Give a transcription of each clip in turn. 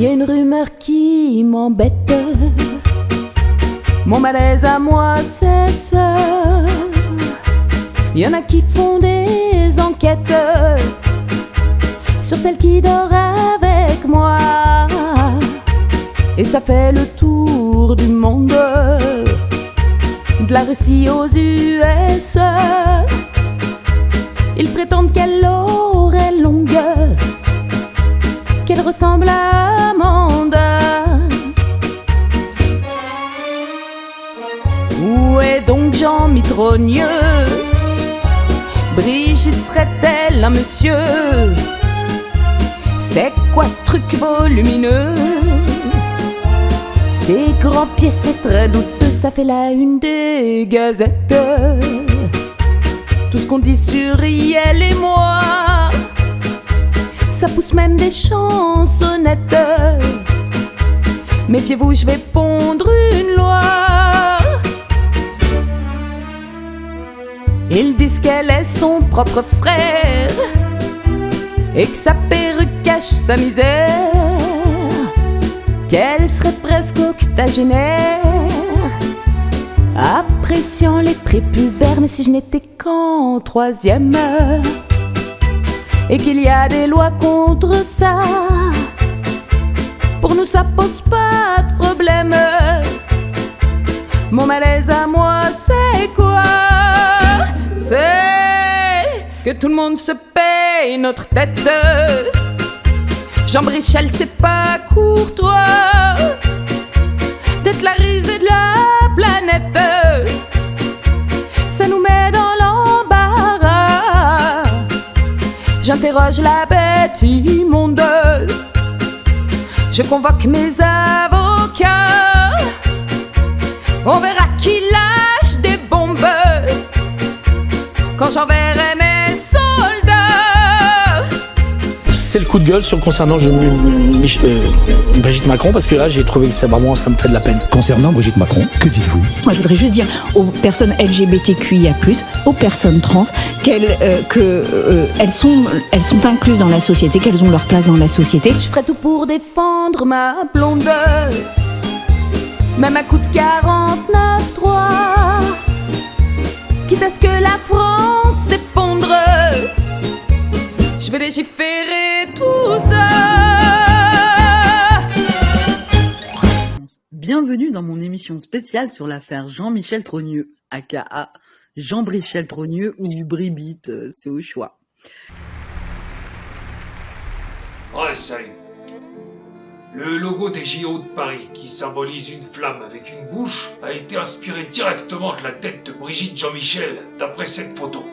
Y a une rumeur qui m'embête, mon malaise à moi cesse. Y en a qui font des enquêtes sur celle qui dort avec moi, et ça fait le tour du monde, de la Russie aux US. Ils prétendent qu'elle aurait longue, qu'elle ressemble à Amanda. Où est donc Jean Mitrogneux? Brigitte serait-elle un monsieur? C'est quoi ce truc volumineux? Ses grands pieds, c'est très douteux, ça fait la une des gazettes. Tout ce qu'on dit sur elle et moi, ça pousse même des chansonnettes. Méfiez-vous, je vais pondre une loi. Ils disent qu'elle est son propre frère et que sa perruque cache sa misère, qu'elle serait presque octogénaire, appréciant les prépubères. Mais si je n'étais qu'en troisième et qu'il y a des lois contre ça, pour nous ça pose pas de problème. Mon malaise à moi c'est quoi? C'est que tout le monde se paye notre tête. Jean Brichel c'est pas courtois d'être la risée de la planète. Ça nous met dans l'embarras. J'interroge la bête immonde, je convoque mes avocats. On verra qui lâche des bombes quand j'enverrai mes soldats. C'est le coup de gueule concernant Brigitte Macron, parce que là j'ai trouvé que ça me fait de la peine. Concernant Brigitte Macron, que dites-vous? Moi je voudrais juste dire aux personnes LGBTQIA+, aux personnes trans, elles sont incluses dans la société, qu'elles ont leur place dans la société. Je ferai tout pour défendre ma blonde, même à coup de 49.3, quitte à ce que la France s'effondre. Je vais légiférer tout ça. Bienvenue dans mon émission spéciale sur l'affaire Jean-Michel Trogneux, aka Jean-Brichel Trogneux ou Bribite, c'est au choix. Ouais, salut. Le logo des JO de Paris, qui symbolise une flamme avec une bouche, a été inspiré directement de la tête de Brigitte Jean-Michel, d'après cette photo.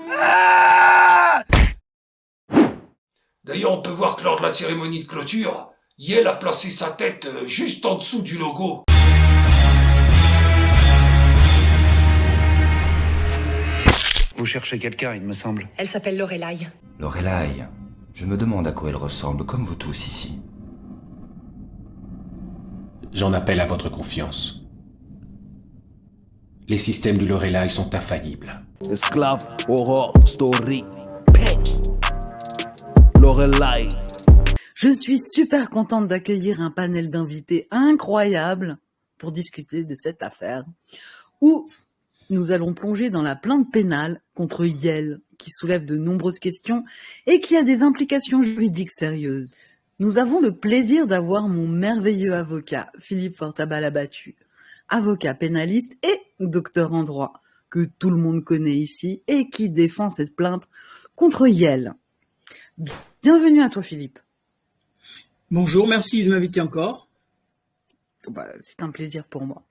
D'ailleurs, on peut voir que lors de la cérémonie de clôture, Yael a placé sa tête juste en dessous du logo. Vous cherchez quelqu'un, il me semble. Elle s'appelle Lorelai. Lorelai, je me demande à quoi elle ressemble, comme vous tous ici. J'en appelle à votre confiance. Les systèmes du Lorelai sont infaillibles. Esclave, horror, story, ping. Lorelai. Je suis super contente d'accueillir un panel d'invités incroyables pour discuter de cette affaire, où nous allons plonger dans la plainte pénale contre Yael, qui soulève de nombreuses questions et qui a des implications juridiques sérieuses. Nous avons le plaisir d'avoir mon merveilleux avocat, Philippe Fortabal-Abattu, avocat pénaliste et docteur en droit, que tout le monde connaît ici et qui défend cette plainte contre Yael. Bienvenue à toi, Philippe. Bonjour, merci de m'inviter encore. C'est un plaisir pour moi.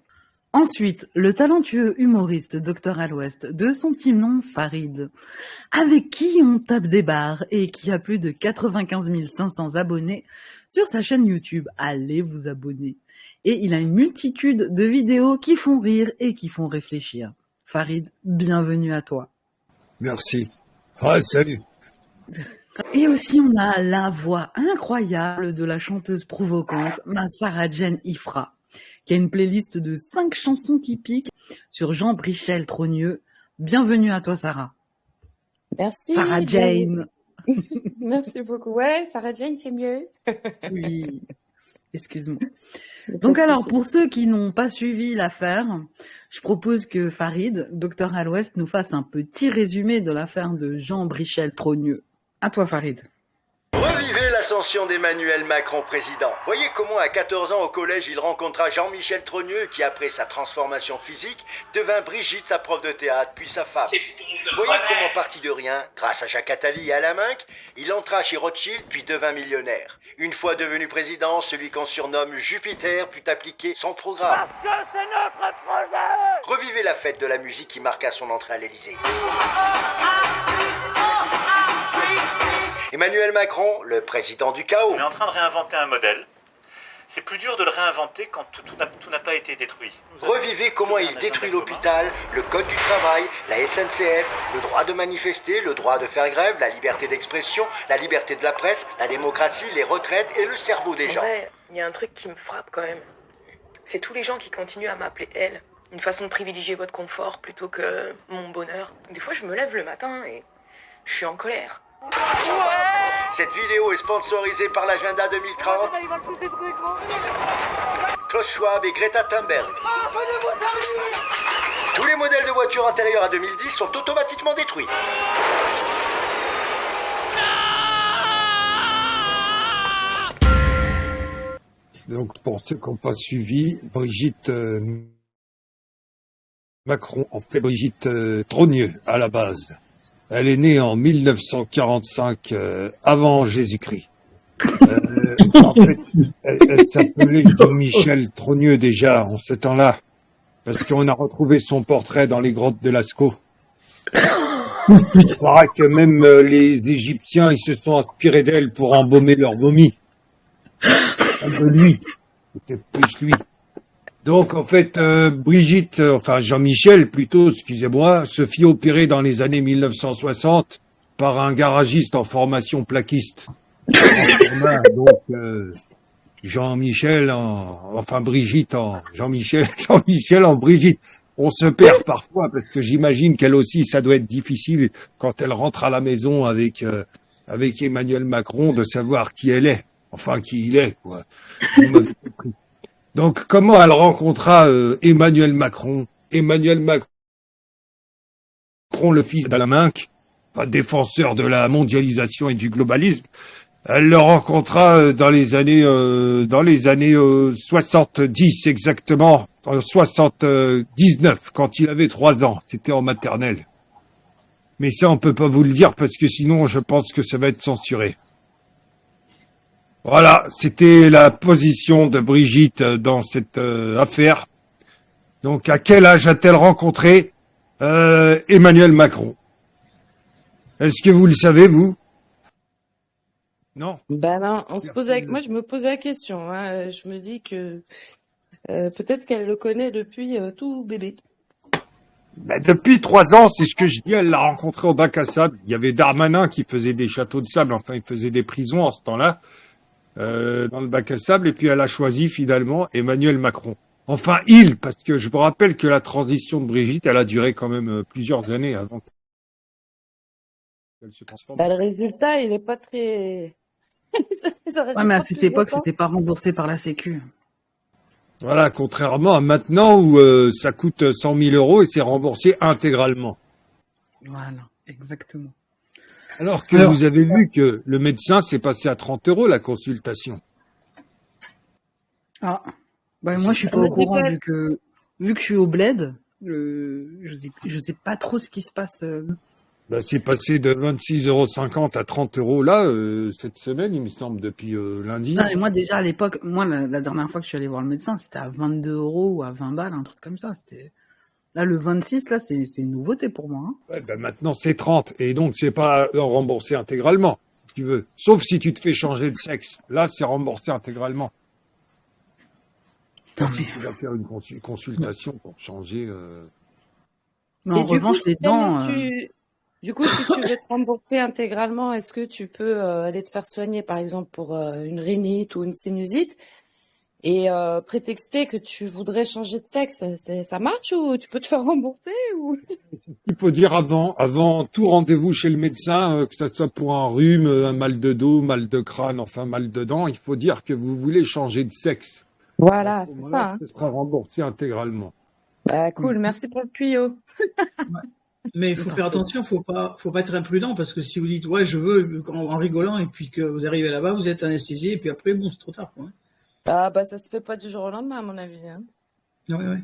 Ensuite, le talentueux humoriste Dr à l'Ouest, de son petit nom Farid, avec qui on tape des barres et qui a plus de 95 500 abonnés sur sa chaîne YouTube. Allez vous abonner. Et il a une multitude de vidéos qui font rire et qui font réfléchir. Farid, bienvenue à toi. Merci. Ah, salut. Et aussi, on a la voix incroyable de la chanteuse provocante, ma Sarah Jane Ifra, qui a une playlist de 5 chansons qui piquent sur Jean-Brichel Trogneux. Bienvenue à toi, Sarah. Merci. Sarah Jane. Merci beaucoup. Ouais, Sarah Jane, c'est mieux. Oui. Excuse-moi. Donc alors, pour ceux qui n'ont pas suivi l'affaire, je propose que Farid, docteur à l'Ouest, nous fasse un petit résumé de l'affaire de Jean Brichel Trogneux. À toi, Farid. Revivez l'ascension d'Emmanuel Macron président. Voyez comment à 14 ans au collège, il rencontra Jean-Michel Trogneux qui, après sa transformation physique, devint Brigitte, sa prof de théâtre, puis sa femme. Voyez comment, parti de rien, grâce à Jacques Attali et à la Minc, il entra chez Rothschild puis devint millionnaire. Une fois devenu président, celui qu'on surnomme Jupiter put appliquer son programme. Parce que c'est notre projet. Revivez la fête de la musique qui marqua son entrée à l'Élysée. Emmanuel Macron, le président du chaos. On est en train de réinventer un modèle. C'est plus dur de le réinventer quand tout n'a pas été détruit. Revivez comment il détruit l'hôpital, le code du travail, la SNCF, le droit de manifester, le droit de faire grève, la liberté d'expression, la liberté de la presse, la démocratie, les retraites et le cerveau des gens. Ouais, il y a un truc qui me frappe quand même. C'est tous les gens qui continuent à m'appeler elle. Une façon de privilégier votre confort plutôt que mon bonheur. Des fois, je me lève le matin et je suis en colère. Cette vidéo est sponsorisée par l'agenda 2030, Klaus Schwab et Greta Thunberg. Tous les modèles de voitures antérieurs à 2010 sont automatiquement détruits. Donc, pour ceux qui n'ont pas suivi, Brigitte Macron, en fait Brigitte Trogneux à la base. Elle est née en 1945, avant Jésus-Christ. En fait, elle s'appelait Jean-Michel Trogneux déjà en ce temps-là, parce qu'on a retrouvé son portrait dans les grottes de Lascaux. Il paraît que même les Égyptiens, ils se sont inspirés d'elle pour embaumer leur momie. De lui, c'était plus lui. Donc en fait, Brigitte, enfin Jean-Michel plutôt, excusez-moi, se fit opérer dans les années 1960 par un garagiste en formation plaquiste. Donc Jean-Michel enfin Brigitte en Jean-Michel, Jean-Michel en Brigitte. On se perd parfois parce que j'imagine qu'elle aussi, ça doit être difficile quand elle rentre à la maison avec Emmanuel Macron de savoir qui elle est, enfin qui il est, quoi. Vous m'avez compris. Donc, comment elle rencontra Emmanuel Macron? Emmanuel Macron, le fils d'Alain Minc, défenseur de la mondialisation et du globalisme, elle le rencontra dans les années 70 exactement, en 79, quand il avait 3 ans. C'était en maternelle. Mais ça, on peut pas vous le dire parce que sinon, je pense que ça va être censuré. Voilà, c'était la position de Brigitte dans cette affaire. Donc, à quel âge a-t-elle rencontré Emmanuel Macron? Est-ce que vous le savez, vous? Non. Ben non, moi je me posais la question. Hein. Je me dis que peut-être qu'elle le connaît depuis tout bébé. Ben, depuis 3 ans, c'est ce que je dis, elle l'a rencontré au bac à sable. Il y avait Darmanin qui faisait des châteaux de sable, enfin il faisait des prisons en ce temps-là. Dans le bac à sable, et puis elle a choisi finalement Emmanuel Macron. Enfin, parce que je vous rappelle que la transition de Brigitte, elle a duré quand même plusieurs années avant qu'elle se transforme. Ben, le résultat, il est pas très... Ouais, mais à cette époque, c'était pas remboursé par la Sécu. Voilà, contrairement à maintenant où ça coûte 100 000 euros et c'est remboursé intégralement. Voilà, exactement. Alors que vous avez vu que le médecin s'est passé à 30 euros la consultation. Ah, bah moi je suis pas au courant vu que je suis au bled, je sais pas trop ce qui se passe. Bah, c'est passé de 26,50 € à 30 € là cette semaine, il me semble, depuis lundi. Ah, et moi déjà à l'époque, la dernière fois que je suis allé voir le médecin, c'était à 22 € ou à 20 balles, un truc comme ça. C'était là le 26 là, c'est une nouveauté pour moi. Hein. Ouais, bah maintenant c'est 30 et donc c'est pas remboursé intégralement, si tu veux. Sauf si tu te fais changer de sexe. Là, c'est remboursé intégralement. Si tu vas faire une consultation pour changer. Mais en revanche, les dents. Du coup, si tu veux te rembourser intégralement, est-ce que tu peux aller te faire soigner, par exemple, pour une rhinite ou une sinusite? et prétexter que tu voudrais changer de sexe, ça marche ou tu peux te faire rembourser ou... Il faut dire avant tout rendez-vous chez le médecin, que ce soit pour un rhume, un mal de dos, mal de crâne, enfin mal de dents, il faut dire que vous voulez changer de sexe. Voilà, c'est ça. Ce sera remboursé intégralement. Bah cool, merci pour le tuyau. Mais il faut faire attention, faut pas être imprudent, parce que si vous dites ouais je veux en rigolant et puis que vous arrivez là-bas, vous êtes anesthésié et puis après bon c'est trop tard quoi. Ah bah ça se fait pas du jour au lendemain à mon avis. Hein. Ouais.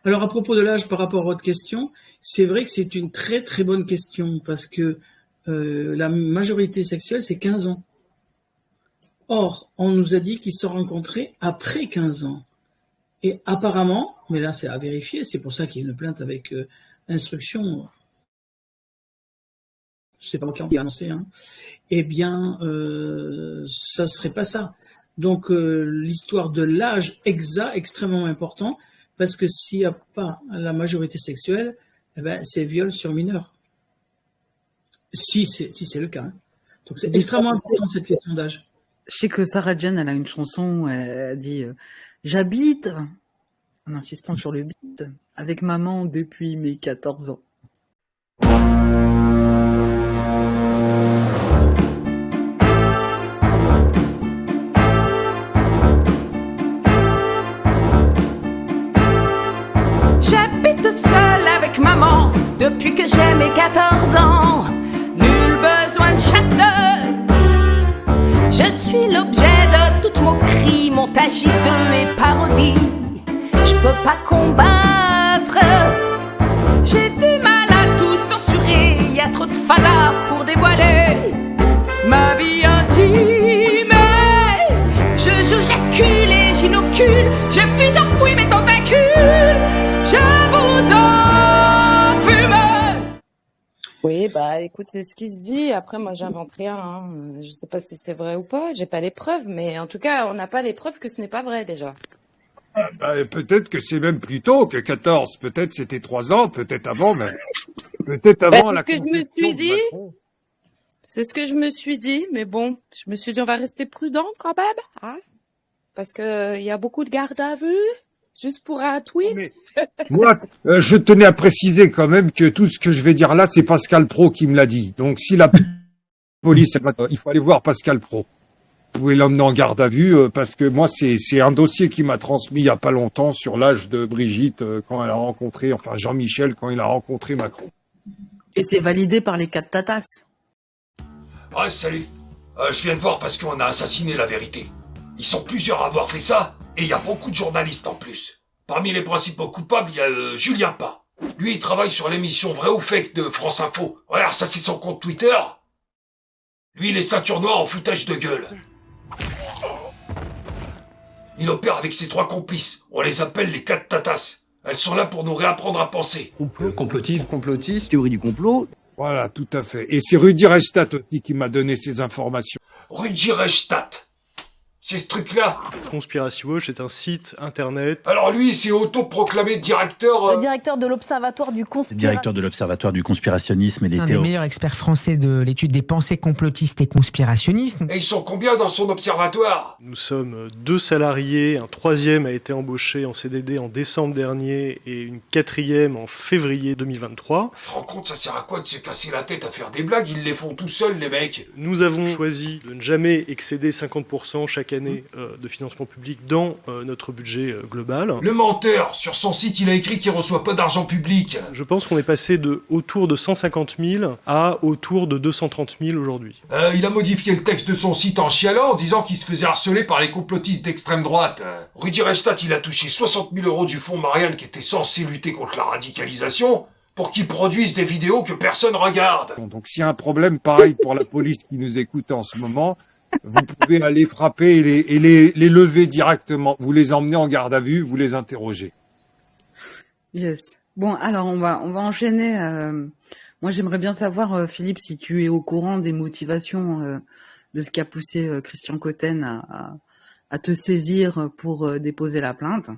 Alors à propos de l'âge par rapport à votre question, c'est vrai que c'est une très très bonne question parce que la majorité sexuelle c'est 15 ans. Or, on nous a dit qu'ils se sont rencontrés après 15 ans. Et apparemment, mais là c'est à vérifier, c'est pour ça qu'il y a une plainte avec instruction, je sais pas qui a annoncé, hein. Eh bien, ça serait pas ça. Donc l'histoire de l'âge exact extrêmement important parce que s'il n'y a pas la majorité sexuelle, eh ben c'est viol sur mineur. Si c'est le cas. Hein. Donc c'est extrêmement important cette question d'âge. Je sais que Sarah Jane, elle a une chanson où elle dit j'habite, en insistant sur le beat, avec maman depuis mes 14 ans. J'habite seule avec maman depuis que j'ai mes 14 ans. Nul besoin de château. Je suis l'objet de toutes moqueries, montages hideux et parodies. Je peux pas combattre. J'ai du mal à tout censurer. Y a trop de fadas pour dévoiler ma vie intime. Je joue, j'accule et j'inocule. Je fuis, j'enfouis mes tentacules. Je vous en fume. Oui, bah écoute, c'est ce qui se dit. Après, moi, j'invente rien. Hein. Je sais pas si c'est vrai ou pas. J'ai pas les preuves, mais en tout cas, on n'a pas les preuves que ce n'est pas vrai déjà. Peut-être que c'est même plus tôt que 14. Peut-être c'était 3 ans, peut-être avant, mais peut-être avant la. C'est ce que je me suis dit. C'est ce que je me suis dit, mais bon, je me suis dit on va rester prudent quand même, hein, parce que il y a beaucoup de garde à vue. Juste pour un tweet. Moi, je tenais à préciser quand même que tout ce que je vais dire là, c'est Pascal Praud qui me l'a dit. Donc, si la police, il faut aller voir Pascal Praud. Vous pouvez l'emmener en garde à vue parce que moi, c'est un dossier qui m'a transmis il y a pas longtemps sur l'âge de Brigitte quand elle a rencontré, enfin Jean-Michel quand il a rencontré Macron. Et c'est validé par les 4 tatas. Ouais, salut. Je viens de voir parce qu'on a assassiné la vérité. Ils sont plusieurs à avoir fait ça. Et il y a beaucoup de journalistes en plus. Parmi les principaux coupables, il y a Julien Pas. Lui, il travaille sur l'émission Vrai ou Fake de France Info. Regarde, ça c'est son compte Twitter. Lui, il est ceinture noire en foutage de gueule. Il opère avec ses 3 complices. On les appelle les 4 tatas. Elles sont là pour nous réapprendre à penser. Complotiste, théorie du complot. Voilà, tout à fait. Et c'est Rudi Reichstadt aussi qui m'a donné ces informations. Rudi Reichstadt. C'est ce truc-là. Conspiracy Watch est un site internet. Alors lui, c'est autoproclamé directeur... Le directeur de l'Observatoire du conspirationnisme et des un des meilleurs experts français de l'étude des pensées complotistes et conspirationnistes. Et ils sont combien dans son observatoire? Nous sommes 2 salariés, un 3e a été embauché en CDD en décembre dernier et une 4e en février 2023. Tu te rends compte, ça sert à quoi de se casser la tête à faire des blagues? Ils les font tout seuls, les mecs. Nous avons choisi de ne jamais excéder 50% chaque année de financement public dans notre budget global. Le menteur, sur son site, il a écrit qu'il reçoit pas d'argent public. Je pense qu'on est passé de autour de 150 000 à autour de 230 000 aujourd'hui. Il a modifié le texte de son site en chialant en disant qu'il se faisait harceler par les complotistes d'extrême droite. Rudi Reichstadt, il a touché 60 000 € du fonds Marianne qui était censé lutter contre la radicalisation pour qu'ils produisent des vidéos que personne regarde. Donc s'il y a un problème pareil pour la police qui nous écoute en ce moment, vous pouvez aller frapper et les lever directement. Vous les emmenez en garde à vue, vous les interrogez. Yes. Bon, alors on va enchaîner. Moi, j'aimerais bien savoir, Philippe, si tu es au courant des motivations de ce qui a poussé Christian Cotten à te saisir pour déposer la plainte.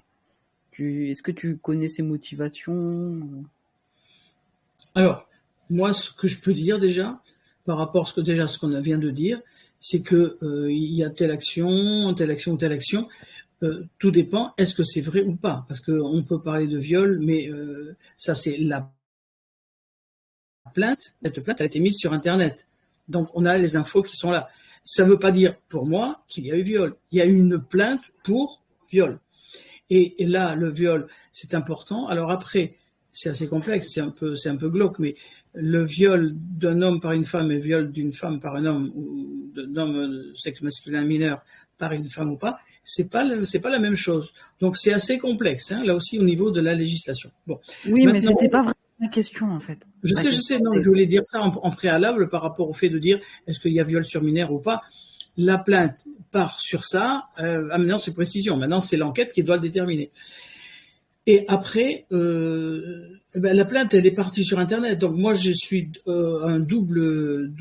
Est-ce que tu connais ses motivations? Alors, moi, ce que je peux dire déjà, par rapport à ce qu'on vient de dire, c'est que il y a telle action, telle action, telle action. tout dépend, est-ce que c'est vrai ou pas? Parce qu'on peut parler de viol, mais ça c'est la plainte. Cette plainte a été mise sur Internet. Donc on a les infos qui sont là. Ça ne veut pas dire, pour moi, qu'il y a eu viol. Il y a eu une plainte pour viol. Et là, le viol, c'est important. Alors après, c'est assez complexe, c'est un peu glauque, mais le viol d'un homme par une femme et le viol d'une femme par un homme, ou d'un homme sexe masculin mineur par une femme ou pas, c'est pas la même chose. Donc c'est assez complexe, hein, là aussi au niveau de la législation. Bon. Oui, Maintenant, mais c'était pas vraiment la question en fait. Je sais, non, je voulais dire ça en préalable par rapport au fait de dire est-ce qu'il y a viol sur mineur ou pas. La plainte part sur ça, amenant ses précisions. Maintenant, c'est l'enquête qui doit le déterminer. Et après, la plainte, elle est partie sur Internet. Donc moi, je suis un double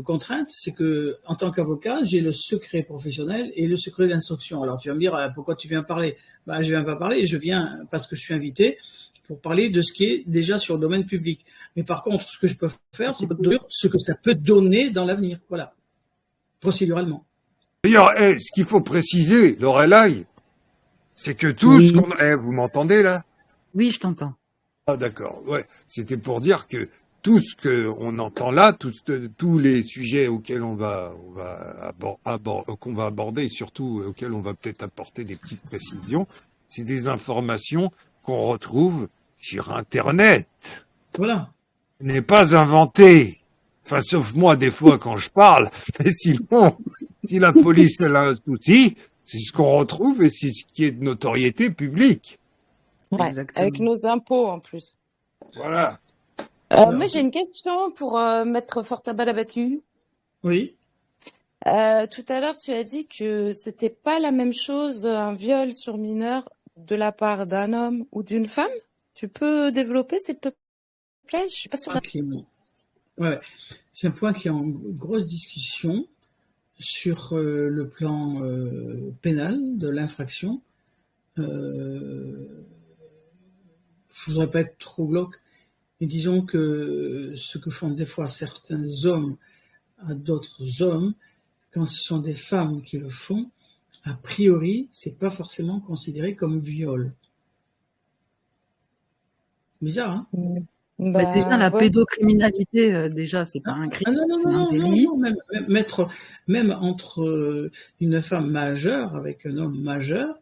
contrainte, c'est que en tant qu'avocat, j'ai le secret professionnel et le secret d'instruction. Alors tu vas me dire pourquoi tu viens parler? Je viens pas parler, je viens parce que je suis invité pour parler de ce qui est déjà sur le domaine public. Mais par contre, ce que je peux faire, c'est dire ce que ça peut donner dans l'avenir. Voilà, procéduralement. D'ailleurs, ce qu'il faut préciser, Lorelai, c'est que tout ce qu'on... vous m'entendez là? Oui, je t'entends. Ah d'accord, ouais. C'était pour dire que tout ce qu'on entend là, tous les sujets auxquels qu'on va aborder et surtout auxquels on va peut-être apporter des petites précisions, c'est des informations qu'on retrouve sur Internet. Voilà. Ce n'est pas inventé. Enfin, sauf moi, des fois, quand je parle. Mais sinon, si la police a un souci, c'est ce qu'on retrouve et c'est ce qui est de notoriété publique. Ouais, avec nos impôts en plus. Voilà. Moi, j'ai une question pour Maître Fortabat-Labattu. Oui. Tout à l'heure, tu as dit que c'était pas la même chose un viol sur mineur de la part d'un homme ou d'une femme. Tu peux développer, s'il te plaît? Je suis pas sûre. Ouais, c'est un point qui est en grosse discussion sur le plan pénal de l'infraction. Je voudrais pas être trop glauque, mais disons que ce que font des fois certains hommes à d'autres hommes, quand ce sont des femmes qui le font, a priori, c'est pas forcément considéré comme viol. Bizarre, hein? Déjà, la pédocriminalité, déjà, c'est pas un crime, c'est un délit. Non, même entre une femme majeure avec un homme majeur,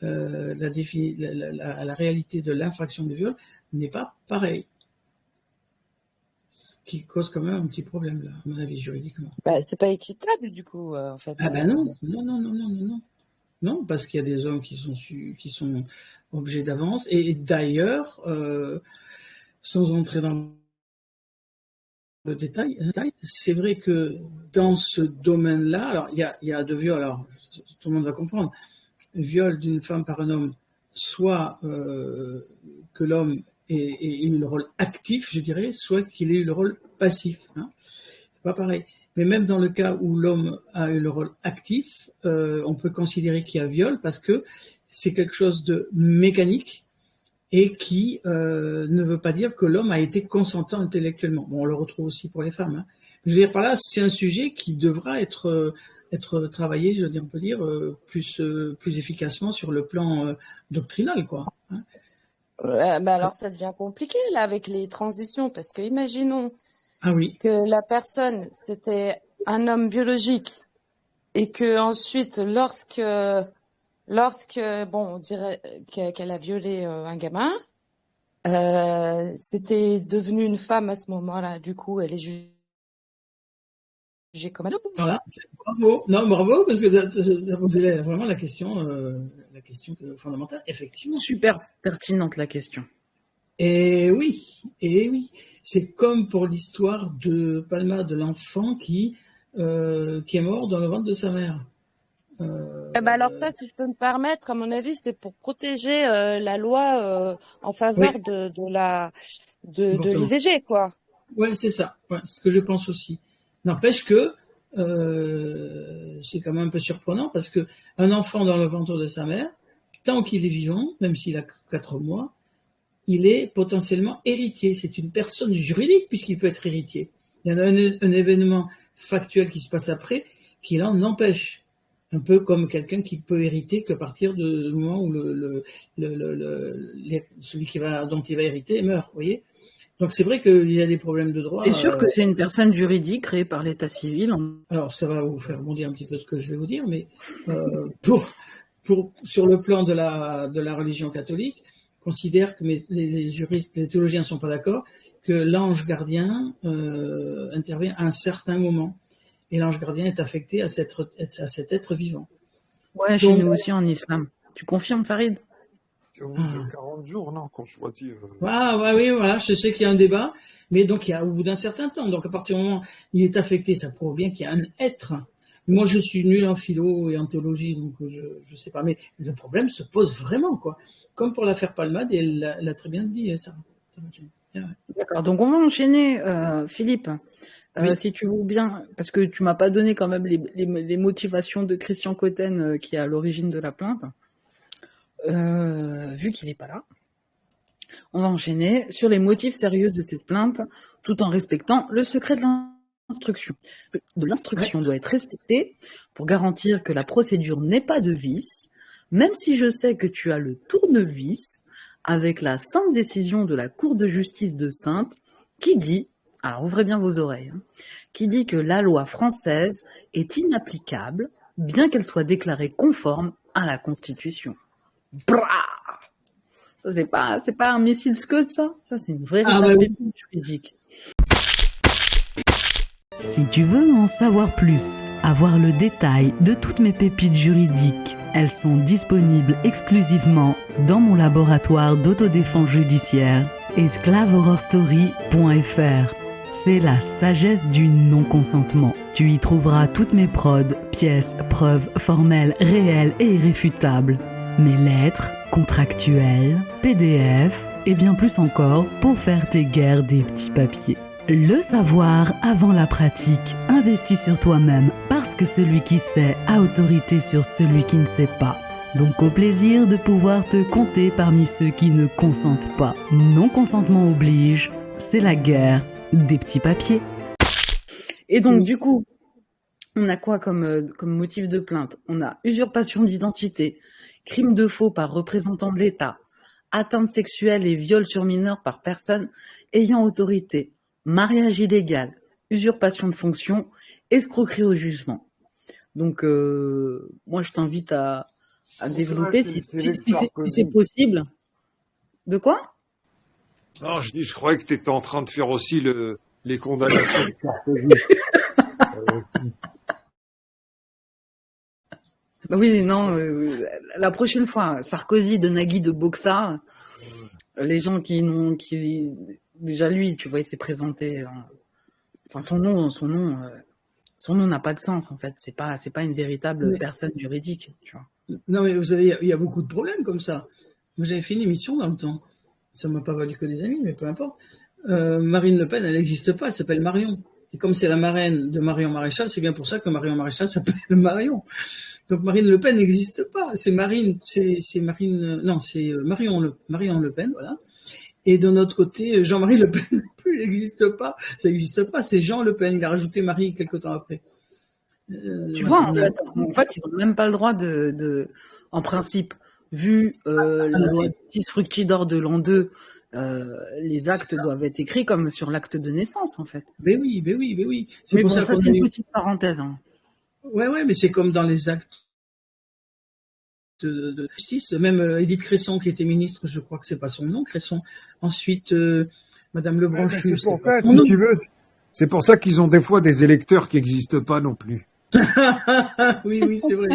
la réalité de l'infraction de viol n'est pas pareille. Ce qui cause quand même un petit problème, là, à mon avis, juridiquement. C'est pas équitable, du coup, en fait. Ah non. Non, parce qu'il y a des hommes qui sont objets d'avance. Et d'ailleurs, sans entrer dans le détail, c'est vrai que dans ce domaine-là, alors il y a deux viols, alors tout le monde va comprendre. Viol d'une femme par un homme, soit que l'homme ait eu le rôle actif, je dirais, soit qu'il ait eu le rôle passif. Hein. C'est pas pareil. Mais même dans le cas où l'homme a eu le rôle actif, on peut considérer qu'il y a viol parce que c'est quelque chose de mécanique et qui ne veut pas dire que l'homme a été consentant intellectuellement. Bon, on le retrouve aussi pour les femmes. Hein. Je veux dire par là, c'est un sujet qui devra être travaillé, je veux dire, on peut dire, plus efficacement sur le plan doctrinal, quoi. Hein. Alors ça devient compliqué là avec les transitions parce que imaginons que la personne c'était un homme biologique et que ensuite lorsque on dirait qu'elle a violé un gamin, c'était devenu une femme à ce moment-là. Du coup, elle est jugée comme un homme. Voilà, bravo. Non, bravo, parce que ça posait vraiment la question fondamentale, effectivement. Super pertinente la question. Et oui. C'est comme pour l'histoire de Palma, de l'enfant qui est mort dans le ventre de sa mère. Alors ça, si je peux me permettre, à mon avis, c'est pour protéger la loi en faveur de l'IVG, quoi. Ouais, c'est ça. Ouais, c'est ce que je pense aussi. N'empêche que c'est quand même un peu surprenant parce que un enfant dans le ventre de sa mère, tant qu'il est vivant, même s'il a 4 mois, il est potentiellement héritier. C'est une personne juridique puisqu'il peut être héritier. Il y a un événement factuel qui se passe après qui l'en empêche. Un peu comme quelqu'un qui peut hériter qu'à partir du moment où celui dont il va hériter meurt, vous voyez. Donc c'est vrai qu'il y a des problèmes de droit. C'est sûr que c'est une personne juridique créée par l'état civil. Alors ça va vous faire rebondir un petit peu ce que je vais vous dire, mais sur le plan de la religion catholique, considère que les juristes, les théologiens ne sont pas d'accord, que l'ange gardien intervient à un certain moment. Et l'ange gardien est affecté à cet être vivant. Ouais, chez nous aussi en islam. Tu confirmes, Farid? Au bout de 40 jours, non, quand je choisis. Oui, voilà, je sais qu'il y a un débat, mais donc au bout d'un certain temps, donc à partir du moment où il est affecté, ça prouve bien qu'il y a un être. Moi, je suis nul en philo et en théologie, donc je sais pas, mais le problème se pose vraiment, quoi. Comme pour l'affaire Palmade, et elle a très bien dit, ça. D'accord, donc on va enchaîner, Philippe. Oui. Si tu veux bien, parce que tu m'as pas donné quand même les motivations de Christian Cotten qui est à l'origine de la plainte, vu qu'il n'est pas là, on va enchaîner sur les motifs sérieux de cette plainte, tout en respectant le secret de l'instruction. L'instruction doit être respectée pour garantir que la procédure n'est pas de vice, même si je sais que tu as le tournevis avec la sainte décision de la Cour de justice de Saintes qui dit, alors ouvrez bien vos oreilles, qui dit que la loi française est inapplicable, bien qu'elle soit déclarée conforme à la Constitution. Brrr, ça c'est pas un missile Scud, ça c'est une vraie pépite juridique. Si tu veux en savoir plus, avoir le détail de toutes mes pépites juridiques, elles sont disponibles exclusivement dans mon laboratoire d'autodéfense judiciaire, esclavehorrorstory.fr. C'est la sagesse du non-consentement. Tu y trouveras toutes mes prods, pièces, preuves formelles, réelles et irréfutables. Mes lettres, contractuelles, PDF et bien plus encore pour faire tes guerres des petits papiers. Le savoir avant la pratique, investis sur toi-même parce que celui qui sait a autorité sur celui qui ne sait pas. Donc au plaisir de pouvoir te compter parmi ceux qui ne consentent pas. Non-consentement oblige, c'est la guerre des petits papiers. Et donc du coup, on a quoi comme motif de plainte? On a usurpation d'identité, crime de faux par représentant de l'État, atteinte sexuelle et viol sur mineur par personne ayant autorité, mariage illégal, usurpation de fonction, escroquerie au jugement. Donc moi je t'invite à développer si c'est possible. De quoi? Non, je croyais que tu étais en train de faire aussi les condamnations de Sarkozy. Bah oui, non, la prochaine fois, Sarkozy de Nagui de Boxa, les gens qui déjà lui, tu vois, il s'est présenté, enfin son nom n'a pas de sens en fait, c'est pas une véritable personne juridique, tu vois. Non mais vous savez, il y a beaucoup de problèmes comme ça. Moi j'avais fait une émission dans le temps. Ça m'a pas valu que des amis, mais peu importe. Marine Le Pen, elle n'existe pas, elle s'appelle Marion. Et comme c'est la marraine de Marion Maréchal, c'est bien pour ça que Marion Maréchal s'appelle Marion. Donc Marine Le Pen n'existe pas. C'est Marion Le Pen, voilà. Et de notre côté, Jean-Marie Le Pen non plus, il n'existe pas. Ça n'existe pas, c'est Jean Le Pen. Il a rajouté Marie quelque temps après. Tu vois, en fait, ils n'ont même pas le droit en principe, vu la loi 6 Fructidor de l'an 2, les actes doivent être écrits comme sur l'acte de naissance, en fait. Mais oui. C'est pour ça c'est une petite parenthèse. Hein. Ouais, mais c'est comme dans les actes de justice. Même Édith Cresson, qui était ministre, je crois que c'est pas son nom, Cresson. Ensuite, Madame Lebranchu. C'est pour ça qu'ils ont des fois des électeurs qui n'existent pas non plus. Oui, c'est vrai.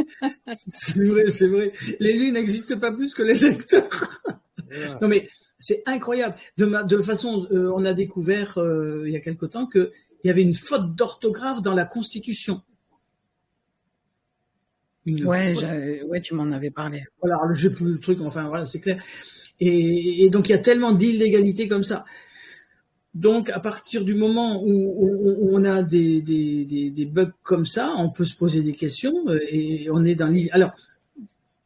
C'est vrai. L'élu n'existe pas plus que l'électeur. Voilà. Non, mais c'est incroyable. De façon, on a découvert il y a quelque temps qu'il y avait une faute d'orthographe dans la Constitution. Ouais, tu m'en avais parlé. Voilà, alors j'ai plus le truc, enfin voilà, c'est clair. Et donc il y a tellement d'illégalités comme ça. Donc à partir du moment où on a des bugs comme ça, on peut se poser des questions et on est dans alors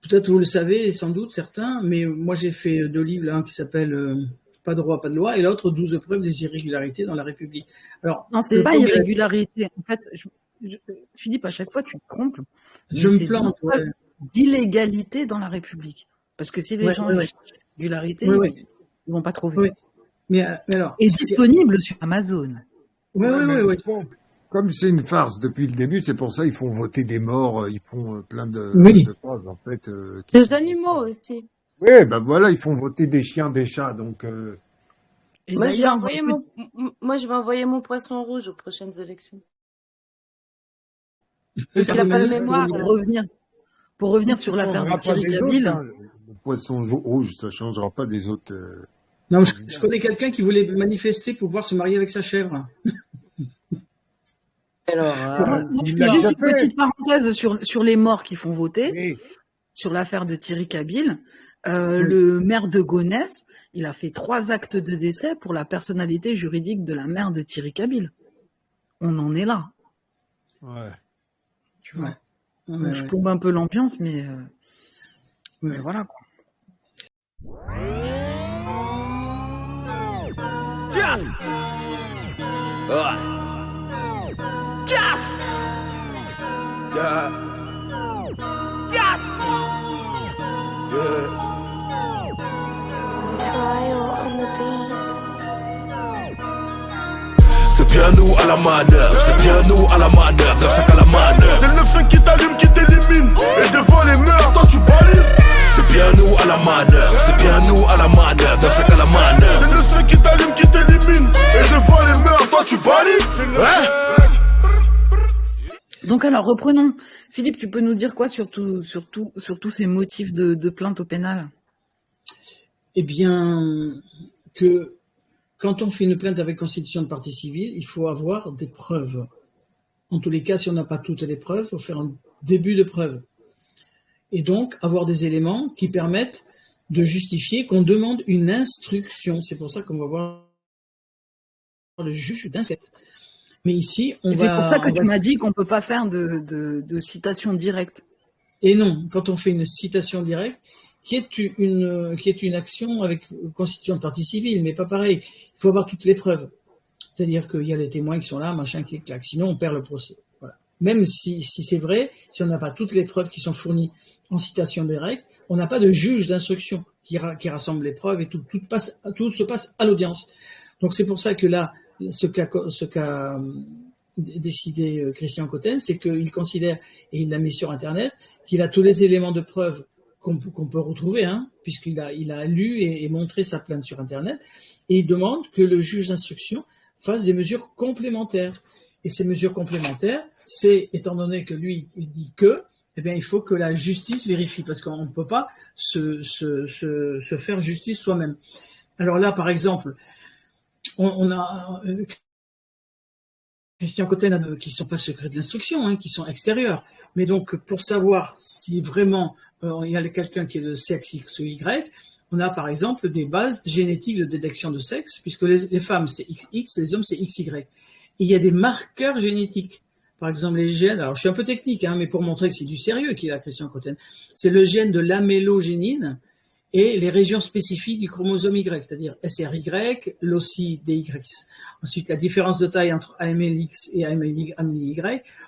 peut-être vous le savez sans doute certains, mais moi j'ai fait 2 livres là qui s'appellent pas de roi, pas de loi, et l'autre 12 preuves des irrégularités dans la République. Alors, Non, c'est pas irrégularité. En fait, Philippe, à chaque fois, tu te trompes. Je me plante. D'illégalité dans la République. Parce que si les gens cherchent irrégularité, ils vont pas trouver. Oui. Mais alors, et disponible sur Amazon. Oui. Comme c'est une farce depuis le début, c'est pour ça ils font voter des morts, ils font plein de choses en fait. Des animaux aussi. Oui, ben voilà, ils font voter des chiens, des chats, donc. Moi, je vais envoyer mon poisson rouge aux prochaines élections. Parce qu'il n'a pas de mémoire. Pour revenir sur l'affaire de Thierry Cabil. Le poisson rouge, ça changera pas des autres. Non, je connais quelqu'un qui voulait manifester pour pouvoir se marier avec sa chèvre. Alors, juste une petite parenthèse sur les morts qui font voter, sur l'affaire de Thierry Cabil. Le maire de Gonesse, il a fait 3 actes de décès pour la personnalité juridique de la mère de Thierry Cabil. On en est là. Ouais. Tu vois. Je plombe un peu l'ambiance, mais voilà quoi. Jazz! Jazz! Jazz! C'est bien nous à la manœuvre, c'est bien nous à la manœuvre, 9-5 à la manœuvre. C'est le 9-5 qui t'allume, qui t'élimine, et devant les murs, toi tu balises. C'est bien nous à la manœuvre, c'est bien nous à la manœuvre, 9-5 à la manœuvre. C'est le 9-5 qui t'allume, qui t'élimine, et devant les murs, toi tu balises. Donc alors reprenons. Philippe, tu peux nous dire quoi sur tous ces motifs de plainte au pénal? Eh bien, que quand on fait une plainte avec constitution de partie civile, il faut avoir des preuves. En tous les cas, si on n'a pas toutes les preuves, il faut faire un début de preuve. Et donc, avoir des éléments qui permettent de justifier qu'on demande une instruction. C'est pour ça qu'on va voir le juge d'instruction. Mais ici, c'est pour ça que tu m'as dit qu'on ne peut pas faire de citation directe. Et non, quand on fait une citation directe, qui est une action avec constitution de partie civile, mais pas pareil. Il faut avoir toutes les preuves. C'est-à-dire qu'il y a les témoins qui sont là, machin, clic, clac. Sinon, on perd le procès. Voilà. Même si c'est vrai, si on n'a pas toutes les preuves qui sont fournies en citation directe, on n'a pas de juge d'instruction qui rassemble les preuves et tout se passe à l'audience. Donc c'est pour ça que là, ce qu'a décidé Christian Cotten, c'est qu'il considère, et il l'a mis sur Internet, qu'il a tous les éléments de preuve qu'on peut retrouver, puisqu'il a lu et montré sa plainte sur Internet, et il demande que le juge d'instruction fasse des mesures complémentaires. Et ces mesures complémentaires, c'est, étant donné que lui, il dit que, eh bien, il faut que la justice vérifie, parce qu'on ne peut pas se faire justice soi-même. Alors là, par exemple, on a Christian Cotten qui ne sont pas secrets de l'instruction, qui sont extérieurs. Mais donc, pour savoir si vraiment il y a quelqu'un qui est de sexe X ou Y, on a par exemple des bases génétiques de détection de sexe, puisque les femmes c'est XX, les hommes c'est XY. Et il y a des marqueurs génétiques. Par exemple, les gènes, alors je suis un peu technique, mais pour montrer que c'est du sérieux qu'il a Christian Cotten, c'est le gène de l'amélogénine et les régions spécifiques du chromosome Y, c'est-à-dire SRY, l'OCI DYX. Ensuite, la différence de taille entre AMLX et AMLY.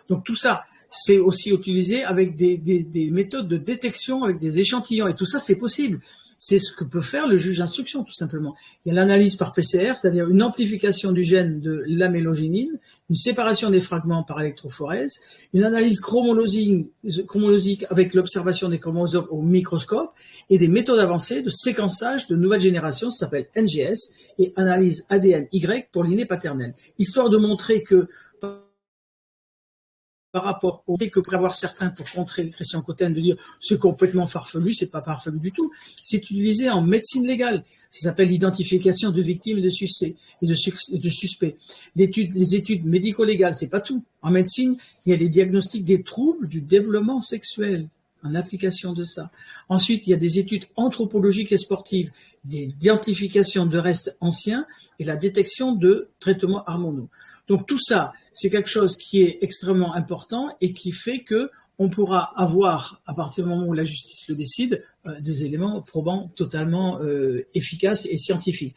Donc tout ça, c'est aussi utilisé avec des méthodes de détection, avec des échantillons, et tout ça, c'est possible. C'est ce que peut faire le juge d'instruction, tout simplement. Il y a l'analyse par PCR, c'est-à-dire une amplification du gène de l'amélogénine, une séparation des fragments par électrophorèse, une analyse chromologique avec l'observation des chromosomes au microscope, et des méthodes avancées de séquençage de nouvelle génération, ça s'appelle NGS, et analyse ADN-Y pour l'inné paternel. Histoire de montrer que, par rapport au fait que pour avoir certains, pour contrer Christian Cotten, de dire c'est complètement farfelu, c'est pas farfelu du tout, c'est utilisé en médecine légale. Ça s'appelle l'identification de victimes et de suspects. Les études médico-légales, c'est pas tout. En médecine, il y a des diagnostics des troubles du développement sexuel en application de ça. Ensuite, il y a des études anthropologiques et sportives, l'identification de restes anciens et la détection de traitements hormonaux. Donc tout ça, c'est quelque chose qui est extrêmement important et qui fait que on pourra avoir, à partir du moment où la justice le décide, des éléments probants totalement efficaces et scientifiques.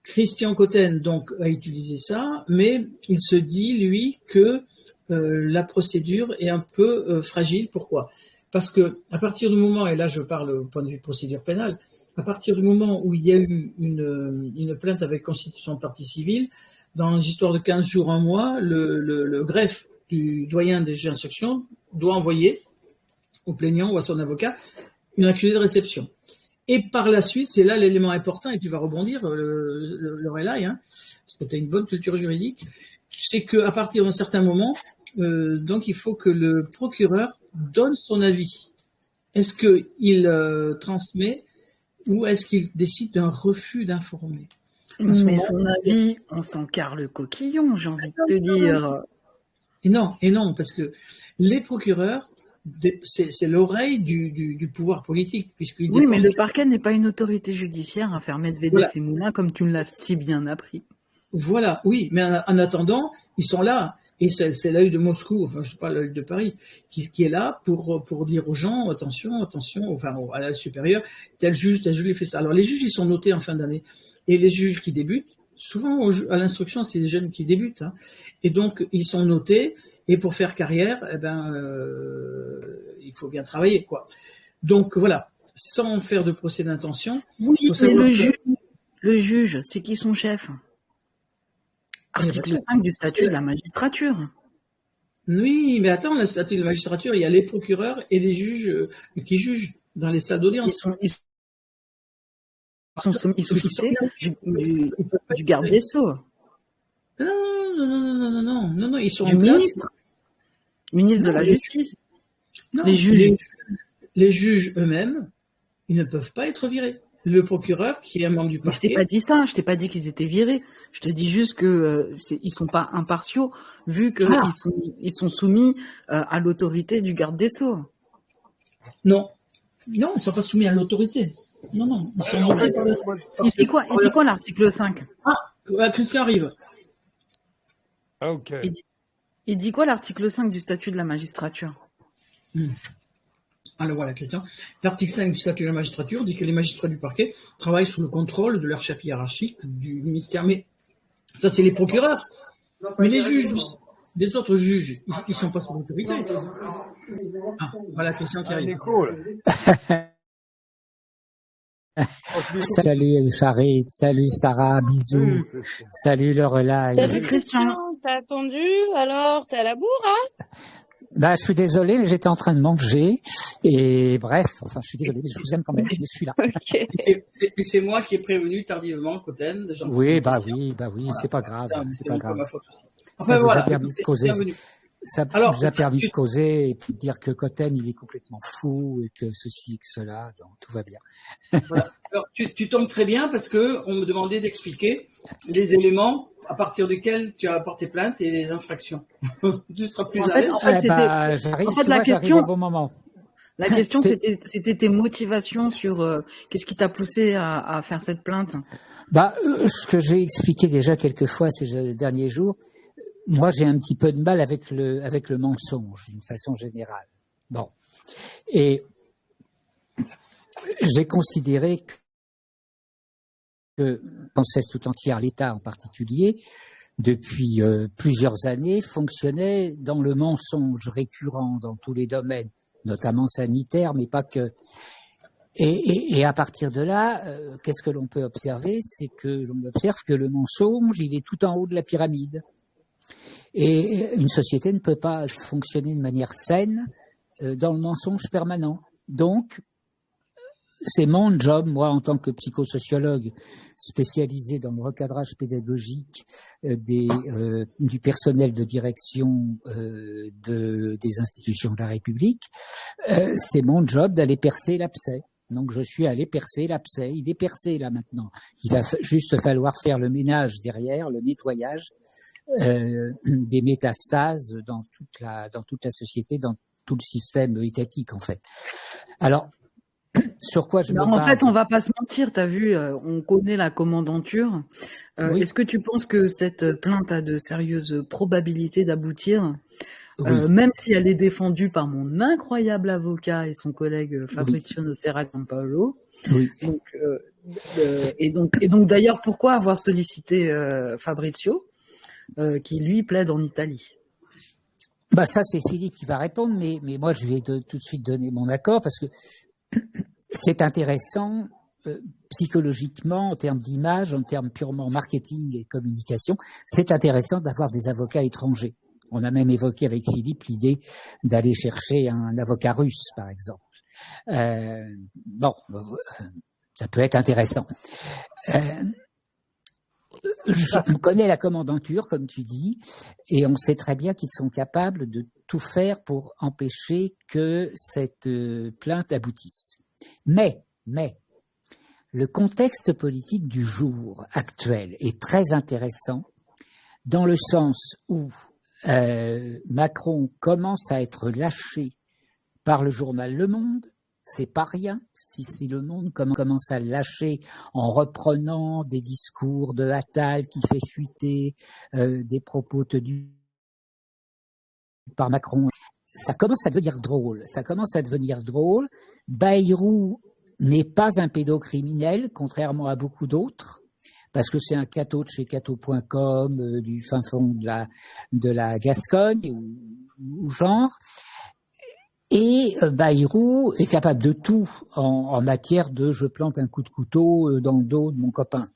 Christian Cotten donc a utilisé ça, mais il se dit lui que la procédure est un peu fragile. Pourquoi ? Parce que à partir du moment, et là je parle au point de vue de procédure pénale, à partir du moment où il y a eu une plainte avec constitution de partie civile, dans l'histoire de 15 jours, un mois, le greffe du doyen des juges d'instruction doit envoyer au plaignant ou à son avocat une accusée de réception. Et par la suite, c'est là l'élément important, et tu vas rebondir, Lorelai, hein, parce que tu as une bonne culture juridique, c'est qu'à partir d'un certain moment, donc il faut que le procureur donne son avis. Est-ce qu'il transmet ou est-ce qu'il décide d'un refus d'informer ? Mais son avis, on s'en carre le coquillon, j'ai envie de te dire. Et non, parce que les procureurs, c'est l'oreille du pouvoir politique. Oui, mais le parquet n'est pas une autorité judiciaire à faire Medvedev et Moulin, comme tu me l'as si bien appris. Voilà, oui, mais en attendant, ils sont là. Et c'est l'œil de Moscou, enfin je sais pas, l'œil de Paris, qui est là pour dire aux gens, attention, enfin à la supérieure, tel juge fait ça. Alors les juges, ils sont notés en fin d'année. Et les juges qui débutent, souvent à l'instruction, c'est les jeunes qui débutent. Hein. Et donc, ils sont notés, et pour faire carrière, il faut bien travailler, quoi. Donc voilà, sans faire de procès d'intention. Oui, mais le juge, c'est qui son chef ? Article 5 du statut de la magistrature. Oui, mais attends, le statut de la magistrature, il y a les procureurs et les juges qui jugent dans les salles d'audience. Ils sont sollicités du garde des Sceaux. Non, ils sont du en place. Ministre de la Justice. Non, les juges. Les juges eux-mêmes, ils ne peuvent pas être virés. Le procureur, qui est un membre du parquet. Je t'ai pas dit ça, je t'ai pas dit qu'ils étaient virés. Je te dis juste que ils sont pas impartiaux, vu qu'ils ils sont soumis à l'autorité du garde des Sceaux. Non, ils ne sont pas soumis à l'autorité. Non, ils sont nommés par le parquet. Il dit quoi l'article 5 ? Christian arrive. Ok. Il dit quoi l'article 5 du statut de la magistrature ? Alors voilà, Christian. L'article 5 du statut de la magistrature dit que les magistrats du parquet travaillent sous le contrôle de leur chef hiérarchique du ministère. Mais ça, c'est les procureurs. Mais les juges, les autres juges, ils ne sont pas sous l'autorité. Voilà, Christian qui arrive. Salut Farid, salut Sarah, bisous. Salut Lorelai. Salut Christian. T'as attendu, alors t'es à la bourre, hein ? Bah, je suis désolé, mais j'étais en train de manger. Et bref, enfin, je suis désolé, mais je vous aime quand même, je suis là. Okay. Et c'est moi qui ai prévenu tardivement, Cotten. Oui, c'est pas grave. C'est pas grave. Enfin, ça vous voilà, a permis de causer. Ça nous a permis de causer et puis de dire que Cotten, il est complètement fou et que ceci et que cela, donc tout va bien. Voilà. Alors, tu tombes très bien parce que on me demandait d'expliquer les éléments à partir desquels tu as porté plainte et les infractions. Tu seras plus à l'aise. J'arrive au bon moment. La question, c'était tes motivations sur qu'est-ce qui t'a poussé à faire cette plainte. Ce que j'ai expliqué déjà quelques fois ces derniers jours, moi j'ai un petit peu de mal avec le mensonge d'une façon générale. Bon. Et j'ai considéré que Française tout entière, l'État en particulier, depuis plusieurs années, fonctionnait dans le mensonge récurrent dans tous les domaines, notamment sanitaires, mais pas que. Et à partir de là, qu'est-ce que l'on peut observer ? C'est que l'on observe que le mensonge, il est tout en haut de la pyramide. Et une société ne peut pas fonctionner de manière saine dans le mensonge permanent. Donc, c'est mon job, moi, en tant que psychosociologue spécialisé dans le recadrage pédagogique du personnel de direction des institutions de la République, c'est mon job d'aller percer l'abcès. Donc, je suis allé percer l'abcès. Il est percé, là, maintenant. Il va juste falloir faire le ménage derrière, le nettoyage des métastases dans toute la société, dans tout le système étatique, en fait. Alors, sur quoi je me base ? En fait, on va pas se mentir, t'as vu, on connaît la commandanture. Oui. Est-ce que tu penses que cette plainte a de sérieuses probabilités d'aboutir ? même si elle est défendue par mon incroyable avocat et son collègue Fabrizio Nocera Giampaolo. Oui. Donc d'ailleurs, pourquoi avoir sollicité Fabrizio, qui lui plaide en Italie? Bah ça, c'est Philippe qui va répondre, mais moi, je vais tout de suite donner mon accord parce que c'est intéressant psychologiquement, en termes d'image, en termes purement marketing et communication. C'est intéressant d'avoir des avocats étrangers. On a même évoqué avec Philippe l'idée d'aller chercher un avocat russe, par exemple. Bon, ça peut être intéressant. On connaît la commandanture, comme tu dis, et on sait très bien qu'ils sont capables de tout faire pour empêcher que cette plainte aboutisse. Mais, le contexte politique du jour actuel est très intéressant dans le sens où Macron commence à être lâché par le journal Le Monde. C'est pas rien si Le Monde commence à le lâcher en reprenant des discours de Attal qui fait fuiter des propos tenus par Macron. Ça commence à devenir drôle. Bayrou n'est pas un pédocriminel, contrairement à beaucoup d'autres, parce que c'est un catho de chez catho.com, du fin fond de la Gascogne ou genre. Et Bayrou est capable de tout en matière de je plante un coup de couteau dans le dos de mon copain.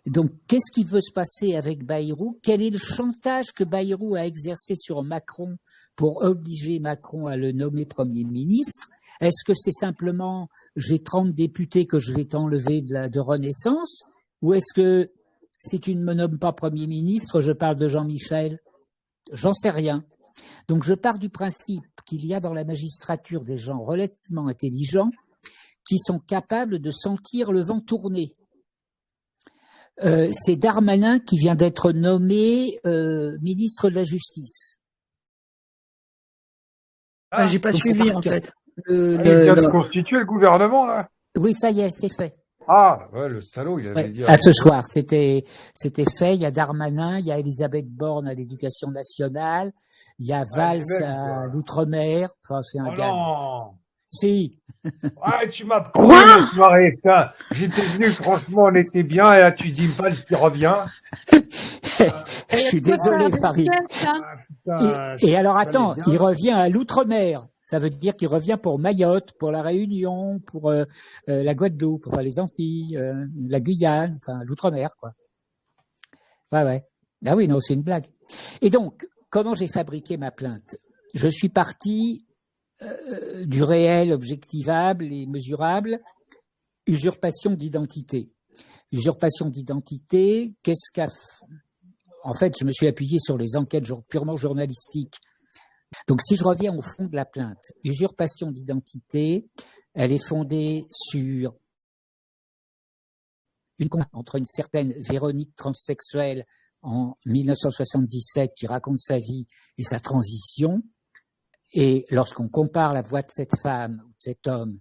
Donc, qu'est-ce qui veut se passer avec Bayrou? Quel est le chantage que Bayrou a exercé sur Macron pour obliger Macron à le nommer Premier ministre? Est-ce que c'est simplement j'ai 30 députés que je vais t'enlever de Renaissance? Ou est-ce que si tu ne me nommes pas Premier ministre, je parle de Jean-Michel? J'en sais rien. Donc je pars du principe qu'il y a dans la magistrature des gens relativement intelligents qui sont capables de sentir le vent tourner. C'est Darmanin qui vient d'être nommé ministre de la Justice. J'ai pas suivi en fait. Il vient de constituer le gouvernement là. Oui, ça y est, c'est fait. Ah, ouais, le salaud, il avait dit. À ce soir, c'était fait. Il y a Darmanin, il y a Elisabeth Borne à l'Éducation nationale, il y a Valls à l'Outre-mer. Enfin, c'est un gars. Non. Si. Ouais, tu m'as prouvé la soirée. Putain. J'étais venu, franchement, on était bien, et là, tu dis Valls qui revient. Je suis désolé, Paris. Et alors, attends, il revient à l'Outre-mer. Ça veut dire qu'il revient pour Mayotte, pour la Réunion, pour la Guadeloupe, enfin les Antilles, la Guyane, enfin l'Outre-mer, quoi. Ouais. Ah oui, non, c'est une blague. Et donc, comment j'ai fabriqué ma plainte? Je suis parti du réel, objectivable et mesurable, usurpation d'identité. Usurpation d'identité, qu'est-ce qu'a... En fait, je me suis appuyé sur les enquêtes purement journalistiques. Donc, si je reviens au fond de la plainte, usurpation d'identité, elle est fondée sur une comparaison entre une certaine Véronique transsexuelle en 1977 qui raconte sa vie et sa transition, et lorsqu'on compare la voix de cette femme ou de cet homme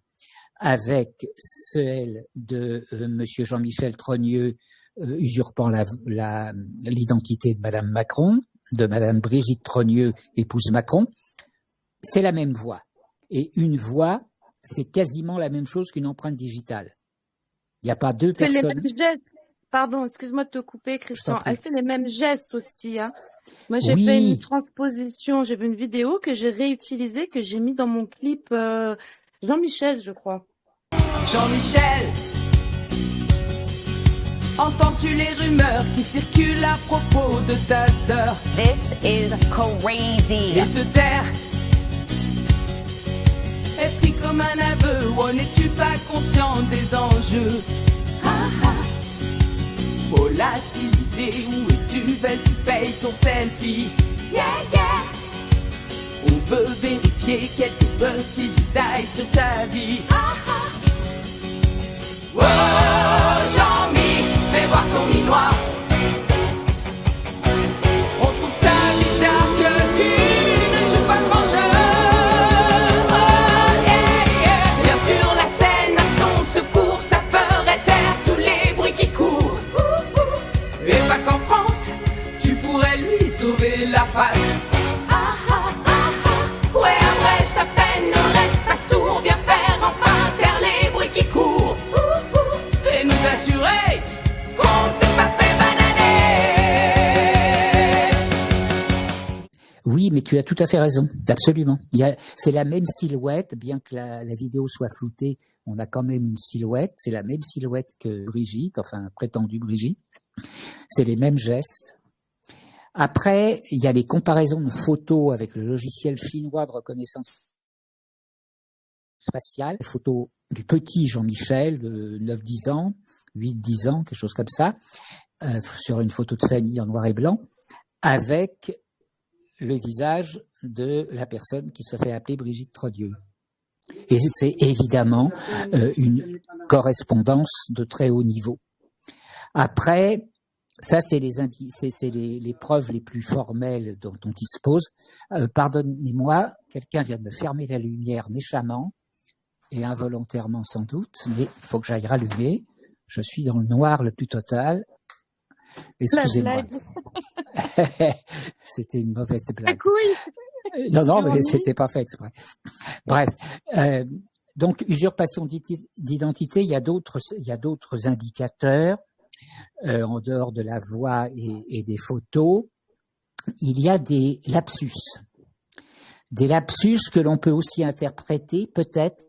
avec celle de monsieur Jean-Michel Trogneux usurpant l'identité de madame Macron, de madame Brigitte Trogneux, épouse Macron, c'est la même voix. Et une voix, c'est quasiment la même chose qu'une empreinte digitale. Il n'y a pas deux personnes. Les mêmes gestes. Pardon, excuse-moi de te couper, Christian. Elle fait les mêmes gestes aussi. Hein. Moi, j'ai fait une transposition, j'ai vu une vidéo que j'ai réutilisée, que j'ai mis dans mon clip Jean-Michel, je crois. Jean-Michel, entends-tu les rumeurs qui circulent à propos de ta sœur? This is crazy. Et te taire est pris comme un aveu. Ou n'es-tu pas conscient des enjeux? Volatilisé, où es-tu? Vas-y, paye ton selfie. Yeah. On veut vérifier quelques petits détails sur ta vie. Oh, Jean-Mi, fais voir ton minois. On trouve ça bizarre que tu ne joues pas le grand jeu. Bien sûr, la scène à son secours, ça ferait taire tous les bruits qui courent. Et pas qu'en France, tu pourrais lui sauver la face. Oui, mais tu as tout à fait raison, absolument. C'est la même silhouette, bien que la vidéo soit floutée, on a quand même une silhouette. C'est la même silhouette que Brigitte, enfin prétendue Brigitte. C'est les mêmes gestes. Après, il y a les comparaisons de photos avec le logiciel chinois de reconnaissance faciale. Photos du petit Jean-Michel de 9-10 ans, 8-10 ans, quelque chose comme ça, sur une photo de famille en noir et blanc, avec le visage de la personne qui se fait appeler Brigitte Trogneux. Et c'est évidemment une correspondance de très haut niveau. Après, ça c'est les preuves les plus formelles dont on dispose. Pardonnez-moi, quelqu'un vient de me fermer la lumière méchamment, et involontairement sans doute, mais il faut que j'aille rallumer. Je suis dans le noir le plus total. Excusez-moi. C'était une mauvaise blague. Non, mais c'était pas fait exprès. Bref, donc usurpation d'identité, il y a d'autres indicateurs en dehors de la voix et des photos. Il y a des lapsus que l'on peut aussi interpréter peut-être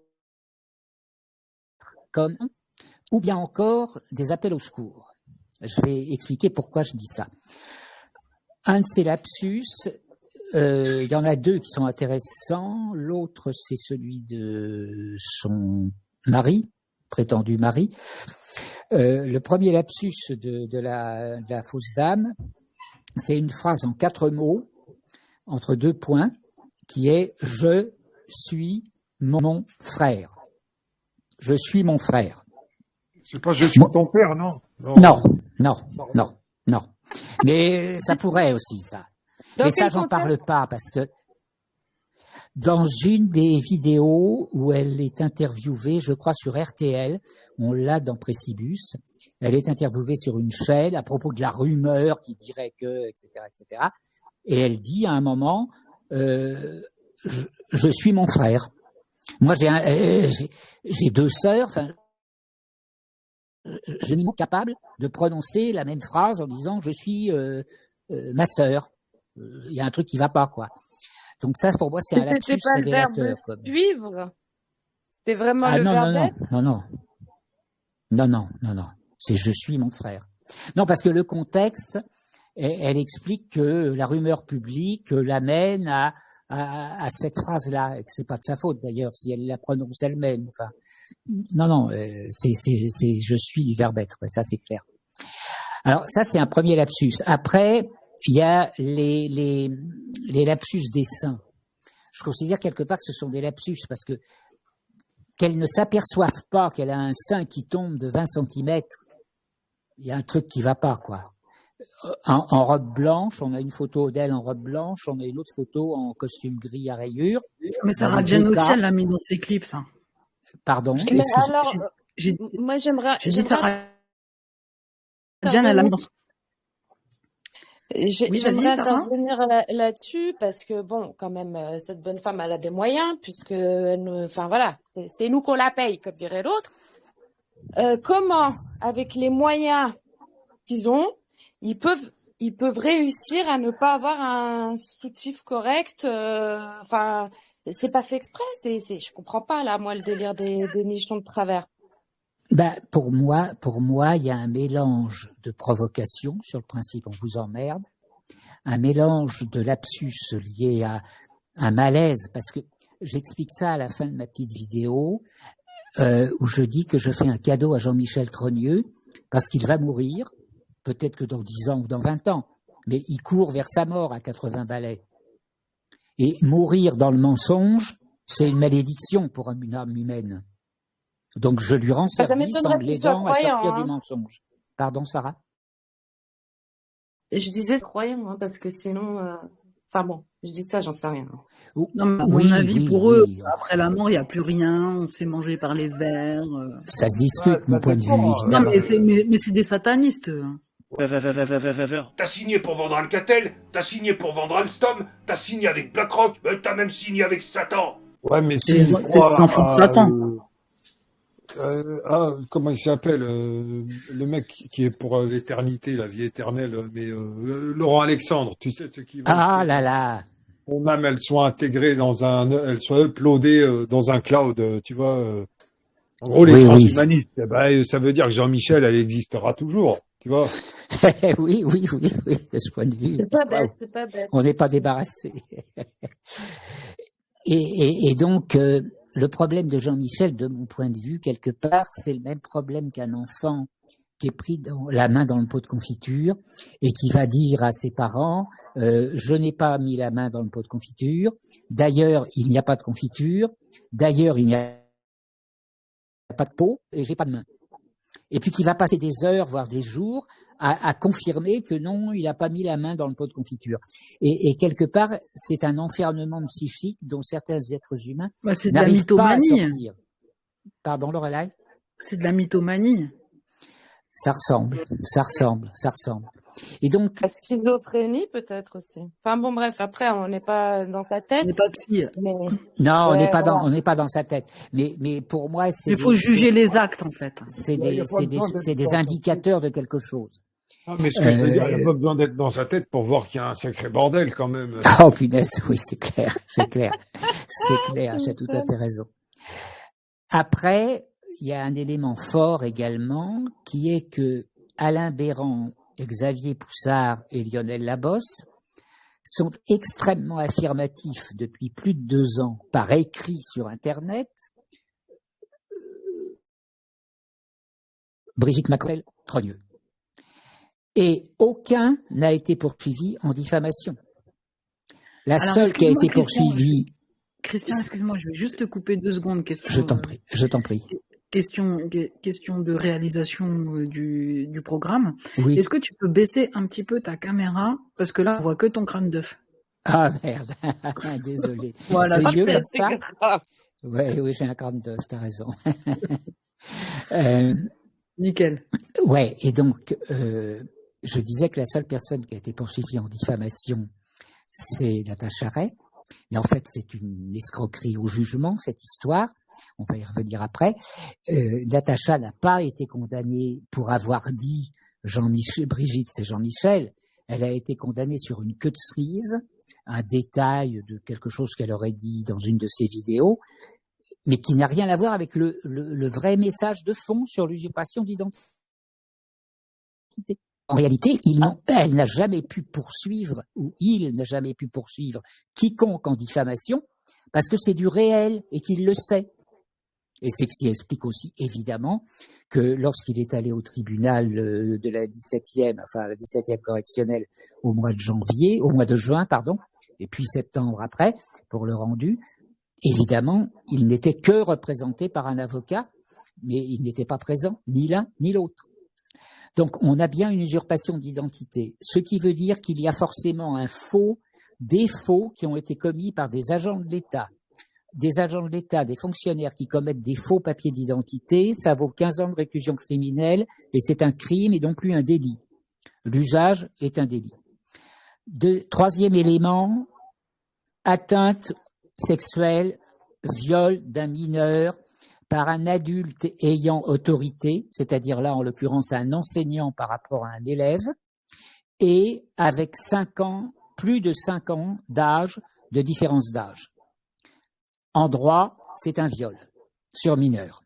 comme, ou bien encore des appels au secours. Je vais expliquer pourquoi je dis ça. Un de ces lapsus, il y en a deux qui sont intéressants. L'autre, c'est celui de son mari, prétendu mari. Le premier lapsus de la fausse dame, c'est une phrase en 4 mots, entre 2 points, qui est « Je suis mon frère ». Je suis mon frère. C'est pas « je suis ton père », non? Non. Mais ça pourrait aussi, ça. Mais ça, j'en parle pas, parce que dans une des vidéos où elle est interviewée, je crois sur RTL, on l'a dans Précibus, elle est interviewée sur une chaîne à propos de la rumeur qui dirait que, etc., etc. Et elle dit à un moment, je suis mon frère. Moi, j'ai 2 sœurs, enfin, je suis capable de prononcer la même phrase en disant je suis ma sœur. Il y a un truc qui va pas, quoi. Donc ça, pour moi, c'est un lapsus révélateur. C'était pas le verbe suivre. C'était vraiment le verbe être. Non. C'est je suis mon frère. Non, parce que le contexte, elle explique que la rumeur publique l'amène à cette phrase-là, et que c'est pas de sa faute d'ailleurs si elle la prononce elle-même. Enfin, non, c'est je suis du verbe être. Ça, c'est clair. Alors ça, c'est un premier lapsus. Après, il y a les lapsus des seins. Je considère quelque part que ce sont des lapsus parce que qu'elle ne s'aperçoive pas qu'elle a un sein qui tombe de 20 cm, il y a un truc qui va pas, quoi. En robe blanche, on a une photo d'elle en robe blanche, on a une autre photo en costume gris à rayures. Mais Sarah Jane aussi, elle l'a mis dans ses clips, ça. Pardon. Alors, moi j'aimerais. J'ai dit Sarah Jane, elle l'a mis dans son... J'aimerais intervenir là-dessus parce que bon, quand même, cette bonne femme, elle a des moyens puisque, enfin voilà, c'est nous qu'on la paye, comme dirait l'autre. Comment, avec les moyens qu'ils ont, ils peuvent réussir à ne pas avoir un soutif correct. Enfin, c'est pas fait exprès. Je comprends pas là, moi, le délire des nichons de travers. Pour moi, il y a un mélange de provocation sur le principe on vous emmerde, un mélange de lapsus lié à un malaise, parce que j'explique ça à la fin de ma petite vidéo, où je dis que je fais un cadeau à Jean-Michel Trogneux, parce qu'il va mourir, peut-être que dans 10 ans ou dans 20 ans, mais il court vers sa mort à 80 balais. Et mourir dans le mensonge, c'est une malédiction pour une âme humaine. Donc, je lui rends service en l'aidant à sortir du mensonge. Pardon, Sarah? Je disais croyant, parce que sinon... Enfin bon, je dis ça, j'en sais rien. Non, mais à mon avis, pour eux, après la mort, il n'y a plus rien, on s'est mangé par les vers. Ça se discute, mon point de vue, évidemment. Non, mais c'est des satanistes. T'as signé pour vendre Alcatel, t'as signé pour vendre Alstom, t'as signé avec BlackRock, t'as même signé avec Satan. Ouais, mais c'est les enfants de Satan. Comment il s'appelle le mec qui est pour l'éternité, la vie éternelle, mais Laurent Alexandre, tu sais ce qui va. Ah là là. Ou même elles sont intégrées elles sont uploadées dans un cloud, tu vois. En gros, les Oui, transhumanistes, eh ben, ça veut dire que Jean-Michel, elle existera toujours, tu vois. oui, de ce point de vue. C'est pas bête, c'est pas bête. On n'est pas débarrassé. Et donc, le problème de Jean-Michel, de mon point de vue, quelque part, c'est le même problème qu'un enfant qui est pris la main dans le pot de confiture et qui va dire à ses parents, je n'ai pas mis la main dans le pot de confiture, d'ailleurs, il n'y a pas de confiture, d'ailleurs, il n'y a pas de pot et j'ai pas de main. Et puis qui va passer des heures, voire des jours, à confirmer que non, il n'a pas mis la main dans le pot de confiture. Et quelque part, c'est un enfermement psychique dont certains êtres humains n'arrivent pas à sortir. Pardon, Lorelai ? C'est de la mythomanie. Ça ressemble. Et donc. La schizophrénie, peut-être aussi. Enfin bon, bref, après, on n'est pas dans sa tête. On n'est pas psy. Mais... Non, on n'est pas dans sa tête. Mais pour moi, c'est. Il faut juger les actes, en fait. C'est des indicateurs de quelque chose. Ah, mais ce que je veux dire, il n'y a pas besoin d'être dans sa tête pour voir qu'il y a un sacré bordel, quand même. Oh, punaise, oui, c'est clair. C'est clair, j'ai tout à fait raison. Après, il y a un élément fort également, qui est que Alain Béran, Xavier Poussard et Lionel Labosse sont extrêmement affirmatifs depuis plus de 2 ans par écrit sur Internet. Brigitte Macron-Trogneux. Et aucun n'a été poursuivi en diffamation. La seule qui a été poursuivie... Christian, excuse-moi, je vais juste te couper 2 secondes. Question, je t'en prie. Question de réalisation du programme. Oui. Est-ce que tu peux baisser un petit peu ta caméra? Parce que là, on voit que ton crâne d'œuf. Ah merde, désolé. Voilà, c'est mieux comme ça? Oui, j'ai un crâne d'œuf, t'as raison. Nickel. Ouais, et donc, je disais que la seule personne qui a été poursuivie en diffamation, c'est Natacha Ray. Mais en fait, c'est une escroquerie au jugement, cette histoire. On va y revenir après. Natacha n'a pas été condamnée pour avoir dit Brigitte, c'est Jean-Michel. Elle a été condamnée sur une queue de cerise, un détail de quelque chose qu'elle aurait dit dans une de ses vidéos, mais qui n'a rien à voir avec le vrai message de fond sur l'usurpation d'identité. En réalité, elle n'a jamais pu poursuivre, ou il n'a jamais pu poursuivre quiconque en diffamation, parce que c'est du réel et qu'il le sait. Et c'est ce qui explique aussi, évidemment, que lorsqu'il est allé au tribunal de la 17e correctionnelle au mois de juin, et puis septembre après, pour le rendu, évidemment, il n'était que représenté par un avocat, mais il n'était pas présent, ni l'un ni l'autre. Donc, on a bien une usurpation d'identité, ce qui veut dire qu'il y a forcément des faux qui ont été commis par des agents de l'État. Des agents de l'État, des fonctionnaires qui commettent des faux papiers d'identité, ça vaut 15 ans de réclusion criminelle et c'est un crime et non plus un délit. L'usage est un délit. Troisième élément, atteinte sexuelle, viol d'un mineur par un adulte ayant autorité, c'est-à-dire là, en l'occurrence, un enseignant par rapport à un élève, et avec plus de 5 ans d'âge, de différence d'âge. En droit, c'est un viol sur mineur.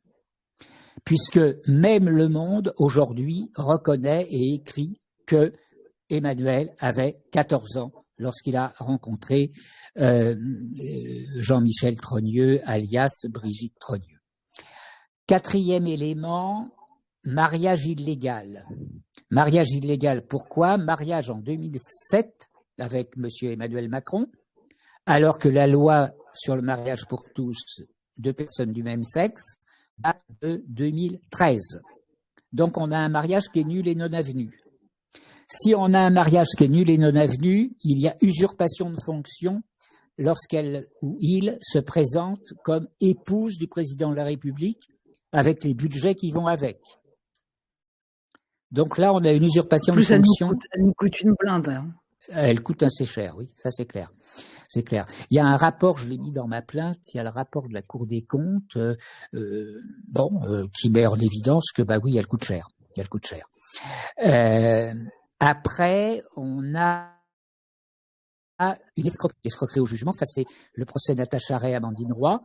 Puisque même Le Monde, aujourd'hui, reconnaît et écrit que Emmanuel avait 14 ans lorsqu'il a rencontré Jean-Michel Trogneux, alias Brigitte Trogneux. 4e élément, mariage illégal. Mariage illégal, pourquoi? Mariage en 2007 avec M. Emmanuel Macron, alors que la loi sur le mariage pour tous de personnes du même sexe date de 2013. Donc on a un mariage qui est nul et non avenu. Si on a un mariage qui est nul et non avenu, il y a usurpation de fonction lorsqu'elle ou il se présente comme épouse du président de la République avec les budgets qui vont avec. Donc là, on a une usurpation de fonction. Elle nous coûte une blinde. Hein. Elle coûte assez cher, oui, ça c'est clair. C'est clair. Il y a un rapport, je l'ai mis dans ma plainte, il y a le rapport de la Cour des comptes, qui met en évidence que, oui, elle coûte cher. Elle coûte cher. Après, on a une escroquerie au jugement. Ça, c'est le procès Natacha Ray, Amandine Roy.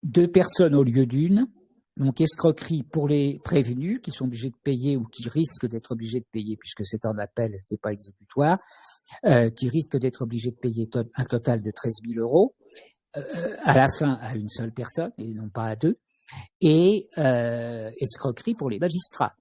2 personnes au lieu d'une. Donc, escroquerie pour les prévenus qui sont obligés de payer ou qui risquent d'être obligés de payer, puisque c'est en appel, c'est pas exécutoire, qui risquent d'être obligés de payer un total de 13 000 euros, à la fin à une seule personne et non pas à 2, et escroquerie pour les magistrats.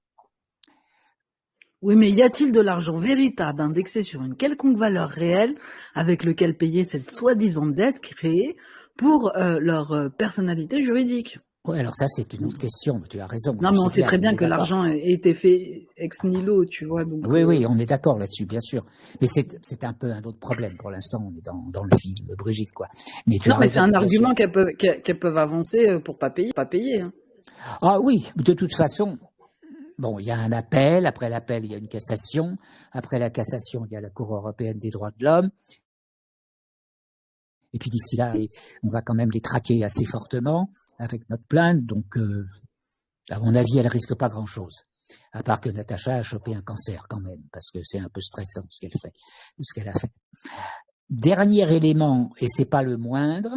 Oui, mais y a-t-il de l'argent véritable indexé sur une quelconque valeur réelle avec lequel payer cette soi-disant dette créée pour leur personnalité juridique? Oui, alors ça, c'est une autre question. Tu as raison. Non, mais on sait très bien que l'argent a été fait ex nihilo, tu vois. Donc, oui, on est d'accord là-dessus, bien sûr. Mais c'est un peu un autre problème. Pour l'instant, on est dans le film, Brigitte, quoi. Mais tu as raison, c'est un argument qu'elles peuvent avancer pour pas payer. Hein. Ah oui, de toute façon, bon, il y a un appel. Après l'appel, il y a une cassation. Après la cassation, il y a la Cour européenne des droits de l'homme. Et puis d'ici là, on va quand même les traquer assez fortement avec notre plainte. Donc, à mon avis, elle risque pas grand-chose. À part que Natacha a chopé un cancer quand même, parce que c'est un peu stressant ce qu'elle a fait. Dernier élément, et c'est pas le moindre,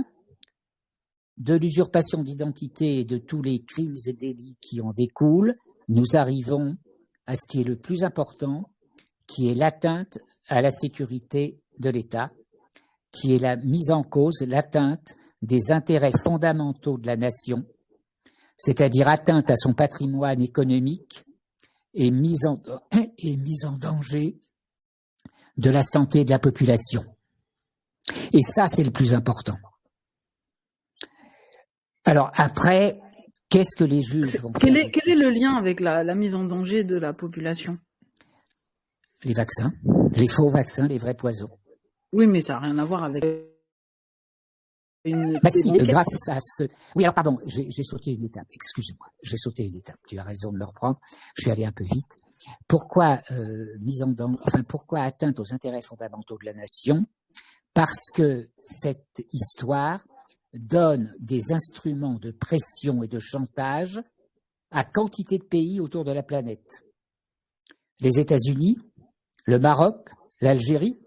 de l'usurpation d'identité et de tous les crimes et délits qui en découlent, nous arrivons à ce qui est le plus important, qui est l'atteinte à la sécurité de l'État, qui est la mise en cause, l'atteinte des intérêts fondamentaux de la nation, c'est-à-dire atteinte à son patrimoine économique et mise en danger de la santé de la population. Et ça, c'est le plus important. Alors après, qu'est-ce que les juges vont faire? Quel est le lien avec la mise en danger de la population? Les vaccins, les faux vaccins, les vrais poisons. Oui, mais ça n'a rien à voir avec une... grâce à ce... Oui, alors pardon, j'ai sauté une étape, excuse-moi, j'ai sauté une étape, tu as raison de me reprendre, je suis allé un peu vite. Pourquoi pourquoi atteinte aux intérêts fondamentaux de la nation? Parce que cette histoire donne des instruments de pression et de chantage à quantité de pays autour de la planète. Les États-Unis, le Maroc, l'Algérie,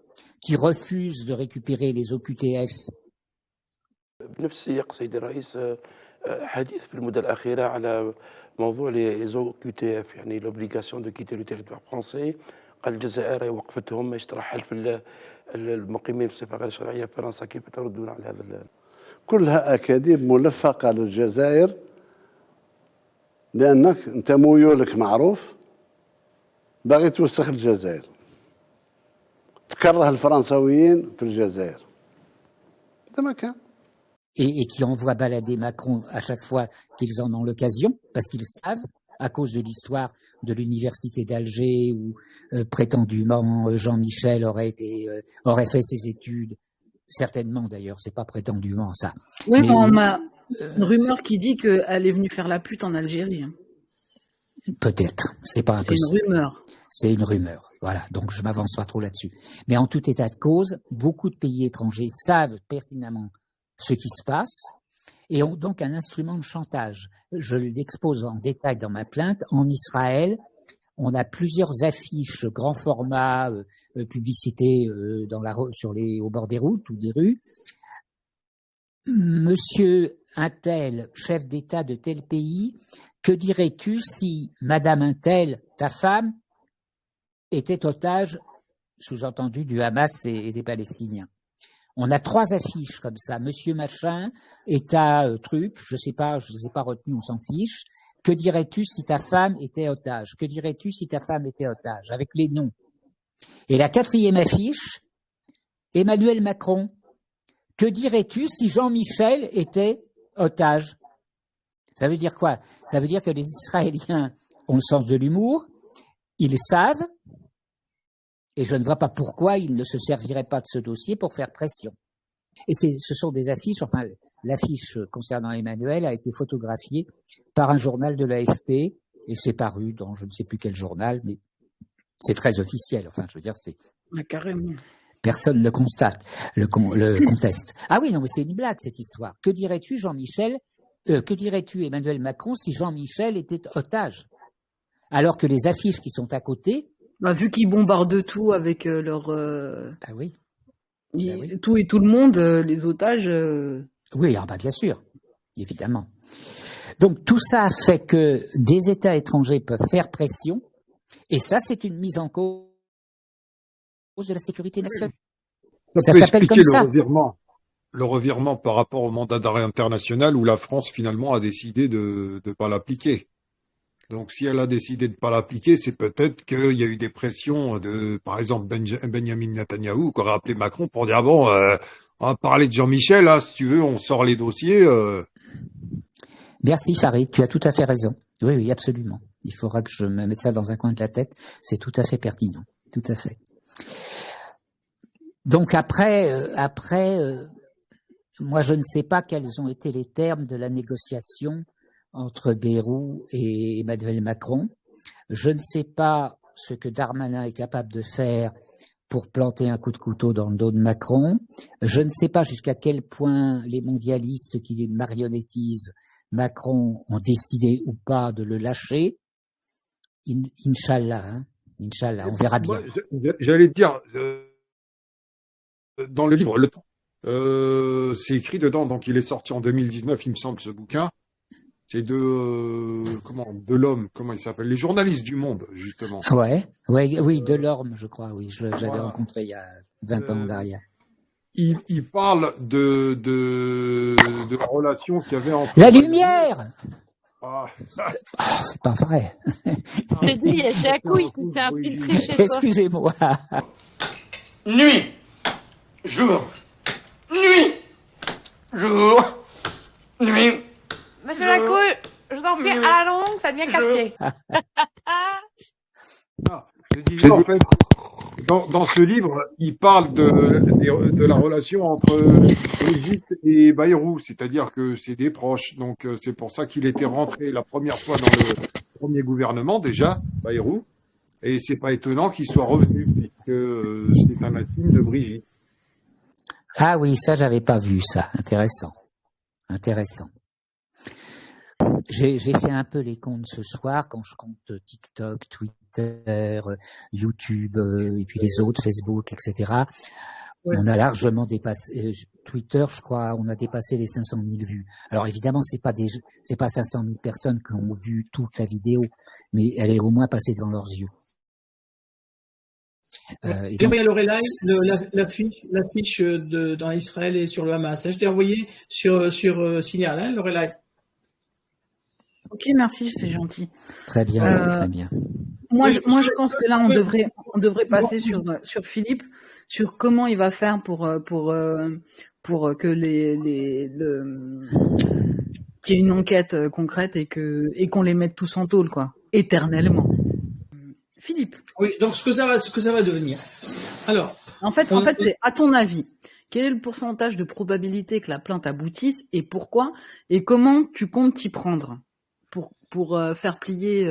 qui refusent de récupérer les OQTF. بنفس السياق سيدي الرئيس حديث في المدة الأخيرة على موضوع les OQTF يعني l'obligation de quitter le territoire français. قال الجزائر وقفتهم ما يشترح حلف المقيمين في الصفة غير شرعية في فرنسا. كيف تردون على هذا؟ كلها أكاذيب ملفقة للجزائر لأنك أنت ميولك معروف باغي توسخ الجزائر. تكره الفرنساويين في الجزائر. هذا ما كان. Et qui envoient balader Macron à chaque fois qu'ils en ont l'occasion, parce qu'ils savent, à cause de l'histoire de l'université d'Alger, où prétendument Jean-Michel aurait fait ses études, certainement d'ailleurs, c'est pas prétendument ça. Oui, mais on m'a une rumeur qui dit qu'elle est venue faire la pute en Algérie. Hein. Peut-être, c'est pas impossible. C'est une rumeur. C'est une rumeur, voilà, donc je m'avance pas trop là-dessus. Mais en tout état de cause, beaucoup de pays étrangers savent pertinemment ce qui se passe et ont donc un instrument de chantage. Je l'expose en détail dans ma plainte. En Israël, on a plusieurs affiches grand format, publicité au bord des routes ou des rues. Monsieur Untel, chef d'État de tel pays, que dirais-tu si Madame Untel, ta femme, était otage, sous-entendu, du Hamas et des Palestiniens? On a 3 affiches comme ça. Monsieur Machin, État truc, je sais pas, je les ai pas retenues, on s'en fiche. Que dirais-tu si ta femme était otage? Que dirais-tu si ta femme était otage? Avec les noms. Et la 4e affiche, Emmanuel Macron. Que dirais-tu si Jean-Michel était otage? Ça veut dire quoi? Ça veut dire que les Israéliens ont le sens de l'humour, ils savent, et je ne vois pas pourquoi ils ne se serviraient pas de ce dossier pour faire pression. Et ce sont des affiches, enfin, l'affiche concernant Emmanuel a été photographiée par un journal de l'AFP, et c'est paru dans je ne sais plus quel journal, mais c'est très officiel, enfin, je veux dire, c'est... Ah, carrément. Personne ne le constate, le conteste. Ah oui, non, mais c'est une blague, cette histoire. Que dirais-tu, Jean-Michel, que dirais-tu, Emmanuel Macron, si Jean-Michel était otage? Alors que les affiches qui sont à côté... Vu qu'ils bombardent tout avec leur... Ah oui. Tout et tout le monde, les otages. Oui, bien sûr, évidemment. Donc tout ça fait que des États étrangers peuvent faire pression, et ça, c'est une mise en cause de la sécurité nationale. Ça Ça peut s'appelle expliquer comme ça. le revirement par rapport au mandat d'arrêt international où la France finalement a décidé de ne pas l'appliquer. Donc si elle a décidé de ne pas l'appliquer, c'est peut-être qu'il y a eu des pressions de, par exemple, Benjamin Netanyahou, qui aurait appelé Macron pour dire, bon, on va parler de Jean-Michel, là, si tu veux, on sort les dossiers. Merci Farid, tu as tout à fait raison. Oui, oui, absolument. Il faudra que je me mette ça dans un coin de la tête. C'est tout à fait pertinent. Tout à fait. Donc après, moi je ne sais pas quels ont été les termes de la négociation entre Bayrou et Emmanuel Macron. Je ne sais pas ce que Darmanin est capable de faire pour planter un coup de couteau dans le dos de Macron. Je ne sais pas jusqu'à quel point les mondialistes qui les marionnettisent Macron ont décidé ou pas de le lâcher. Inch'Allah, hein. Inch'Allah, on verra bien. J'allais te dire, dans le livre Le Temps, c'est écrit dedans, donc il est sorti en 2019, il me semble, ce bouquin. C'est de l'homme, comment il s'appelle? Les journalistes du Monde, justement. Oui, Delorme, je crois, oui, j'avais rencontré il y a 20 ans derrière. Il parle de la relation qu'il y avait entre... La lumière! C'est pas vrai. Je te dis, il y a Jacouille qui s'est infiltré chez toi. Excusez-moi. Nuit, jour, nuit, jour, nuit. Monsieur Jacouille, je vous en prie, à la longue, ça devient casse-pied. Je disais, en fait, dans ce livre, il parle de la relation entre Brigitte et Bayrou, c'est-à-dire que c'est des proches. Donc c'est pour ça qu'il était rentré la première fois dans le premier gouvernement, déjà, Bayrou. Et c'est pas étonnant qu'il soit revenu, puisque c'est un intime de Brigitte. Ah oui, ça, j'avais pas vu ça. Intéressant. J'ai fait un peu les comptes ce soir, quand je compte TikTok, Twitter, YouTube, et puis les autres, Facebook, etc. Ouais. On a largement dépassé, Twitter, je crois, on a dépassé les 500 000 vues. Alors évidemment, c'est pas 500 000 personnes qui ont vu toute la vidéo, mais elle est au moins passée devant leurs yeux. J'ai envoyé à Lorelai l'affiche dans Israël et sur le Hamas. Je t'ai envoyé sur Signal, hein, Lorelai. Ok, merci, c'est gentil. Très bien, très bien. Moi, je pense que là, on devrait passer sur Philippe, sur comment il va faire pour que qu'il y ait une enquête concrète et qu'on les mette tous en tôle, quoi, éternellement. Philippe. Oui, donc ce que ça va devenir. Alors, en fait, c'est à ton avis, quel est le pourcentage de probabilité que la plainte aboutisse et pourquoi et comment tu comptes t'y prendre pour faire plier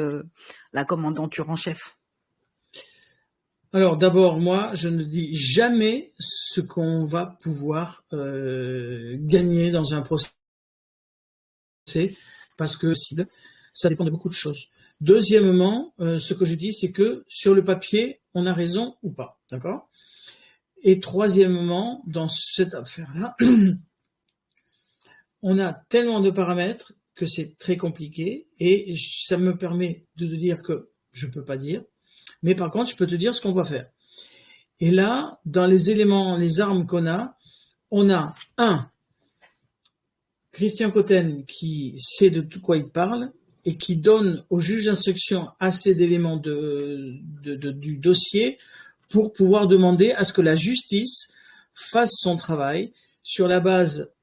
la commandanture en chef? Alors d'abord, moi, je ne dis jamais ce qu'on va pouvoir gagner dans un procès, parce que ça dépend de beaucoup de choses. Deuxièmement, ce que je dis, c'est que sur le papier, on a raison ou pas, d'accord? Et troisièmement, dans cette affaire-là, on a tellement de paramètres que c'est très compliqué, et ça me permet de te dire que je peux pas dire, mais par contre, je peux te dire ce qu'on va faire. Et là, dans les éléments, les armes qu'on a, on a Christian Cotten qui sait de tout quoi il parle, et qui donne au juge d'instruction assez d'éléments du dossier pour pouvoir demander à ce que la justice fasse son travail sur la base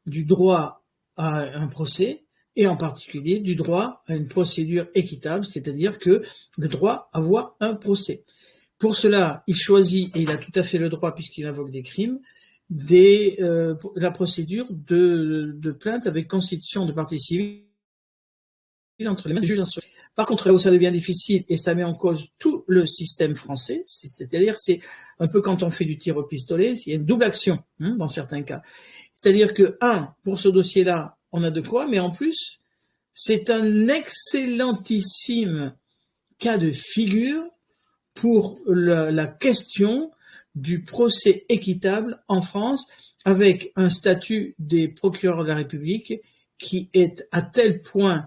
du droit à un procès et en particulier du droit à une procédure équitable, c'est-à-dire que le droit à avoir un procès. Pour cela, il choisit, et il a tout à fait le droit puisqu'il invoque des crimes, la procédure de plainte avec constitution de partie civile entre les mains du juge d'instruction. Par contre, là où ça devient difficile et ça met en cause tout le système français, c'est-à-dire c'est un peu quand on fait du tir au pistolet, il y a une double action dans certains cas. C'est-à-dire que, pour ce dossier-là, on a de quoi, mais en plus, c'est un excellentissime cas de figure pour la question du procès équitable en France, avec un statut des procureurs de la République qui est à tel point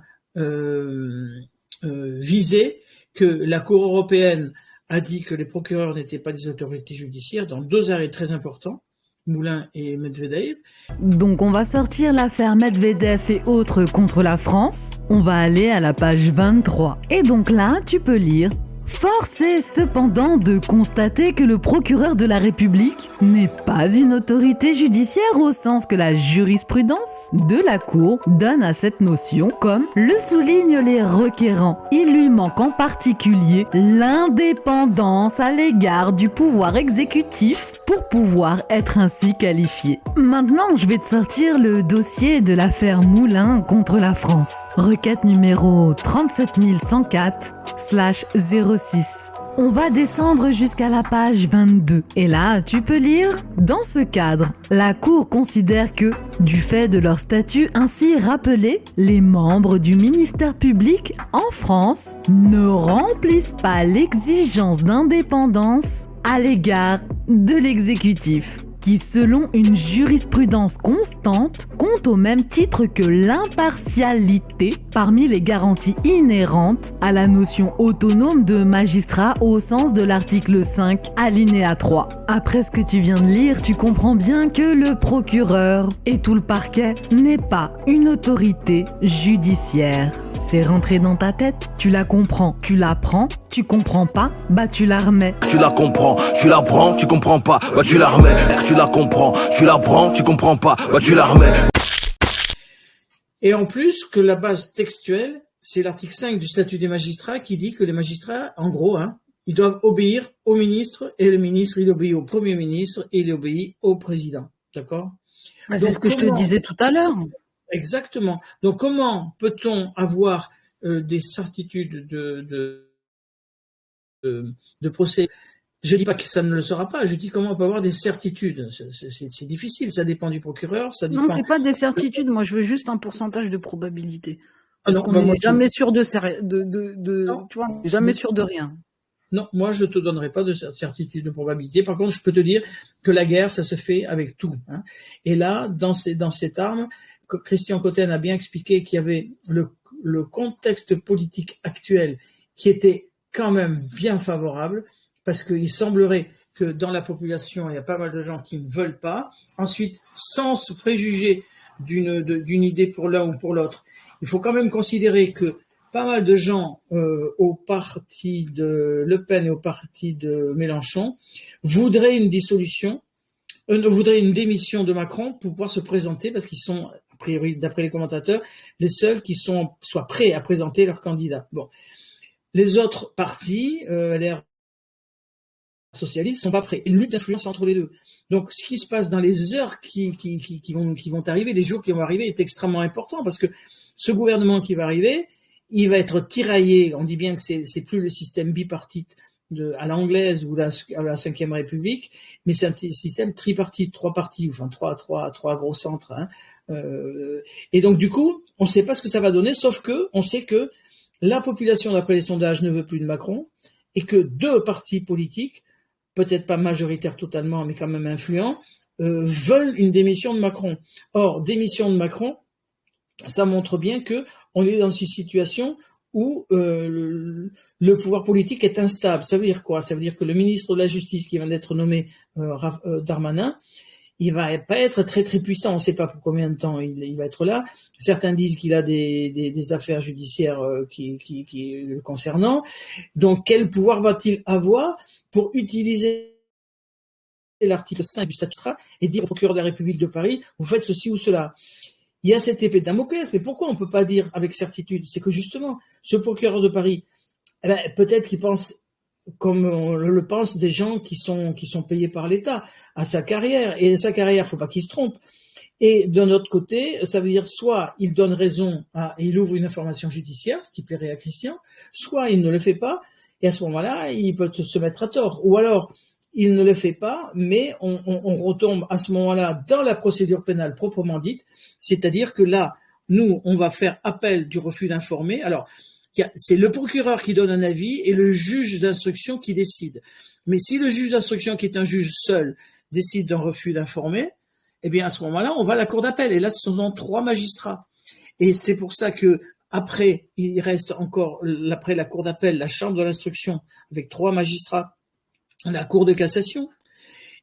visé que la Cour européenne a dit que les procureurs n'étaient pas des autorités judiciaires dans 2 arrêts très importants, Moulin et Medvedev. Donc on va sortir l'affaire Medvedev et autres contre la France. On va aller à la page 23. Et donc là, tu peux lire: force est cependant de constater que le procureur de la République n'est pas une autorité judiciaire au sens que la jurisprudence de la Cour donne à cette notion, comme le soulignent les requérants. Il lui manque en particulier l'indépendance à l'égard du pouvoir exécutif pour pouvoir être ainsi qualifié. Maintenant, je vais te sortir le dossier de l'affaire Moulin contre la France. Requête numéro 37104/06. On va descendre jusqu'à la page 22. Et là, tu peux lire: dans ce cadre, la Cour considère que, du fait de leur statut ainsi rappelé, les membres du ministère public en France ne remplissent pas l'exigence d'indépendance à l'égard de l'exécutif, qui, selon une jurisprudence constante, compte au même titre que l'impartialité parmi les garanties inhérentes à la notion autonome de magistrat au sens de l'article 5, alinéa 3. Après ce que tu viens de lire, tu comprends bien que le procureur et tout le parquet n'est pas une autorité judiciaire. C'est rentré dans ta tête, tu la comprends, tu la prends, tu comprends pas, bah tu la remets. Tu la comprends, tu la prends, tu comprends pas, bah tu la remets. Tu la comprends, tu la prends, tu comprends pas, bah tu la remets. Et en plus que la base textuelle, c'est l'article 5 du statut des magistrats qui dit que les magistrats, en gros, ils doivent obéir au ministre, et le ministre, il obéit au Premier ministre et il obéit au président. D'accord ? Bah, c'est ce que je te disais tout à l'heure. Exactement. Donc, comment peut-on avoir des certitudes de procès? Je dis pas que ça ne le sera pas. Je dis comment on peut avoir des certitudes. C'est difficile. Ça dépend du procureur. Ça dépend. Non, c'est pas des certitudes. Moi, je veux juste un pourcentage de probabilité. Parce non, qu'on bah, n'est moi, jamais sûr de tu vois, on n'est jamais Mais- sûr de rien. Non, moi je te donnerai pas de certitude de probabilité. Par contre, je peux te dire que la guerre, ça se fait avec tout. Et là, dans cette arme, Christian Cotten a bien expliqué qu'il y avait le contexte politique actuel qui était quand même bien favorable, parce qu'il semblerait que dans la population, il y a pas mal de gens qui ne veulent pas. Ensuite, sans se préjuger d'une idée pour l'un ou pour l'autre, il faut quand même considérer que pas mal de gens au parti de Le Pen et au parti de Mélenchon voudraient une dissolution, voudraient une démission de Macron pour pouvoir se présenter, parce qu'ils sont, a priori, d'après les commentateurs, les seuls qui soient prêts à présenter leur candidat. Bon. Les autres partis, LR, socialistes, sont pas prêts. Une lutte d'influence entre les deux. Donc, ce qui se passe dans les heures qui vont arriver, les jours qui vont arriver, est extrêmement important, parce que ce gouvernement qui va arriver, il va être tiraillé. On dit bien que c'est plus le système bipartite à l'anglaise ou à la Cinquième République, mais c'est un système tripartite, 3 partis, enfin trois gros centres. Et donc du coup, on ne sait pas ce que ça va donner, sauf que on sait que la population, d'après les sondages, ne veut plus de Macron, et que 2 partis politiques, peut-être pas majoritaires totalement, mais quand même influents, veulent une démission de Macron. Or, démission de Macron, ça montre bien que on est dans une situation où le pouvoir politique est instable. Ça veut dire quoi? Ça veut dire que le ministre de la Justice qui vient d'être nommé, Darmanin, il va pas être très très puissant. On ne sait pas pour combien de temps il va être là. Certains disent qu'il a des affaires judiciaires qui le concernant. Donc quel pouvoir va-t-il avoir pour utiliser l'article 5 du statut et dire au procureur de la République de Paris, vous faites ceci ou cela? Il y a cette épée de Damoclès, mais pourquoi on ne peut pas dire avec certitude? C'est que justement, ce procureur de Paris, peut-être qu'il pense, comme on le pense, des gens qui sont payés par l'État à sa carrière. Et sa carrière, il ne faut pas qu'il se trompe. Et d'un autre côté, ça veut dire soit il donne raison et il ouvre une information judiciaire, ce qui plairait à Christian, soit il ne le fait pas, et à ce moment-là, il peut se mettre à tort. Ou alors, il ne le fait pas, mais on retombe à ce moment-là dans la procédure pénale proprement dite, c'est-à-dire que là, nous, on va faire appel du refus d'informer. Alors, c'est le procureur qui donne un avis et le juge d'instruction qui décide. Mais si le juge d'instruction, qui est un juge seul, décide d'un refus d'informer, eh bien à ce moment-là, on va à la cour d'appel. Et là, ce sont 3 magistrats. Et c'est pour ça que après, il reste encore, après la cour d'appel, la chambre de l'instruction, avec 3 magistrats, la cour de cassation.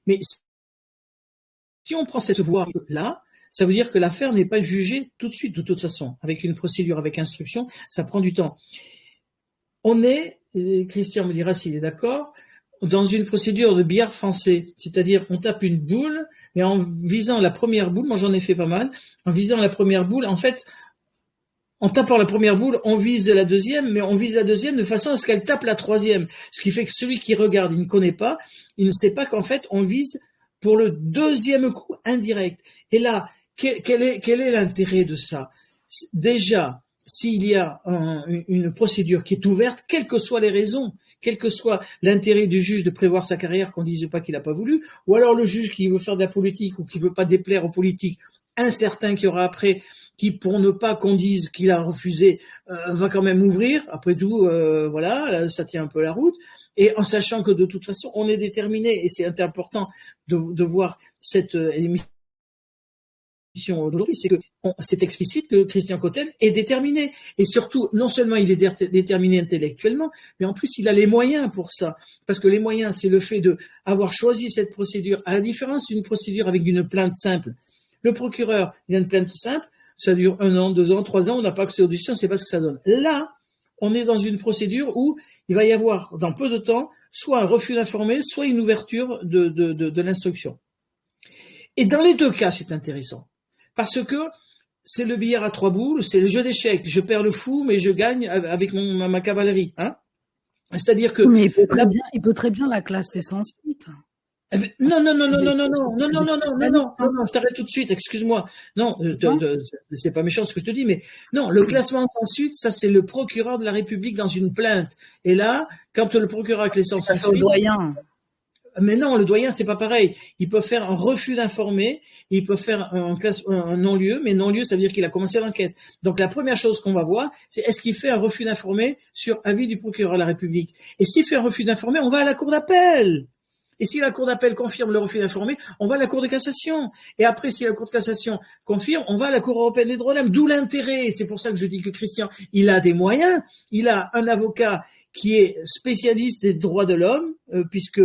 Mais si on prend cette voie-là, ça veut dire que l'affaire n'est pas jugée tout de suite, de toute façon. Avec une procédure, avec instruction, ça prend du temps. On est, Christian me dira s'il est d'accord, dans une procédure de billard français. C'est-à-dire, on tape une boule, mais en visant la première boule, moi j'en ai fait pas mal, en visant la première boule, en fait, en tapant la première boule, on vise la deuxième, mais on vise la deuxième de façon à ce qu'elle tape la troisième. Ce qui fait que celui qui regarde, il ne connaît pas, il ne sait pas qu'en fait, on vise pour le deuxième coup indirect. Et là, quel est l'intérêt de ça? Déjà, s'il y a une procédure qui est ouverte, quelles que soient les raisons, quel que soit l'intérêt du juge de prévoir sa carrière, qu'on dise pas qu'il n'a pas voulu, ou alors le juge qui veut faire de la politique ou qui veut pas déplaire aux politiques, incertain qu'il y aura après, qui pour ne pas qu'on dise qu'il a refusé, va quand même ouvrir. Après tout, voilà, là, ça tient un peu la route. Et en sachant que de toute façon, on est déterminé, et c'est important de voir cette émission aujourd'hui, c'est que c'est explicite que Christian Cotten est déterminé. Et surtout, non seulement il est déterminé intellectuellement, mais en plus il a les moyens pour ça. Parce que les moyens, c'est le fait de avoir choisi cette procédure, à la différence d'une procédure avec une plainte simple. Le procureur, il a une plainte simple, ça dure 1 an, 2 ans, 3 ans, on n'a pas accès aux auditions, on ne sait pas ce que ça donne. Là, on est dans une procédure où il va y avoir, dans peu de temps, soit un refus d'informer, soit une ouverture de l'instruction. Et dans les 2 cas, c'est intéressant. Parce que c'est le billard à 3 boules, c'est le jeu d'échecs. Je perds le fou, mais je gagne avec ma cavalerie. Hein, c'est-à-dire que... Mais il peut très bien la classer sans suite. Non, je t'arrête tout de suite, excuse-moi. Non, c'est pas méchant ce que je te dis, mais non, le classement sans suite, ça c'est le procureur de la République dans une plainte. Et là, quand le procureur a classé sans suite... Ça fait le doyen. Mais non, le doyen, c'est pas pareil. Il peut faire un refus d'informer, il peut faire un non-lieu, mais non-lieu, ça veut dire qu'il a commencé l'enquête. Donc la première chose qu'on va voir, c'est est-ce qu'il fait un refus d'informer sur avis du procureur de la République. Et s'il fait un refus d'informer, on va à la cour d'appel. Et si la cour d'appel confirme le refus d'informer, on va à la cour de cassation. Et après, si la cour de cassation confirme, on va à la cour européenne des droits de l'homme. D'où l'intérêt. C'est pour ça que je dis que Christian, il a des moyens. Il a un avocat qui est spécialiste des droits de l'homme, puisque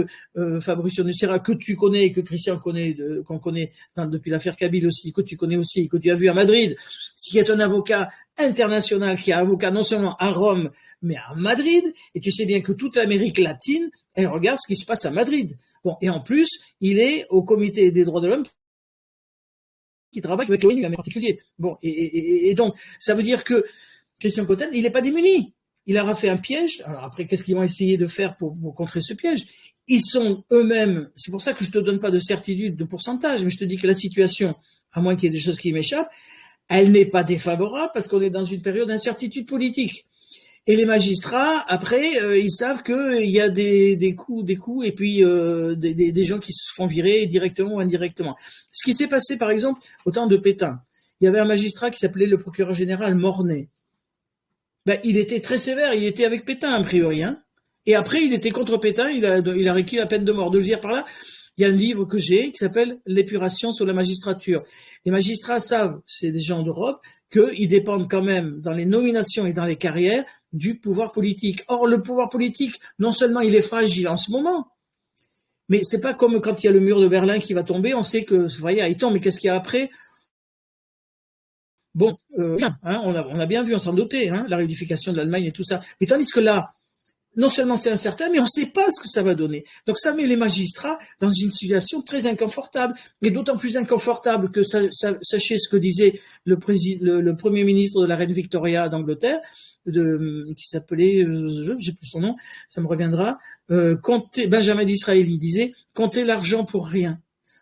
Fabricio Nucera, que tu connais et que Christian connaît, qu'on connaît depuis l'affaire Kabyle aussi, que tu connais aussi et que tu as vu à Madrid, qui est un avocat international, qui est avocat non seulement à Rome, mais à Madrid, et tu sais bien que toute l'Amérique latine, elle regarde ce qui se passe à Madrid. Bon, et en plus, il est au comité des droits de l'homme qui travaille avec l'ONU en particulier. Bon, et donc, ça veut dire que Christian Cotten, il n'est pas démuni. Il aura fait un piège. Alors après, qu'est-ce qu'ils vont essayer de faire pour contrer ce piège? Ils sont eux-mêmes, c'est pour ça que je te donne pas de certitude, de pourcentage, mais je te dis que la situation, à moins qu'il y ait des choses qui m'échappent, elle n'est pas défavorable parce qu'on est dans une période d'incertitude politique. Et les magistrats, après, ils savent qu'il y a des coups, et puis des gens qui se font virer directement ou indirectement. Ce qui s'est passé, par exemple, au temps de Pétain, il y avait un magistrat qui s'appelait le procureur général Mornay. Ben, il était très sévère, il était avec Pétain, a priori, hein. Et après, il était contre Pétain, il a requis la peine de mort. De dire par là, il y a un livre que j'ai qui s'appelle L'épuration sur la magistrature. Les magistrats savent, c'est des gens d'Europe, qu'ils dépendent quand même dans les nominations et dans les carrières du pouvoir politique. Or, le pouvoir politique, non seulement il est fragile en ce moment, mais c'est pas comme quand il y a le mur de Berlin qui va tomber, on sait que, voyez, il tombe, mais qu'est-ce qu'il y a après? Bon, bien, hein, on a bien vu, on s'en doutait, hein, la réunification de l'Allemagne et tout ça. Mais tandis que là, non seulement c'est incertain, mais on ne sait pas ce que ça va donner. Donc ça met les magistrats dans une situation très inconfortable, et d'autant plus inconfortable que sachez ce que disait le Premier ministre de la Reine Victoria d'Angleterre, qui s'appelait, je ne sais plus son nom, ça me reviendra, Benjamin Disraeli disait « Comptez l'argent pour rien,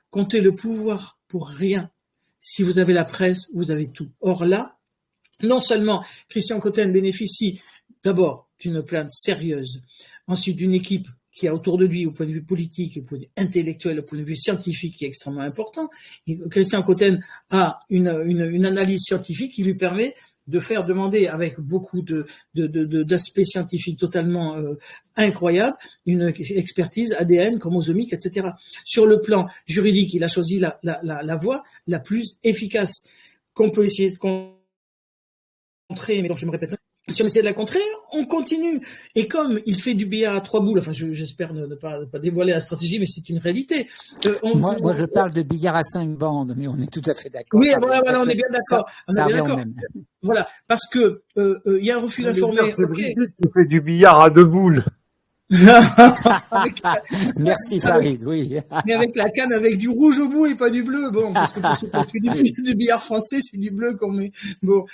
comptez le pouvoir pour rien. Si vous avez la presse, vous avez tout. » Or là, non seulement Christian Cotten bénéficie d'abord d'une plainte sérieuse, ensuite d'une équipe qui a autour de lui, au point de vue politique, au point de vue intellectuel, au point de vue scientifique, qui est extrêmement important. Et Christian Cotten a une analyse scientifique qui lui permet de faire demander avec beaucoup d'aspects scientifiques totalement incroyables une expertise ADN, chromosomique, etc. Sur le plan juridique, il a choisi la voie la plus efficace qu'on peut essayer de contrer, mais donc je me répète. Si on essaie de la contrer, on continue. Et comme il fait du billard à 3 boules, enfin, j'espère ne pas dévoiler la stratégie, mais c'est une réalité. Moi, je parle de billard à 5 bandes, mais on est tout à fait d'accord. Oui, voilà, on est bien d'accord. Voilà, parce que il y a un refus d'informer. Okay. Tu fais du billard à 2 boules. Merci Farid, oui. Mais avec la canne avec du rouge au bout et pas du bleu. Bon, parce que pour ceux qui font du billard français, c'est du bleu qu'on met. Bon,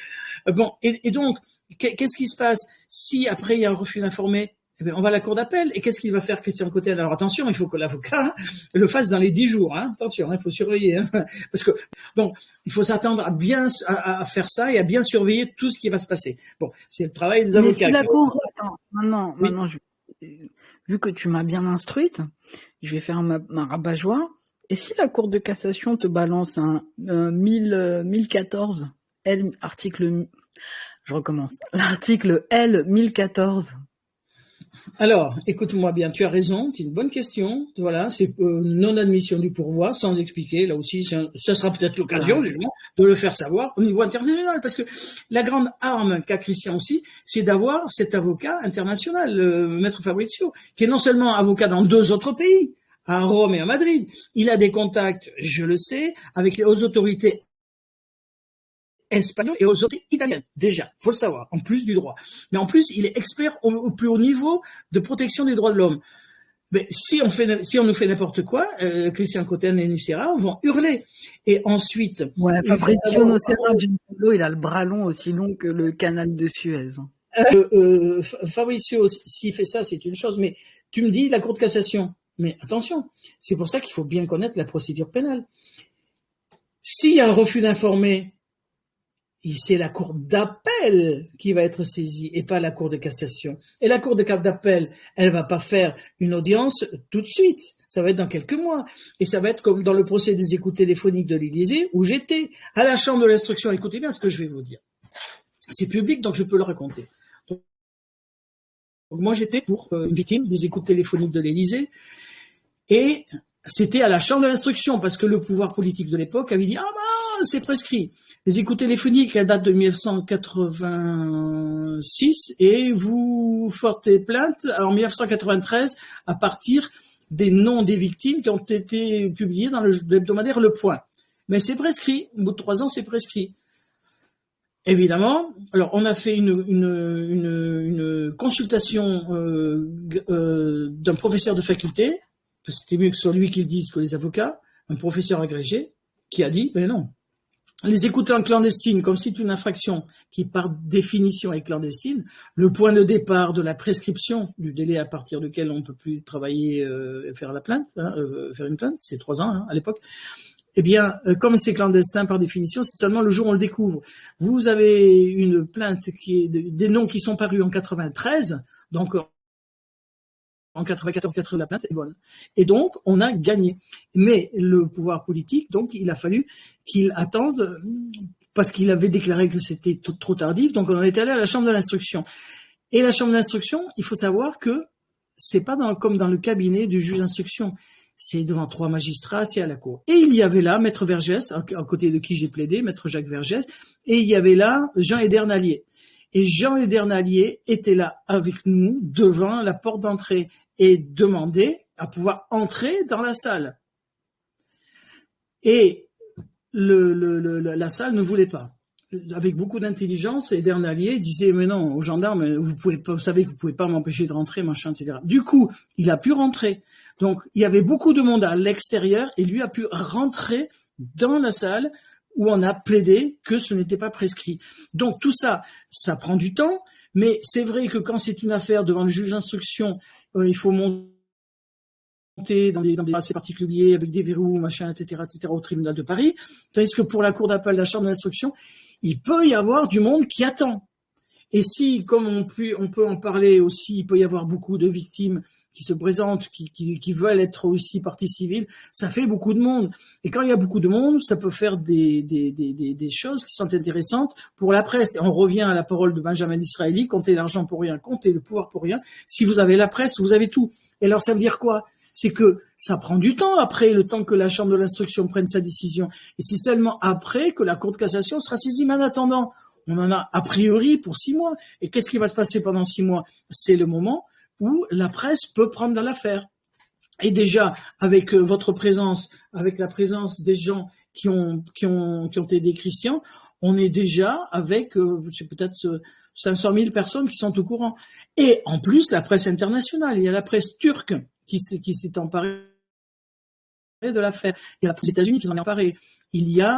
et donc, qu'est-ce qui se passe si après il y a un refus d'informer? Eh bien, on va à la cour d'appel. Et qu'est-ce qu'il va faire, Christian Cotten? Alors attention, il faut que l'avocat le fasse dans les 10 jours. Hein. Attention, il faut surveiller. Hein. Parce que donc, il faut s'attendre à faire ça et à bien surveiller tout ce qui va se passer. Bon, c'est le travail des avocats. Mais si la cour, attends, maintenant, vu que tu m'as bien instruite, je vais faire ma rabat-joie. Et si la Cour de cassation te balance un 1014 article, je recommence, l'article L 1014. Alors, écoute-moi bien, tu as raison, c'est une bonne question. Voilà, c'est non-admission du pourvoi, sans expliquer. Là aussi, ça sera peut-être l'occasion, justement, de le faire savoir au niveau international. Parce que la grande arme qu'a Christian aussi, c'est d'avoir cet avocat international, Maître Fabrizio, qui est non seulement avocat dans 2 autres pays, à Rome et à Madrid. Il a des contacts, je le sais, avec les hautes autorités espagnol et aux autorités italiennes, déjà, faut le savoir, en plus du droit. Mais en plus, il est expert au plus haut niveau de protection des droits de l'homme. Mais si on nous fait n'importe quoi, Christian Cotten et Nucera vont hurler. Et ensuite... Ouais, Fabrizio Nucera, il a le bras long aussi long que le canal de Suez. Fabrizio, s'il fait ça, c'est une chose, mais tu me dis la Cour de cassation. Mais attention, c'est pour ça qu'il faut bien connaître la procédure pénale. S'il y a un refus d'informer, c'est la cour d'appel qui va être saisie et pas la cour de cassation. Et la cour d'appel, elle va pas faire une audience tout de suite. Ça va être dans quelques mois. Et ça va être comme dans le procès des écoutes téléphoniques de l'Élysée où j'étais à la chambre de l'instruction. Écoutez bien ce que je vais vous dire. C'est public, donc je peux le raconter. Donc moi, j'étais pour une victime des écoutes téléphoniques de l'Élysée et c'était à la chambre de l'instruction parce que le pouvoir politique de l'époque avait dit « Ah bah, c'est prescrit ». Les écoutes téléphoniques, elles datent de 1986 et vous portez plainte en 1993 à partir des noms des victimes qui ont été publiés dans l'hebdomadaire Le Point. Mais c'est prescrit. Au bout de 3 ans, c'est prescrit. Évidemment. Alors, on a fait une consultation d'un professeur de faculté. C'était mieux que ce soit lui qui le dise que les avocats. Un professeur agrégé qui a dit, mais non. Les écoutes en clandestine, comme c'est une infraction qui par définition est clandestine, le point de départ de la prescription du délai à partir duquel on ne peut plus travailler et faire la plainte, faire une plainte, c'est 3 ans à l'époque. Eh bien, comme c'est clandestin par définition, c'est seulement le jour où on le découvre. Vous avez une plainte qui est des noms qui sont parus en 93, donc en 94-80, la plainte est bonne. Et donc, on a gagné. Mais le pouvoir politique, donc, il a fallu qu'il attende, parce qu'il avait déclaré que c'était trop tardif, donc on en est allé à la chambre de l'instruction. Et la chambre d'instruction, il faut savoir que c'est pas comme dans le cabinet du juge d'instruction. C'est devant 3 magistrats, c'est à la cour. Et il y avait là Maître Vergès, à côté de qui j'ai plaidé, Maître Jacques Vergès, et il y avait là Jean Edernalier. Et Jean Edernalier était là avec nous, devant la porte d'entrée, et demandait à pouvoir entrer dans la salle. Et la salle ne voulait pas. Avec beaucoup d'intelligence, Edernalier disait, mais non, aux gendarmes, vous savez que vous pouvez pas m'empêcher de rentrer, machin, etc. Du coup, il a pu rentrer. Donc, il y avait beaucoup de monde à l'extérieur, et lui a pu rentrer dans la salle, où on a plaidé que ce n'était pas prescrit. Donc tout ça, ça prend du temps, mais c'est vrai que quand c'est une affaire devant le juge d'instruction, il faut monter dans des assez particuliers avec des verrous, machin, etc., au tribunal de Paris, tandis que pour la cour d'appel, la chambre d'instruction, il peut y avoir du monde qui attend. Et si, comme on peut en parler aussi, il peut y avoir beaucoup de victimes qui se présentent, qui veulent être aussi partie civile, ça fait beaucoup de monde. Et quand il y a beaucoup de monde, ça peut faire des choses qui sont intéressantes pour la presse. Et on revient à la parole de Benjamin Disraeli, comptez l'argent pour rien, comptez le pouvoir pour rien. Si vous avez la presse, vous avez tout. Et alors ça veut dire quoi? C'est que ça prend du temps après, le temps que la Chambre de l'instruction prenne sa décision. Et c'est seulement après que la Cour de cassation sera saisie. Mais en attendant, on en a a priori pour 6 mois. Et qu'est-ce qui va se passer pendant 6 mois? C'est le moment où la presse peut prendre dans l'affaire. Et déjà, avec votre présence, avec la présence des gens qui ont aidé Christian, on est déjà avec peut-être 500 000 personnes qui sont au courant. Et en plus, la presse internationale, il y a la presse turque qui s'est emparée de l'affaire. Il y a la presse des États-Unis qui s'en est emparée. Il y a,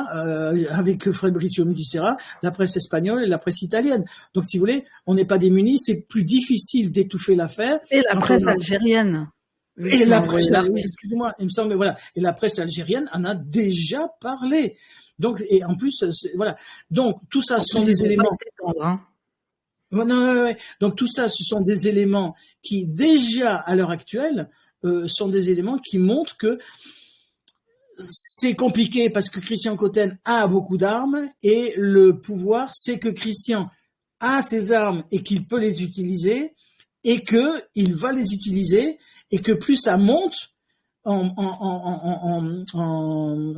avec Fabrizio Nucera, la presse espagnole et la presse italienne. Donc, si vous voulez, on n'est pas démunis, c'est plus difficile d'étouffer l'affaire. Et la presse algérienne. Et la presse, excusez-moi, il me semble, voilà. Et la presse algérienne en a déjà parlé. Donc, et en plus, voilà. Donc, tout ça, ce sont des éléments. Non. Donc, tout ça, ce sont des éléments qui, déjà, à l'heure actuelle, sont des éléments qui montrent que c'est compliqué parce que Christian Cotten a beaucoup d'armes et le pouvoir sait que Christian a ses armes et qu'il peut les utiliser et qu'il va les utiliser et que plus ça monte en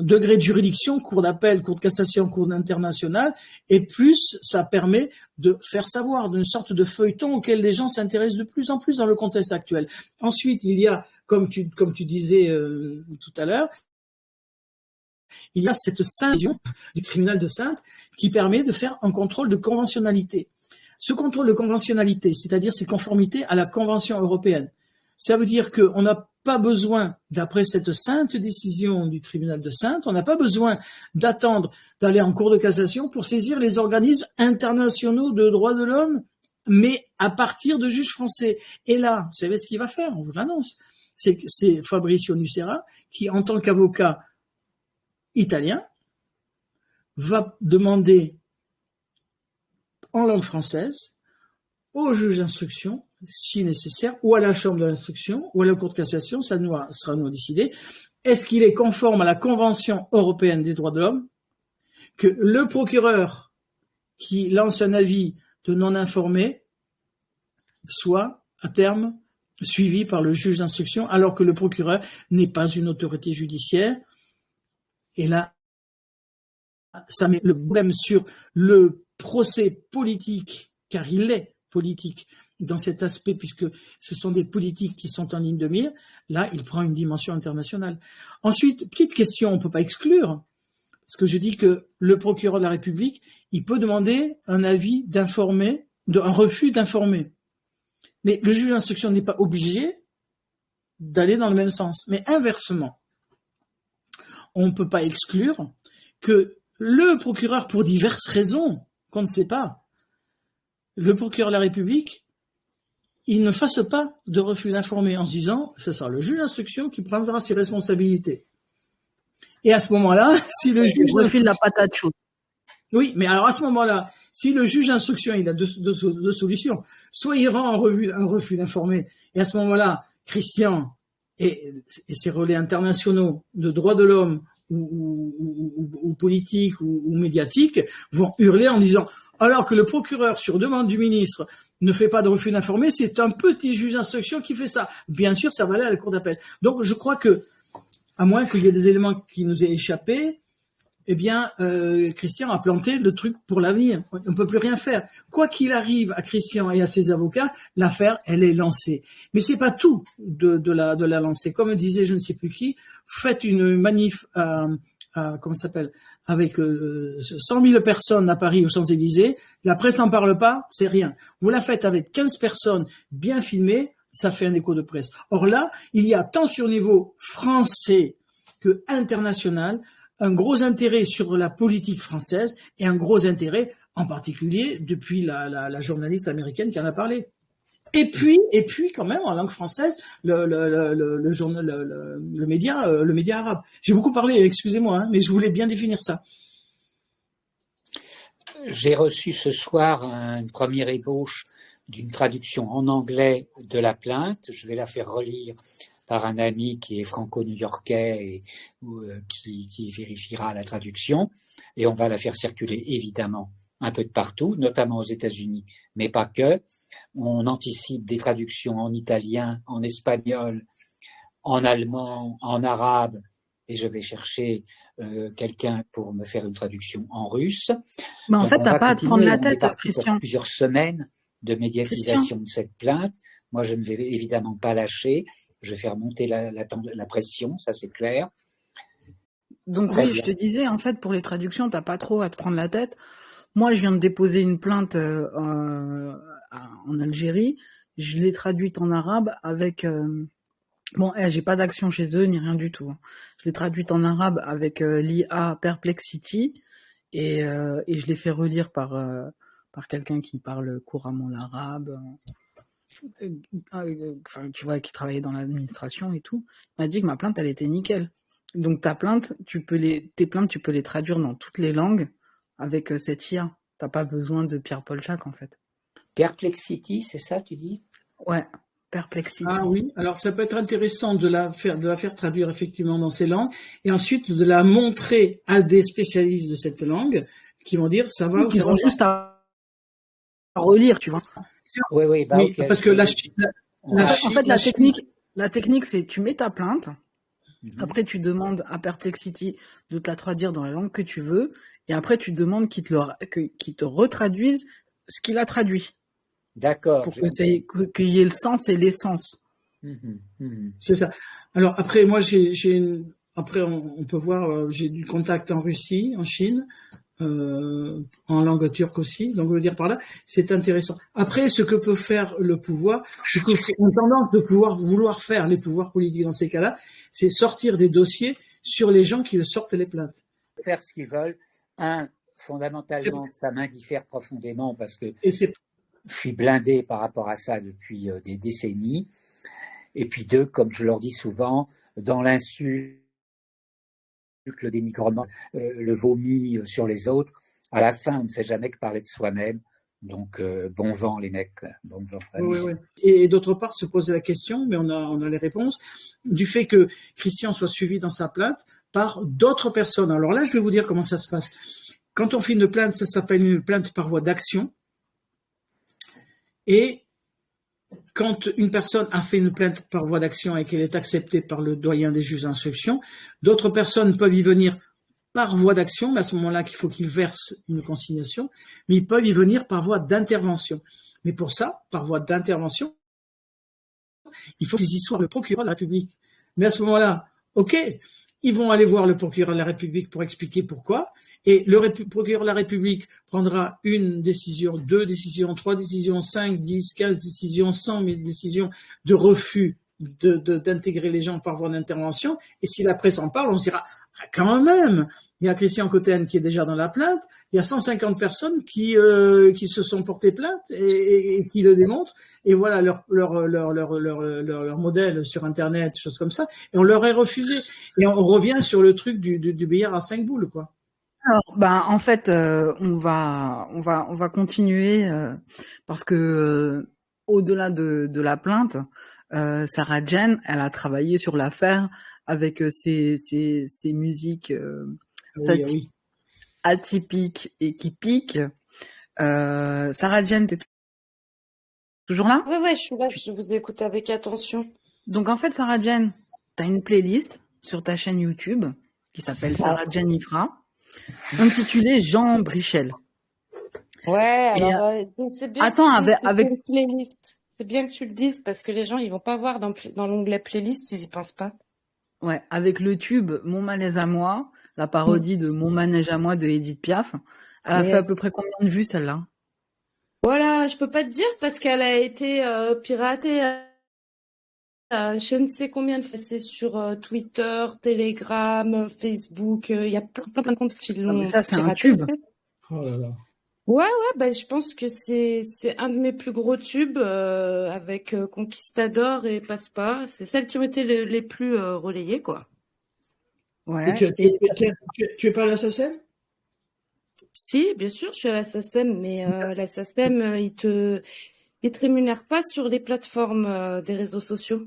degré de juridiction, cour d'appel, cour de cassation, cour internationale, et plus ça permet de faire savoir d'une sorte de feuilleton auquel les gens s'intéressent de plus en plus dans le contexte actuel. Ensuite, il y a, comme tu disais tout à l'heure, il y a cette sanction du tribunal de Saintes qui permet de faire un contrôle de conventionnalité. Ce contrôle de conventionnalité, c'est-à-dire ses conformités à la Convention européenne, ça veut dire qu'on n'a pas besoin, d'après cette sainte décision du tribunal de Saintes, on n'a pas besoin d'attendre d'aller en cour de cassation pour saisir les organismes internationaux de droits de l'homme, mais à partir de juges français. Et là, vous savez ce qu'il va faire, on vous l'annonce, c'est Fabrizio Nucera qui, en tant qu'avocat italien, va demander en langue française au juge d'instruction, si nécessaire, ou à la chambre de l'instruction, ou à la cour de cassation, ça sera nous décidé, est-ce qu'il est conforme à la Convention européenne des droits de l'homme, que le procureur qui lance un avis de non-informé soit, à terme, suivi par le juge d'instruction, alors que le procureur n'est pas une autorité judiciaire. Et là, ça met le problème sur le procès politique, car il est politique dans cet aspect, puisque ce sont des politiques qui sont en ligne de mire. Là, il prend une dimension internationale. Ensuite, petite question, on ne peut pas exclure, parce que je dis que le procureur de la République, il peut demander un avis d'informer, un refus d'informer. Mais le juge d'instruction n'est pas obligé d'aller dans le même sens. Mais inversement, on ne peut pas exclure que le procureur, pour diverses raisons qu'on ne sait pas, le procureur de la République, il ne fasse pas de refus d'informer en se disant ce sera le juge d'instruction qui prendra ses responsabilités. Et à ce moment-là, si le juge refile la patate chaude. Oui, mais alors à ce moment-là, si le juge d'instruction, il a deux solutions, soit il rend un refus d'informer, et à ce moment-là, Christian et ses relais internationaux de droits de l'homme ou politiques ou médiatiques vont hurler en disant alors que le procureur, sur demande du ministre, ne fait pas de refus d'informer, c'est un petit juge d'instruction qui fait ça. Bien sûr, ça va aller à la cour d'appel. Donc, je crois que, à moins qu'il y ait des éléments qui nous aient échappé, eh bien, Christian a planté le truc pour l'avenir. On ne peut plus rien faire. Quoi qu'il arrive à Christian et à ses avocats, l'affaire, elle est lancée. Mais c'est pas tout de la lancer. Comme disait je ne sais plus qui, faites une manif comment ça s'appelle, avec 100 000 personnes à Paris aux Champs-Élysées, la presse n'en parle pas, c'est rien. Vous la faites avec 15 personnes bien filmées, ça fait un écho de presse. Or là, il y a tant sur le niveau français que international, un gros intérêt sur la politique française et un gros intérêt en particulier depuis la journaliste américaine qui en a parlé. Et puis quand même en langue française le média arabe. J'ai beaucoup parlé, excusez-moi, hein, mais je voulais bien définir ça. J'ai reçu ce soir une première ébauche d'une traduction en anglais de la plainte. Je vais la faire relire par un ami qui est franco-new-yorkais et qui vérifiera la traduction. Et on va la faire circuler évidemment un peu de partout, notamment aux États-Unis, mais pas que. On anticipe des traductions en italien, en espagnol, en allemand, en arabe, et je vais chercher quelqu'un pour me faire une traduction en russe. Mais en fait, t'as pas à te prendre la tête, Christian. Pour plusieurs semaines de médiatisation de cette plainte. Moi, je ne vais évidemment pas lâcher. Je vais faire monter la pression, ça c'est clair. Donc oui, je te disais, en fait, pour les traductions, t'as pas trop à te prendre la tête. Moi, je viens de déposer une plainte en Algérie. Je l'ai traduite en arabe avec... Bon, j'ai pas d'action chez eux, ni rien du tout. Je l'ai traduite en arabe avec l'IA Perplexity et je l'ai fait relire par quelqu'un qui parle couramment l'arabe. Enfin, tu vois, qui travaillait dans l'administration et tout. Il m'a dit que ma plainte, elle était nickel. Donc tes plaintes, tu peux les traduire dans toutes les langues avec cette IA. T'as pas besoin de Pierre-Paul Jacques, en fait. Perplexity, c'est ça, tu dis? Ouais, Perplexity. Ah oui, alors ça peut être intéressant de la faire traduire effectivement dans ces langues, et ensuite de la montrer à des spécialistes de cette langue qui vont dire ça va ou ça va. Ils ont juste à relire, tu vois. Oui, okay, parce que en fait, la technique, c'est tu mets ta plainte, après tu demandes à Perplexity de te la traduire dans la langue que tu veux, et après tu demandes qu'il te retraduise ce qu'il a traduit. D'accord. Pour qu'il y ait le sens et l'essence. C'est ça. Alors après, moi, après on peut voir, j'ai du contact en Russie, en Chine, en langue turque aussi. Donc, je veux dire par là, c'est intéressant. Après, ce que peut faire le pouvoir, ce que c'est une tendance de vouloir faire les pouvoirs politiques dans ces cas-là, c'est sortir des dossiers sur les gens qui sortent les plaintes. Faire ce qu'ils veulent. Fondamentalement, ça m'indiffère profondément parce que je suis blindé par rapport à ça depuis des décennies. Et puis deux, comme je leur dis souvent, dans l'insulte, le dénigrement, le vomi sur les autres, à la fin, on ne fait jamais que parler de soi-même. Donc, bon vent, les mecs. Bon vent. Oui. Et d'autre part, se poser la question, mais on a les réponses, du fait que Christian soit suivi dans sa plainte par d'autres personnes. Alors là, je vais vous dire comment ça se passe. Quand on fait une plainte, ça s'appelle une plainte par voie d'action. Et quand une personne a fait une plainte par voie d'action et qu'elle est acceptée par le doyen des juges d'instruction, d'autres personnes peuvent y venir par voie d'action, mais à ce moment-là, il faut qu'ils versent une consignation, mais ils peuvent y venir par voie d'intervention. Mais pour ça, par voie d'intervention, il faut qu'ils y soient le procureur de la République. Mais à ce moment-là, ok, ils vont aller voir le procureur de la République pour expliquer pourquoi, et le procureur de la République prendra une décision, 2 décisions, 3 décisions, 5, 10, 15 décisions, 100 000 décisions de refus d'intégrer les gens par voie d'intervention. Et si la presse en parle, on se dira, ah, quand même, il y a Christian Cotten qui est déjà dans la plainte, il y a 150 personnes qui se sont portées plainte et qui le démontrent. Et voilà leur modèle sur Internet, choses comme ça. Et on leur est refusé. Et on revient sur le truc du billard à 5 boules, quoi. Alors, en fait, on va continuer parce que au-delà de la plainte, Sarah Jane, elle a travaillé sur l'affaire avec ses musiques atypiques et qui piquent. Sarah Jane, t'es toujours là? Ouais, je suis là, je vous écoute avec attention. Donc en fait, Sarah Jane, t'as une playlist sur ta chaîne YouTube qui s'appelle Sarah Jane Ifra, intitulée Jean Brichel. Ouais, alors c'est bien. Attends, avec une playlist. C'est bien que tu le dises parce que les gens ils vont pas voir dans l'onglet playlist, ils y pensent pas. Ouais, avec le tube Mon malaise à moi, la parodie de Mon manège à moi de Edith Piaf. Elle a fait à peu près combien de vues celle-là? Voilà, je peux pas te dire parce qu'elle a été piratée. Je ne sais combien de fois c'est sur Twitter, Telegram, Facebook. Il y a plein de comptes qui l'ont. Mais ça, c'est un tube. Oh là là. Ouais, je pense que c'est un de mes plus gros tubes avec Conquistador et Passe Pas. C'est celles qui ont été les plus relayées, quoi. Ouais. Tu es pas à la SACEM? Si, bien sûr, je suis à la SACEM, mais la SACEM, ils te rémunèrent pas sur les plateformes des réseaux sociaux.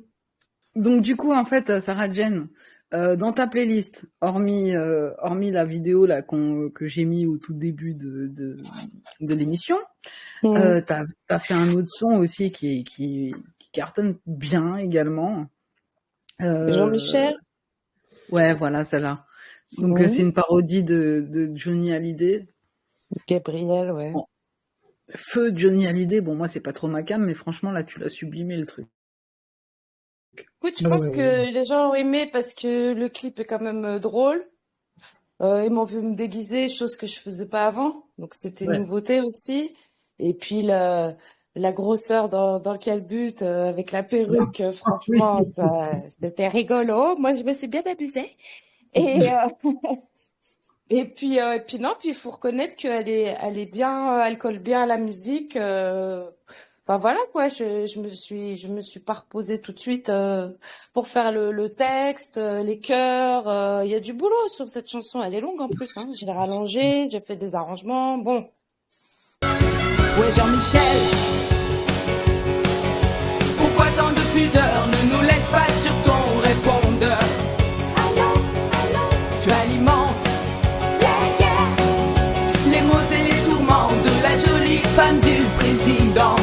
Donc du coup, en fait, Sarah Jane, dans ta playlist, hormis la vidéo là que j'ai mis au tout début de l'émission, t'as fait un autre son aussi qui cartonne bien également. Jean-Michel. Ouais, voilà, celle-là. Donc Oui. c'est une parodie de Johnny Hallyday. Gabriel, ouais. Bon. Feu Johnny Hallyday, bon moi c'est pas trop ma came, mais franchement là tu l'as sublimé le truc. Écoute, je pense que les gens ont aimé parce que le clip est quand même drôle. Ils m'ont vu me déguiser, chose que je faisais pas avant. Donc c'était une nouveauté aussi. Et puis la grosseur dans le calbut avec la perruque, franchement, c'était rigolo. Moi, je me suis bien amusée. Et puis non, puis il faut reconnaître elle est bien, elle colle bien à la musique. Enfin voilà quoi, je me suis pas reposée tout de suite pour faire le texte, les chœurs. Il y a du boulot sur cette chanson, elle est longue en plus. Hein. Je l'ai rallongée, j'ai fait des arrangements. Bon. Ouais Jean-Michel, pourquoi tant de pudeur? Ne nous laisse pas sur ton répondeur. Tu alimentes les maux et les tourments de la jolie femme du président.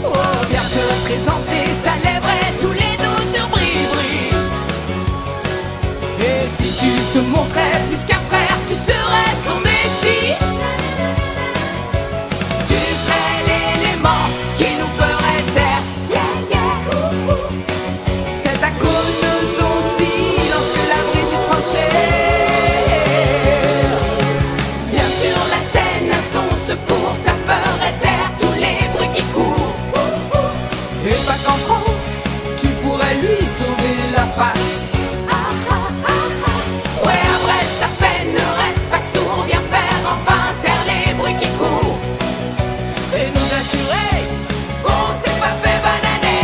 Oh, viens te représenter, ça lèverait tous les doutes sur Bri-Bri. Et si tu te montrais plus qu'un frère, tu serais son messie. Tu serais l'élément qui nous ferait taire. C'est à cause de ton silence que la Brigitte Franchet vient sur la scène à son secours. Ça ferait taire tous les bruits qui courent. Et pas qu'en France, tu pourrais lui sauver la face. Ouais, abrège ta peine, ne reste pas sourd. Viens faire enfin taire les bruits qui courent. Et nous assurer qu'on s'est pas fait bananer.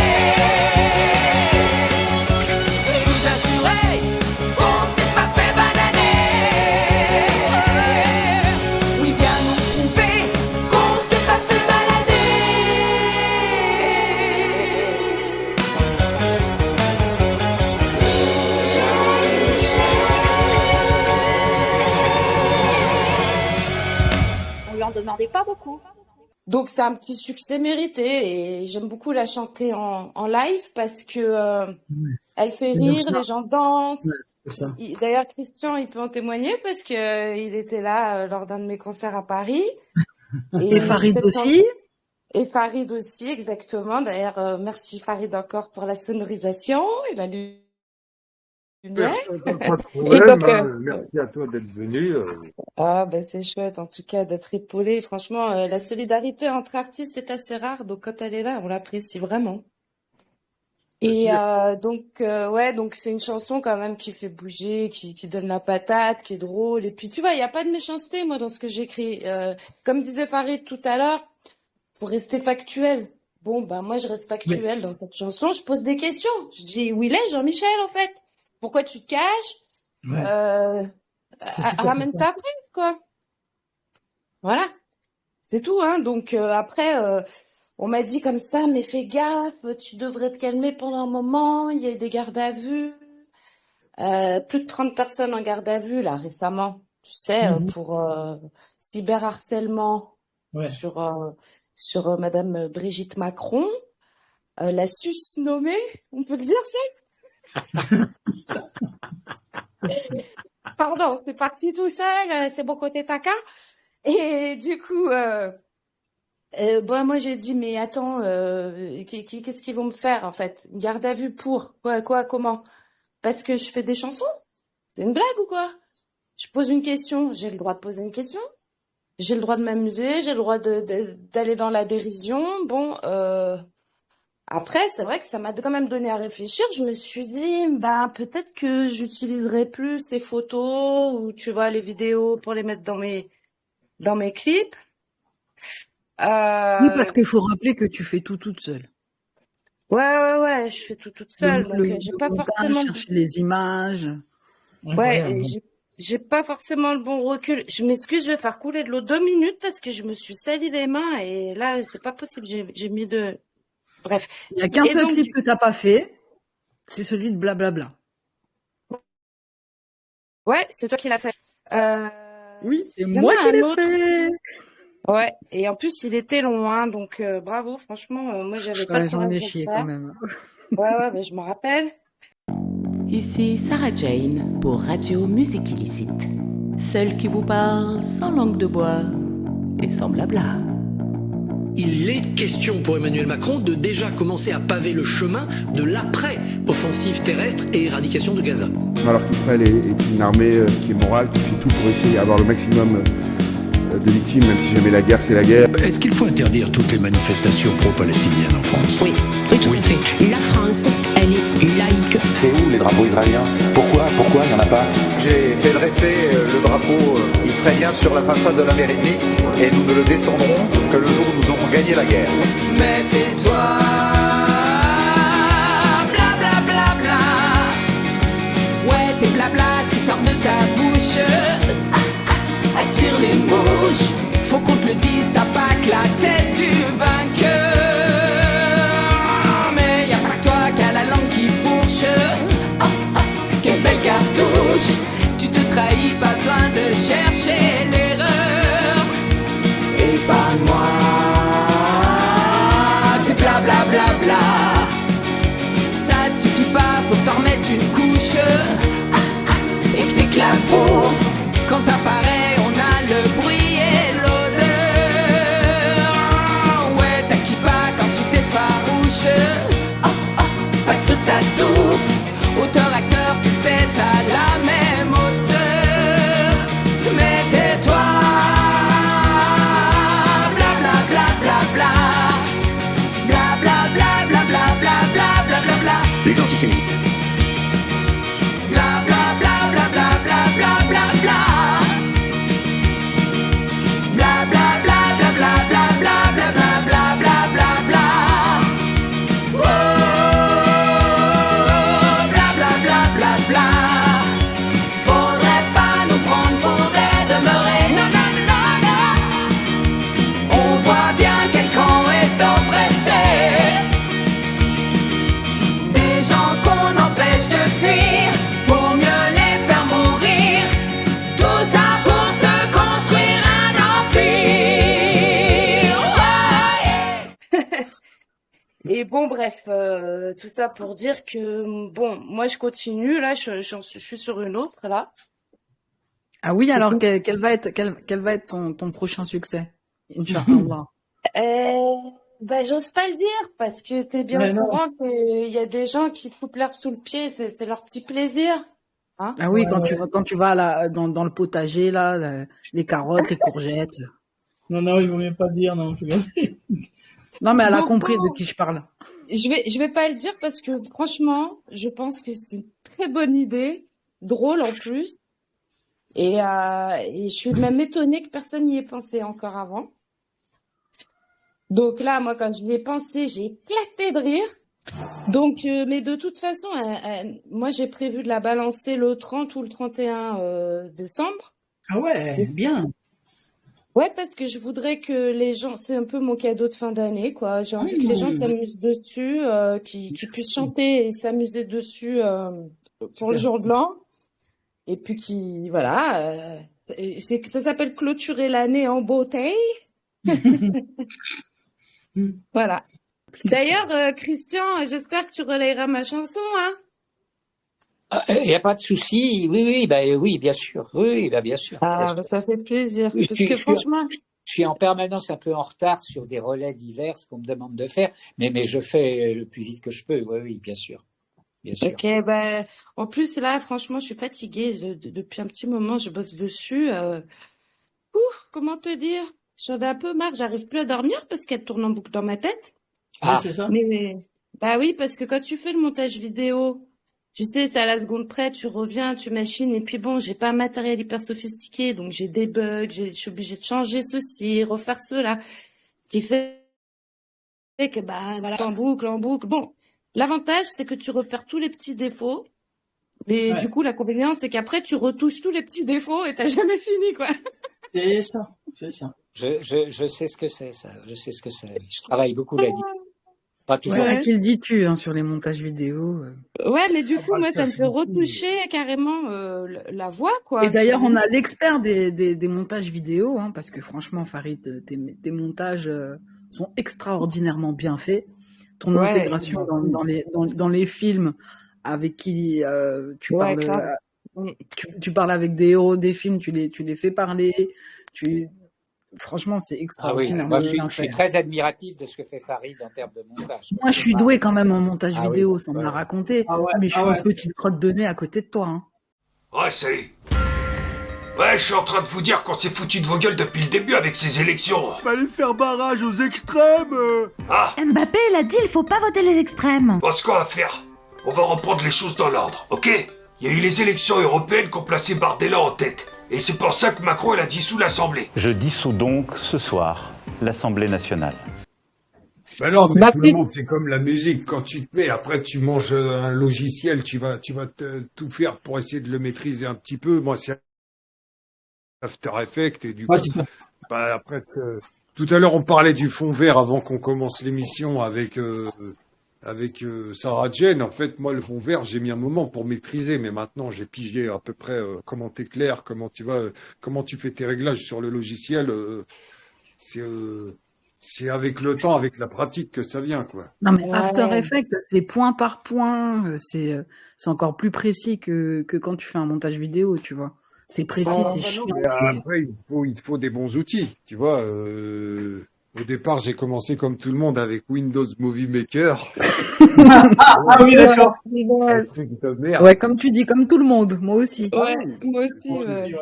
Et nous assurer qu'on s'est pas fait bananer. Oui, viens nous prouver qu'on s'est pas fait On lui en demandait pas beaucoup. Donc c'est un petit succès mérité et j'aime beaucoup la chanter en live parce que elle fait rire, les gens dansent. D'ailleurs Christian, il peut en témoigner parce que il était là lors d'un de mes concerts à Paris. Et Farid aussi. Et Farid aussi, exactement. D'ailleurs, merci Farid encore pour la sonorisation et la lumière. Pas de problème, merci à toi d'être venu. Ah, ben c'est chouette en tout cas d'être épaulé. Franchement, la solidarité entre artistes est assez rare, donc quand elle est là, on l'apprécie vraiment. Et donc c'est une chanson quand même qui fait bouger, qui donne la patate, qui est drôle. Et puis tu vois, il y a pas de méchanceté moi dans ce que j'écris. Comme disait Farid tout à l'heure, faut rester factuel. Bon, ben moi je reste factuel dans cette chanson. Je pose des questions. Je dis où il est Jean-Michel en fait? Pourquoi tu te caches? Ramène ta prise quoi. Voilà, c'est tout hein. Donc après. On m'a dit comme ça, mais fais gaffe, tu devrais te calmer pendant un moment, il y a des gardes à vue. Plus de 30 personnes en garde à vue, là, récemment, tu sais, pour cyberharcèlement sur Madame Brigitte Macron. La susnommée, on peut le dire, c'est Pardon, c'est parti tout seul, c'est bon côté taquin. Et du coup... moi j'ai dit mais attends qu'est-ce qu'ils vont me faire en fait? Une garde à vue pour quoi comment? Parce que je fais des chansons? C'est une blague ou quoi? Je pose une question, j'ai le droit de poser une question, j'ai le droit de m'amuser, j'ai le droit d'aller dans la dérision. Bon après c'est vrai que ça m'a quand même donné à réfléchir. Je me suis dit peut-être que j'utiliserai plus ces photos ou tu vois les vidéos pour les mettre dans mes clips. Oui, parce qu'il faut rappeler que tu fais tout toute seule. Ouais, je fais tout toute seule. Donc, j'ai pas montage, forcément. chercher les images. Ouais, et j'ai pas forcément le bon recul. Je m'excuse, je vais faire couler de l'eau 2 minutes parce que je me suis sali les mains et là, c'est pas possible. J'ai mis de... Bref. Il y a qu'un Et seul donc, clip que t'as pas fait, c'est celui de Blablabla. ouais, c'est toi qui l'as fait. Oui, c'est Il y en moi a qui un l'ai autre. fait. Ouais, et en plus, il était long, hein, donc bravo, franchement, moi, j'avais pas Ouais, le j'en courage ai de le chié faire. quand même. Ouais, mais je me rappelle. Ici Sarah Jane pour Radio Musique Illicite. Celle qui vous parle sans langue de bois et sans blabla. Il est question pour Emmanuel Macron de déjà commencer à paver le chemin de l'après-offensive terrestre et éradication de Gaza. Alors qu'Israël est une armée qui est morale, qui fait tout pour essayer d'avoir le maximum de victimes, même si jamais la guerre c'est la guerre. Est-ce qu'il faut interdire toutes les manifestations pro-palestiniennes en France? Oui, tout à fait. La France, elle est laïque. C'est où les drapeaux israéliens? Pourquoi il n'y en a pas? J'ai fait dresser le drapeau israélien sur la façade de la mairie de Nice et nous ne le descendrons que le jour où nous aurons gagné la guerre. Mais tais-toi, bla bla bla bla. Ouais, tes blablas qui sortent de ta bouche attire les mouches. Faut qu'on te le dise, t'as pas que la tête du vainqueur. Mais y a pas que toi qui a la langue qui fourche. Quelle belle cartouche. Tu te trahis, pas besoin de chercher l'erreur. Épargne-moi tes bla bla bla bla. Ça te suffit pas, faut que t'en remettes une couche. Et que t'éclabousses. Quand t'apparais, on a le bruit et l'odeur. Ouais, t'acquies pas quand tu t'es farouche. Pas sur ta touffe. Auteur, acteur, tu t'es à la même hauteur. Mais tais-toi. Bla bla bla bla bla. Bla bla bla bla bla bla bla bla bla bla. Les antisémites. Bla bla bla bla bla bla bla bla bla. Bla bla bla bla bla bla bla bla bla bla bla bla bla. Oh, bla bla bla bla bla. Faudrait pas nous prendre pour des demeurés. Non, non, non, non. On voit bien quel camp est oppressé. Des gens qu'on empêche de fuir pour mieux les faire mourir. Tout ça pour se construire un empire. Ouais. Et bon, bref, tout ça pour dire que, bon, moi, je continue, là, je suis sur une autre, là. Ah oui, alors quel va être ton prochain succès? Inch'Allah. Bah, j'ose pas le dire, parce que t'es bien Mais au non. courant qu'il y a des gens qui te coupent l'herbe sous le pied, c'est leur petit plaisir. Hein? Ah oui, quand tu vas là, dans le potager, là, les carottes, les courgettes. Non, il vaut mieux pas le dire, non. Non, mais elle a Non, compris non. de qui je parle. Je vais pas le dire parce que franchement, je pense que c'est une très bonne idée, drôle en plus, et je suis même étonnée que personne n'y ait pensé encore avant. Donc là, moi, quand je l'y ai pensé, j'ai éclaté de rire. Donc, mais de toute façon, moi, j'ai prévu de la balancer le 30 ou le 31 décembre. Ah ouais, bien. Ouais, parce que je voudrais que les gens, c'est un peu mon cadeau de fin d'année, quoi. J'ai envie que les gens s'amusent dessus, qu'ils puissent chanter et s'amuser dessus pour le jour de l'an. Et puis voilà, ça s'appelle clôturer l'année en beauté. Voilà. D'ailleurs, Christian, j'espère que tu relayeras ma chanson, hein. Il n'y a pas de souci. Oui, bien sûr. Oui, bien sûr. Ah, bah, ça fait plaisir. Oui, Parce que franchement, je suis en permanence un peu en retard sur des relais divers qu'on me demande de faire, mais je fais le plus vite que je peux. Oui, bien sûr. Bien sûr. ok, ben, en plus, là, franchement, je suis fatiguée. Depuis un petit moment, je bosse dessus. Comment te dire? J'en ai un peu marre. J'arrive plus à dormir parce qu'elle tourne en boucle dans ma tête. Ah, c'est ça? Bah oui, parce que quand tu fais le montage vidéo, tu sais, c'est à la seconde près, tu reviens, tu machines, et puis bon, j'ai pas un matériel hyper sophistiqué, donc j'ai des bugs, je suis obligée de changer ceci, refaire cela. Ce qui fait que, bah, voilà, en boucle. Bon, l'avantage, c'est que tu repères tous les petits défauts Mais Ouais. du coup, l'inconvénient, c'est qu'après, tu retouches tous les petits défauts et t'as jamais fini, quoi. C'est ça, c'est ça. Je sais ce que c'est, ça. Je sais ce que c'est. Je travaille beaucoup là-dessus. Pas toujours. Ouais, à qui le dis-tu sur les montages vidéo Ouais, mais du coup, moi, ça me fait retoucher carrément la voix, quoi. Et d'ailleurs, on a l'expert des montages vidéo, hein, parce que franchement, Farid, tes montages sont extraordinairement bien faits. Ton Ouais, intégration dans les films avec qui tu Ouais, parles, grave. tu parles avec des héros des films, tu les fais parler. Franchement, c'est Ah oui, extraordinairement moi je bien suis fait. très admiratif de ce que fait Farid en termes de montage. Moi, je suis douée quand même en montage Ah oui, vidéo, ça me ouais. l'a raconté, Ah ouais, mais je suis ah ouais. une petite crotte de nez à côté de toi. Hein. Ouais, salut. Ouais, je suis en train de vous dire qu'on s'est foutu de vos gueules depuis le début avec ces élections. Fallait faire barrage aux extrêmes. Ah, Mbappé, il a dit il faut pas voter les extrêmes. bon, ce qu'on va faire, on va reprendre les choses dans l'ordre, ok? Il y a eu les élections européennes qui ont placé Bardella en tête. Et c'est pour ça que Macron, il a dissous l'Assemblée. Je dissous donc ce soir l'Assemblée nationale. Ben non, mais tout le monde, c'est comme la musique. Quand tu te mets, après tu manges un logiciel, tu vas tout faire pour essayer de le maîtriser un petit peu. Moi, c'est After Effects et du coup, bah, après, tout à l'heure, on parlait du fond vert avant qu'on commence l'émission avec Sarah Jane. En fait, moi, le fond vert, j'ai mis un moment pour maîtriser, mais maintenant, j'ai pigé à peu près comment t'éclaires, comment tu fais tes réglages sur le logiciel. C'est avec le temps, avec la pratique que ça vient, quoi. Non, mais After Effects, c'est point par point, c'est encore plus précis que quand tu fais un montage vidéo, tu vois. C'est précis, c'est chiant. Mais après, il te faut des bons outils, tu vois. Au départ, j'ai commencé comme tout le monde avec Windows Movie Maker. Ah oui, d'accord. Un truc de merde. Ouais, comme tu dis, comme tout le monde, moi aussi. Ouais, moi aussi, ouais.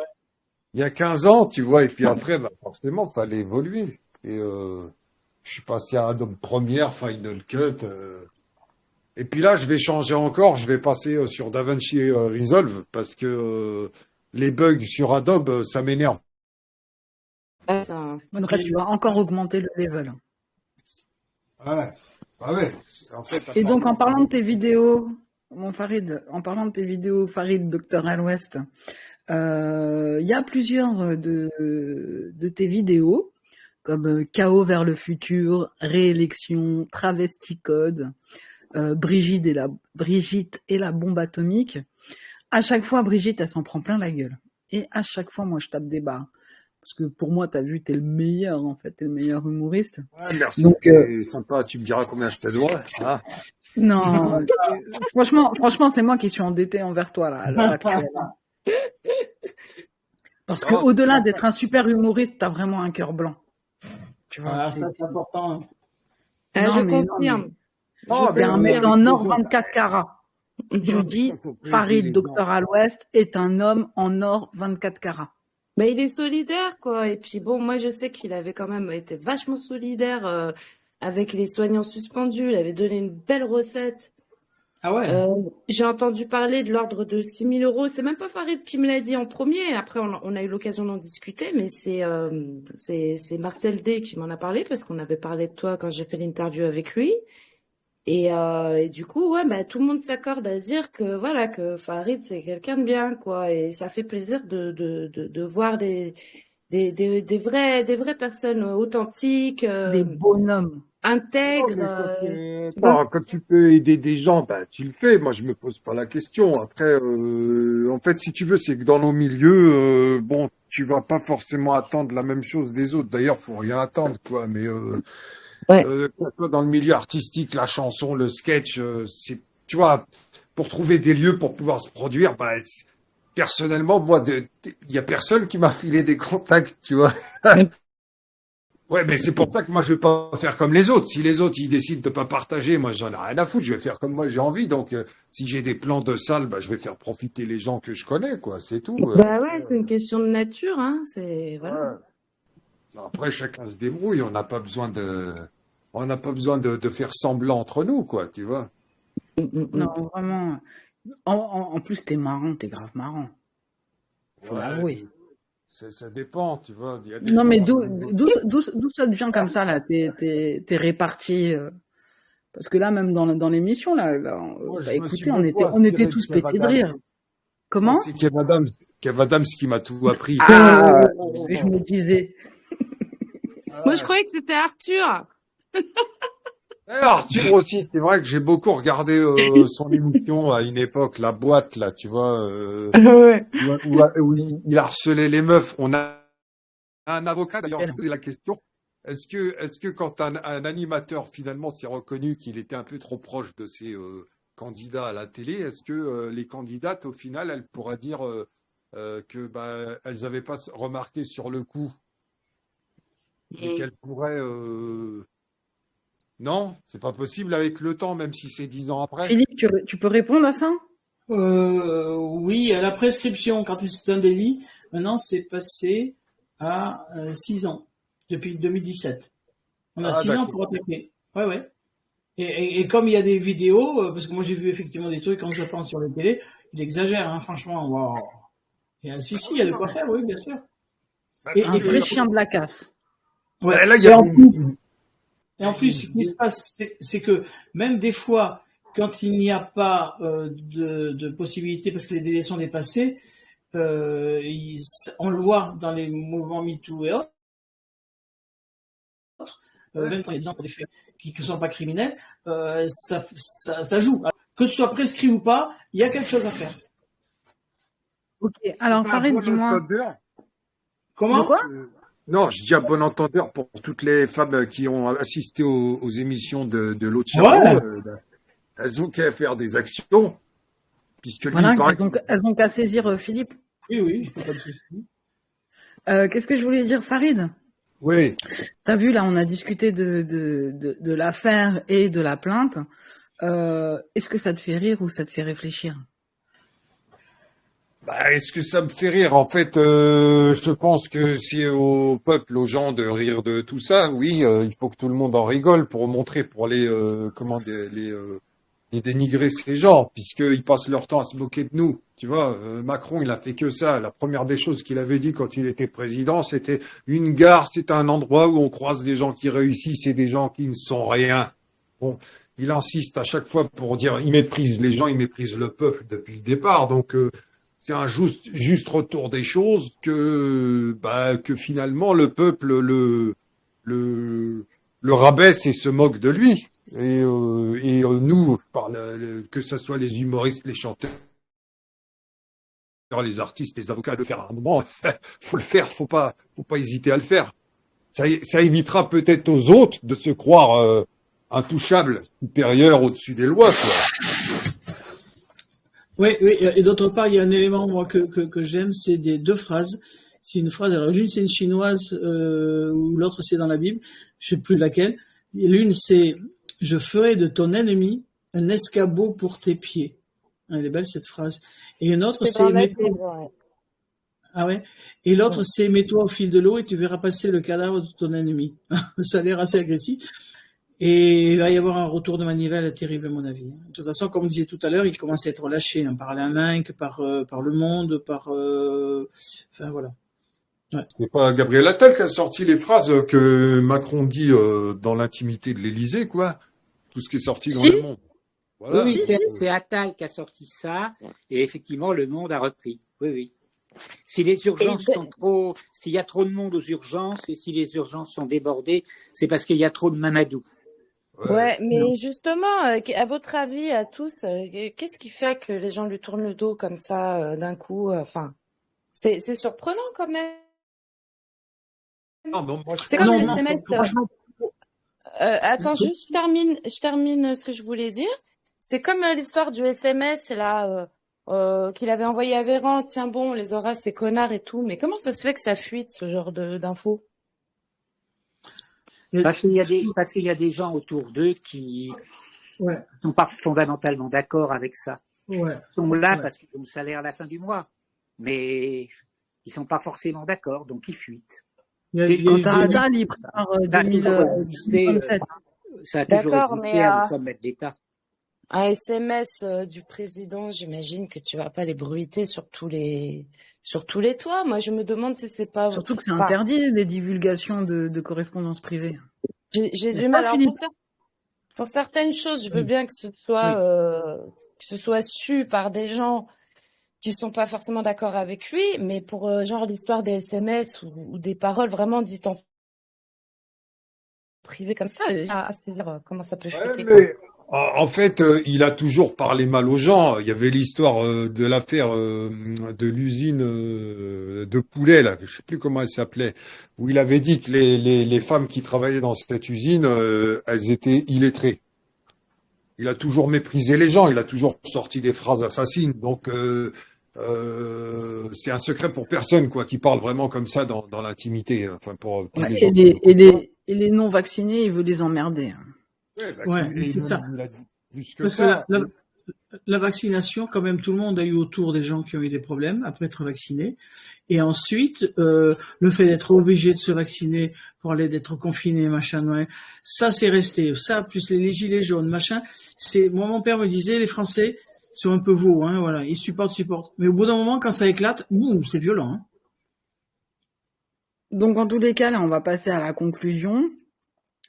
Il y a 15 ans, tu vois, et puis après, bah, forcément, fallait évoluer. Et je suis passé à Adobe Premiere, Final Cut. Et puis là, je vais changer encore. Je vais passer sur DaVinci Resolve parce que les bugs sur Adobe, ça m'énerve. Après, tu vas encore augmenter le level. Ouais. Ah ouais. En fait, Et donc, en parlant de tes vidéos, mon Farid, Farid, Dr. Al-Ouest, il y a plusieurs de tes vidéos, comme Chaos vers le futur, Réélection, Travesti Code, Brigitte et la bombe atomique. À chaque fois, Brigitte, elle s'en prend plein la gueule. Et à chaque fois, moi, je tape des barres. Parce que pour moi, t'as vu, t'es le meilleur, en fait. T'es le meilleur humoriste. Ouais, merci. Donc, c'est sympa. Tu me diras combien je te dois. Hein. non, franchement, c'est moi qui suis endetté envers toi, là, à l'heure actuelle. Parce que au-delà d'être un super humoriste, t'as vraiment un cœur blanc. Tu vois, Ah, ça, c'est important. Je confirme. T'es un mec en or 24 carats. Je dis, Farid, Dr. Al-Ouest, est un homme en or 24 carats. Mais il est solidaire, quoi. Et puis bon, moi je sais qu'il avait quand même été vachement solidaire avec les soignants suspendus. Il avait donné une belle recette. Ah ouais. J'ai entendu parler de l'ordre de 6 000 euros. C'est même pas Farid qui me l'a dit en premier. Après, on a eu l'occasion d'en discuter, mais c'est Marcel D qui m'en a parlé parce qu'on avait parlé de toi quand j'ai fait l'interview avec lui. Et du coup, ouais, bah, tout le monde s'accorde à dire que voilà, que Farid c'est quelqu'un de bien, quoi. Et ça fait plaisir de voir des vraies personnes authentiques, des bonhommes, intègres. Quand tu peux aider des gens, bah, tu le fais. Moi, je me pose pas la question. Après, en fait, si tu veux, c'est que dans nos milieux, bon, tu vas pas forcément attendre la même chose des autres. D'ailleurs, faut rien attendre, quoi. Mais que ce soit dans le milieu artistique, la chanson, le sketch, c'est, tu vois, pour trouver des lieux pour pouvoir se produire, bah, personnellement, moi, il y a personne qui m'a filé des contacts, tu vois. Ouais, mais c'est pour ça que moi, je vais pas faire comme les autres. Si les autres, ils décident de pas partager, moi, j'en ai rien à foutre. Je vais faire comme moi, j'ai envie. Donc, si j'ai des plans de salle, bah, je vais faire profiter les gens que je connais, quoi. C'est tout. Bah ouais, c'est une question de nature, hein. C'est, voilà. Après, chacun se débrouille. On n'a pas besoin de faire semblant entre nous, quoi, tu vois. Non, vraiment. En plus, t'es marrant, t'es grave marrant. Faut l'avouer. Ça dépend, tu vois. Il y a des Non, mais gens- d'où ça devient comme ça, là? T'es réparti. Parce que là, même dans l'émission, là, Moi, bah, je me suis écoutez, on beaucoup était inspiré tous de pétés de Kev rire. Adams. Comment? C'est Kev Adams qui m'a tout appris. Je me disais. Moi, je croyais que c'était Arthur. Arthur aussi, c'est vrai que j'ai beaucoup regardé son émission à une époque, La Boîte, là, tu vois, où il harcelait les meufs. On a un avocat d'ailleurs qui posé la question. Est-ce que quand un animateur finalement s'est reconnu qu'il était un peu trop proche de ses candidats à la télé, est-ce que les candidates au final elles pourraient dire que elles n'avaient pas remarqué sur le coup, mais qu'elles pourraient non, c'est pas possible avec le temps, même si c'est 10 ans après. Philippe, tu peux répondre à ça? Oui, à la prescription, quand c'est un délit, maintenant c'est passé à 6 ans, depuis 2017. On a 6 ans pour attaquer. Ouais. Et comme il y a des vidéos, parce que moi j'ai vu effectivement des trucs en zappant sur la télé, il exagère, hein, franchement. Wow. Et, si, il y a de quoi faire, oui, bien sûr. Un vrai chien de la casse. Ouais. Là, il y a Et en plus, ce qui se passe, c'est que même des fois, quand il n'y a pas de possibilité, parce que les délais sont dépassés, on le voit dans les mouvements MeToo et autres, même dans les exemples des faits qui ne sont pas criminels, ça joue. Alors, que ce soit prescrit ou pas, il y a quelque chose à faire. Ok, alors Farid, dis-moi. Comment? Quoi? Non, je dis à bon entendeur pour toutes les femmes qui ont assisté aux émissions de l'autre Charo, elles ont qu'à faire des actions, puisque lui, voilà, paraît... elles ont qu'à saisir Philippe. Oui, pas de souci. Qu'est-ce que je voulais dire, Farid? Oui. T'as vu, là, on a discuté de l'affaire et de la plainte. Est-ce que ça te fait rire ou ça te fait réfléchir? Est-ce que ça me fait rire? En fait, je pense que c'est au peuple, aux gens de rire de tout ça. Oui, il faut que tout le monde en rigole pour montrer, pour les dénigrer ces gens, puisqu'ils passent leur temps à se moquer de nous. Tu vois, Macron, il a fait que ça. La première des choses qu'il avait dit quand il était président, c'était une gare, c'est un endroit où on croise des gens qui réussissent et des gens qui ne sont rien. Bon, il insiste à chaque fois pour dire, il méprise les gens, il méprise le peuple depuis le départ. Donc, c'est un juste retour des choses que finalement le peuple le rabaisse et se moque de lui. Et nous, que ce soit les humoristes, les chanteurs, les artistes, les avocats, de faire un moment, faut le faire, faut pas hésiter à le faire. Ça évitera peut-être aux autres de se croire intouchables, supérieurs au-dessus des lois, quoi. Oui, et d'autre part, il y a un élément moi que j'aime, c'est des deux phrases. C'est une phrase, alors l'une c'est une chinoise, ou l'autre c'est dans la Bible, je sais plus laquelle. L'une c'est « Je ferai de ton ennemi un escabeau pour tes pieds ». Elle est belle cette phrase. Et une autre c'est Ah ouais. Et l'autre c'est « Mets-toi au fil de l'eau et tu verras passer le cadavre de ton ennemi ». Ça a l'air assez agressif. Et il va y avoir un retour de manivelle terrible à mon avis. De toute façon, comme on disait tout à l'heure, il commence à être relâché par la main, par le monde, enfin voilà. Ouais. C'est pas Gabriel Attal qui a sorti les phrases que Macron dit dans l'intimité de l'Élysée, quoi. Tout ce qui est sorti dans le monde. Voilà. Oui, c'est Attal qui a sorti ça, et effectivement, le monde a repris. Oui. Si les urgences sont trop, s'il y a trop de monde aux urgences, et si les urgences sont débordées, c'est parce qu'il y a trop de Mamadou. Ouais, mais justement, à votre avis, à tous, qu'est-ce qui fait que les gens lui tournent le dos comme ça d'un coup? Enfin, c'est surprenant quand même. C'est comme les SMS. Attends, juste je termine ce que je voulais dire. C'est comme l'histoire du SMS là qu'il avait envoyé à Véran. Tiens bon, on les aura ces connards et tout. Mais comment ça se fait que ça fuite ce genre d'infos? Parce qu'il y a des gens autour d'eux qui sont pas fondamentalement d'accord avec ça. Ils sont là parce qu'ils ont le salaire à la fin du mois, mais ils sont pas forcément d'accord, donc ils fuitent. Quand Attal, il prépare 2027. Ça a toujours existé à le sommet de l'État. Un SMS du président, j'imagine que tu vas pas les bruiter sur tous les toits. Moi, je me demande si c'est pas... Surtout que c'est interdit, les divulgations de correspondances privées. J'ai du mal. Alors, pour certaines choses, je veux bien que ce soit su par des gens qui sont pas forcément d'accord avec lui, mais pour genre l'histoire des SMS ou des paroles vraiment dites en privé comme ça, à se dire comment ça peut chuter, quoi. Mais en fait, il a toujours parlé mal aux gens. Il y avait l'histoire de l'affaire de l'usine de poulet, là, je sais plus comment elle s'appelait, où il avait dit que les femmes qui travaillaient dans cette usine, elles étaient illettrées. Il a toujours méprisé les gens, il a toujours sorti des phrases assassines. Donc, c'est un secret pour personne, quoi, qui parle vraiment comme ça dans l'intimité. Enfin, pour les gens. Et les non-vaccinés, il veut les emmerder. Ouais, c'est ça. Il a dit plus que Parce ça. que la vaccination, quand même, tout le monde a eu autour des gens qui ont eu des problèmes après être vaccinés. Et ensuite, le fait d'être obligé de se vacciner pour aller d'être confiné, machin, ouais, ça c'est resté. Ça, plus les gilets jaunes, machin. Moi, mon père me disait, les Français sont un peu veaux, hein, voilà, ils supportent. Mais au bout d'un moment, quand ça éclate, boum, c'est violent. Hein. Donc, en tous les cas, là, on va passer à la conclusion.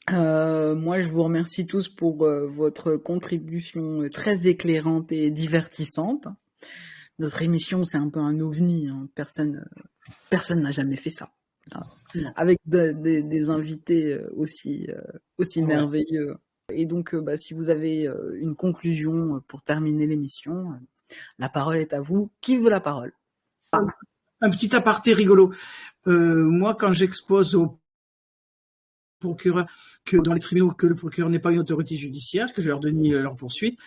Moi, je vous remercie tous pour votre contribution très éclairante et divertissante. Notre émission, c'est un peu un ovni. Hein. Personne n'a jamais fait ça. Avec des invités aussi merveilleux. Et donc, si vous avez une conclusion pour terminer l'émission, la parole est à vous. Qui veut la parole? Un petit aparté rigolo. Moi, quand j'expose au procureur que dans les tribunaux que le procureur n'est pas une autorité judiciaire, que je leur donne leur poursuite,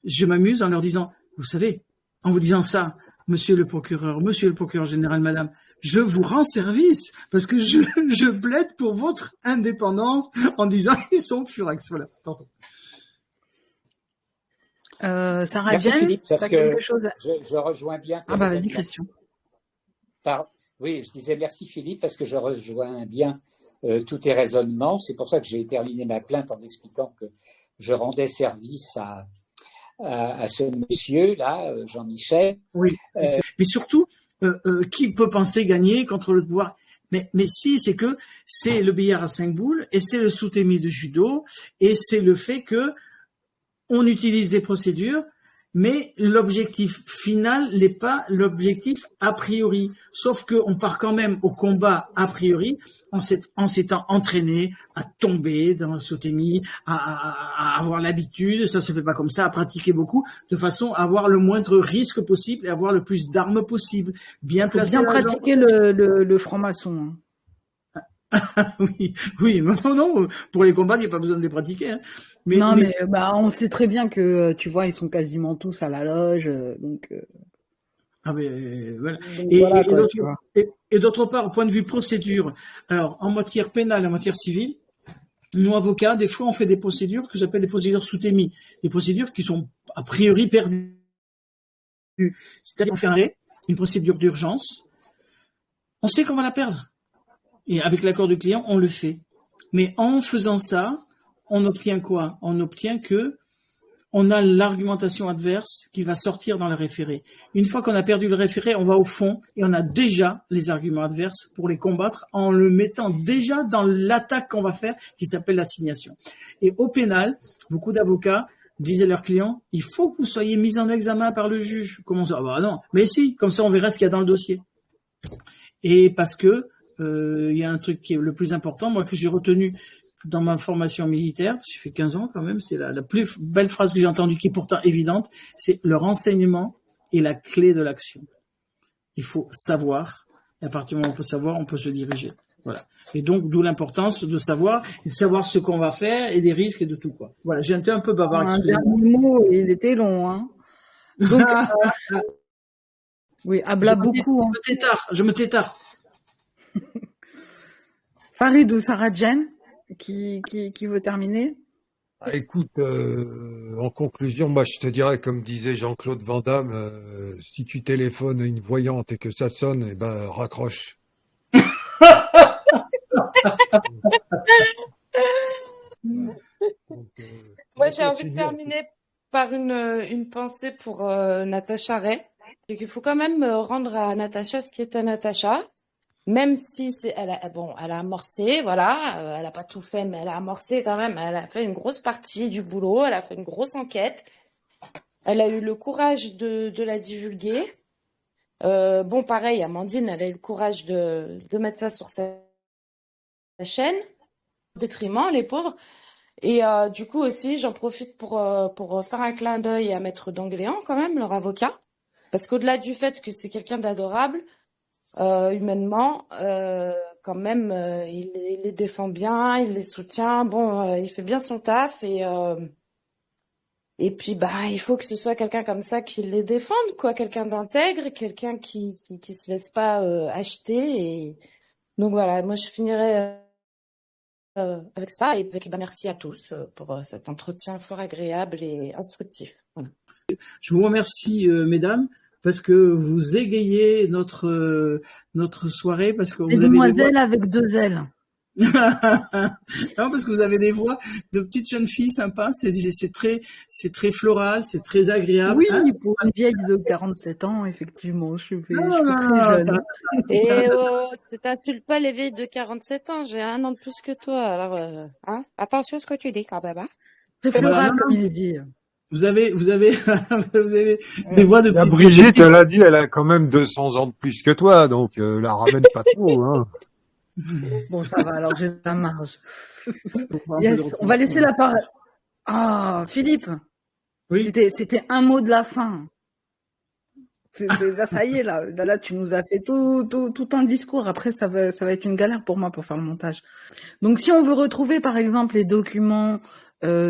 je m'amuse en leur disant, vous savez, en vous disant ça, monsieur le procureur général, madame, je vous rends service parce que je plaide pour votre indépendance en disant ils sont furax. Voilà. Pardon. Sarah Merci Jane, Philippe, parce t'as que quelque chose à... je rejoins bien. Ah bah vas-y Christian. Oui, je disais merci Philippe parce que je rejoins bien tous tes raisonnements. C'est pour ça que j'ai terminé ma plainte en expliquant que je rendais service à ce monsieur-là, Jean-Michel. Oui, mais surtout, qui peut penser gagner contre le pouvoir? Mais si, c'est que c'est le billard à 5 boules et c'est le soutemi de judo et c'est le fait que on utilise des procédures, mais l'objectif final n'est pas l'objectif a priori. Sauf qu'on part quand même au combat a priori en s'étant entraîné à tomber dans le soutemi, à avoir l'habitude, ça se fait pas comme ça, à pratiquer beaucoup, de façon à avoir le moindre risque possible et avoir le plus d'armes possible. Bien placer. Bien pratiquer le franc-maçon. Oui, non, pour les combats, il n'y a pas besoin de les pratiquer. Hein. Mais on sait très bien que, tu vois, ils sont quasiment tous à la loge, donc... Ah mais voilà. Donc Et d'autre part, au point de vue procédure, alors en matière pénale, en matière civile, nous avocats, des fois, on fait des procédures que j'appelle des procédures sous-témis, des procédures qui sont a priori perdues. C'est-à-dire qu'on fait un arrêt, une procédure d'urgence, on sait qu'on va la perdre. Et avec l'accord du client, on le fait. Mais en faisant ça, on obtient quoi? On obtient que on a l'argumentation adverse qui va sortir dans le référé. Une fois qu'on a perdu le référé, on va au fond et on a déjà les arguments adverses pour les combattre en le mettant déjà dans l'attaque qu'on va faire qui s'appelle l'assignation. Et au pénal, beaucoup d'avocats disaient à leurs clients, il faut que vous soyez mis en examen par le juge. Comment ça? Ah bah non. Mais si, comme ça on verra ce qu'il y a dans le dossier. Et parce que il y a un truc qui est le plus important, moi, que j'ai retenu dans ma formation militaire, j'ai fait 15 ans quand même, c'est la plus belle phrase que j'ai entendue, qui est pourtant évidente, c'est le renseignement est la clé de l'action. Il faut savoir, et à partir du moment où on peut savoir, on peut se diriger. Voilà. Et donc, d'où l'importance de savoir, et de savoir ce qu'on va faire, et des risques, et de tout, quoi. Voilà, j'ai été un peu bavard. Un dernier mot, il était long, hein. Donc, oui, habla beaucoup. Hein. Je me tétard. Farid ou Sarah Jane, qui veut terminer? Écoute, en conclusion, moi je te dirais, comme disait Jean-Claude Van Damme, si tu téléphones à une voyante et que ça sonne, eh ben raccroche. Moi, j'ai envie de terminer par une pensée pour Natacha Ray. C'est qu'il faut quand même rendre à Natacha ce qui est à Natacha. Même si elle a amorcé, voilà, elle a pas tout fait, mais elle a amorcé quand même, elle a fait une grosse partie du boulot, elle a fait une grosse enquête, elle a eu le courage de la divulguer, Bon, pareil, Amandine, elle a eu le courage de mettre ça sur sa chaîne, au détriment, les pauvres. Et du coup aussi, j'en profite pour faire un clin d'œil à Maître Dangléan, quand même, leur avocat. Parce qu'au-delà du fait que c'est quelqu'un d'adorable, humainement, quand même, il les défend bien, il les soutient. Bon, il fait bien son taf et puis il faut que ce soit quelqu'un comme ça qui les défende, quoi, quelqu'un d'intègre, quelqu'un qui se laisse pas acheter. Et donc voilà, moi je finirai avec ça et merci à tous pour cet entretien fort agréable et instructif. Voilà. Je vous remercie, mesdames, parce que vous égayez notre soirée, parce que vous avez demoiselles avec 2 L. Non, parce que vous avez des voix de petites jeunes filles sympas, c'est très floral, c'est très agréable. Oui, hein, pour une vieille de 47 ans, effectivement, je suis très jeune. Et t'insultes pas les vieilles de 47 ans, j'ai 1 an de plus que toi, alors attention à ce que tu dis quand même. Très floral, comme il dit. Vous avez des voix de petites... Brigitte, elle a dit, elle a quand même 200 ans de plus que toi, donc la ramène pas trop, hein. Bon, ça va, alors j'ai la marge. Yes, on va laisser la parole. Ah, Philippe. Oui. C'était un mot de la fin. Là, ça y est, là, tu nous as fait tout un discours. Après, ça va être une galère pour moi pour faire le montage. Donc, si on veut retrouver, par exemple, les documents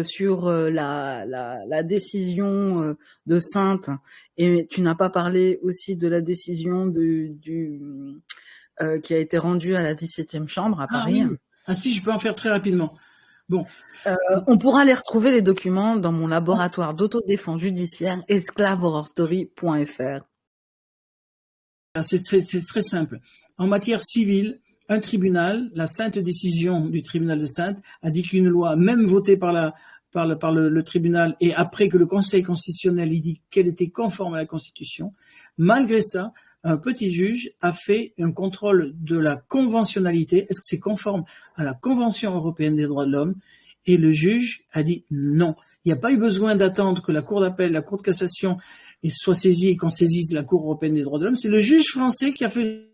sur la décision de Saintes, et tu n'as pas parlé aussi de la décision qui a été rendue à la 17e chambre à Paris. Oui. Ah si, je peux en faire très rapidement. Bon. On pourra les retrouver, les documents, dans mon laboratoire d'autodéfense judiciaire, esclavehorrorstory.fr. C'est très simple. En matière civile, un tribunal, la sainte décision du tribunal de Saintes, a dit qu'une loi, même votée par le tribunal, et après que le Conseil constitutionnel ait dit qu'elle était conforme à la Constitution, malgré ça, un petit juge a fait un contrôle de la conventionnalité. Est-ce que c'est conforme à la Convention européenne des droits de l'homme? Et le juge a dit non. Il n'y a pas eu besoin d'attendre que la Cour d'appel, la Cour de cassation soit saisie et qu'on saisisse la Cour européenne des droits de l'homme. C'est le juge français qui a fait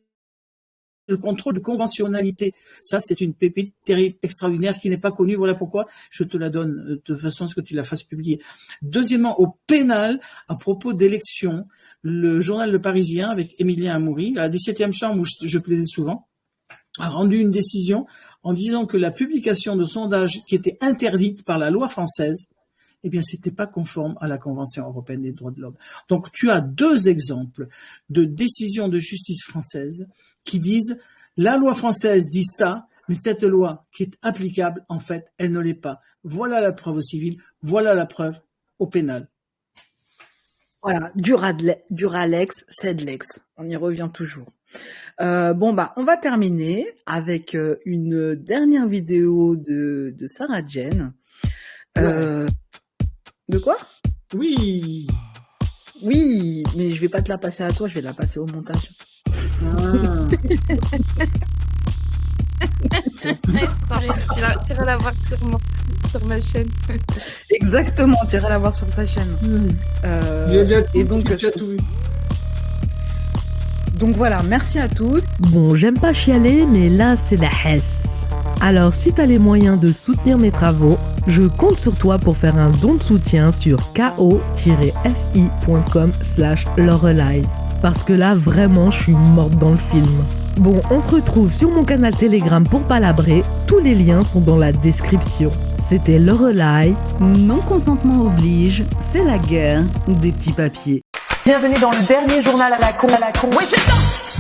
le contrôle de conventionnalité. Ça, c'est une pépite terrible, extraordinaire, qui n'est pas connue. Voilà pourquoi je te la donne de façon à ce que tu la fasses publier. Deuxièmement, au pénal, à propos d'élections, le journal Le Parisien, avec Émilien Amoury, à la 17e chambre où je plaidais souvent, a rendu une décision en disant que la publication de sondages qui était interdite par la loi française, eh bien, c'était pas conforme à la Convention européenne des droits de l'homme. Donc, tu as 2 exemples de décisions de justice française qui disent la loi française dit ça, mais cette loi qui est applicable, en fait, elle ne l'est pas. Voilà la preuve au civil, voilà la preuve au pénal. Voilà, Duralex, Sedlex. On y revient toujours. On va terminer avec une dernière vidéo de Sarah Jane. De quoi? Oui. Oui, mais je vais pas te la passer à toi, je vais la passer au montage. Tu iras la voir sur ma chaîne. Exactement, tu iras la voir sur sa chaîne. Donc voilà, merci à tous. Bon, j'aime pas chialer, mais là, c'est la hesse. Alors, si t'as les moyens de soutenir mes travaux, je compte sur toi pour faire un don de soutien sur ko-fi.com/Lorelai. Parce que là, vraiment, je suis morte dans le film. Bon, on se retrouve sur mon canal Telegram pour palabrer. Tous les liens sont dans la description. C'était Lorelai. Non-consentement oblige, c'est la guerre des petits papiers. Bienvenue dans le dernier journal à la con. Oui, je danse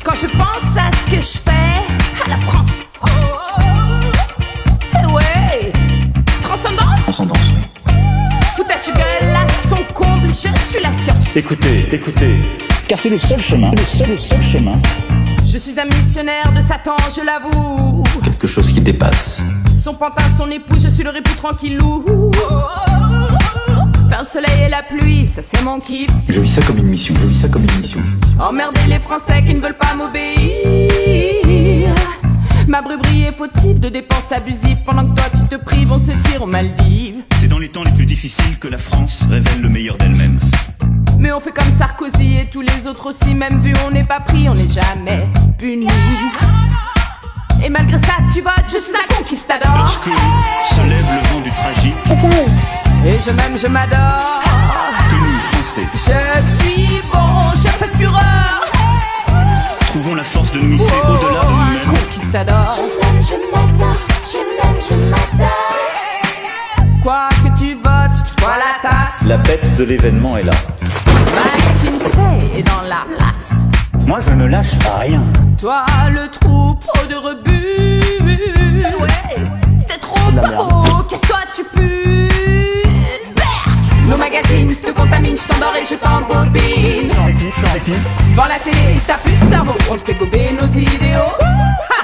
quand je pense à ce que je fais à la France. Ouais, transcendance, oui. Foutage de gueule à son comble, je suis la science. Écoutez, car c'est le seul chemin, le seul chemin. Je suis un missionnaire de Satan, je l'avoue. Quelque chose qui dépasse. Son pantin, son époux, je suis le répou tranquillou. Faire le soleil et la pluie, ça c'est mon kiff. Je vis ça comme une mission, Emmerder les Français qui ne veulent pas m'obéir. Ma brebis est fautive de dépenses abusives. Pendant que toi tu te prives, on se tire aux Maldives. C'est dans les temps les plus difficiles que la France révèle le meilleur d'elle-même. Mais on fait comme Sarkozy et tous les autres aussi. Même vu on n'est pas pris, on n'est jamais puni. Et malgré ça tu votes, je suis un conquistador. Lorsque se lève le vent du tragique, et je m'aime, je m'adore. que nous, Français, Je suis bon, je fais fureur. trouvons la force de nous hisser au-delà de nous-mêmes. Conquistador. Je m'adore, je m'aime, je m'adore. Quoi que tu votes, tu vois la tasse. La bête de l'événement est là. McKinsey est dans la place. Moi, je ne lâche rien. Toi, le troupeau de rebut. Ouais, t'es trop beau, qu'est-ce que toi tu pues. Nos magazines te contaminent, je t'endors et je t'embobine. Sans répit. Devant la télé, t'as plus de cerveau, on te fait gober nos idéaux. Ha!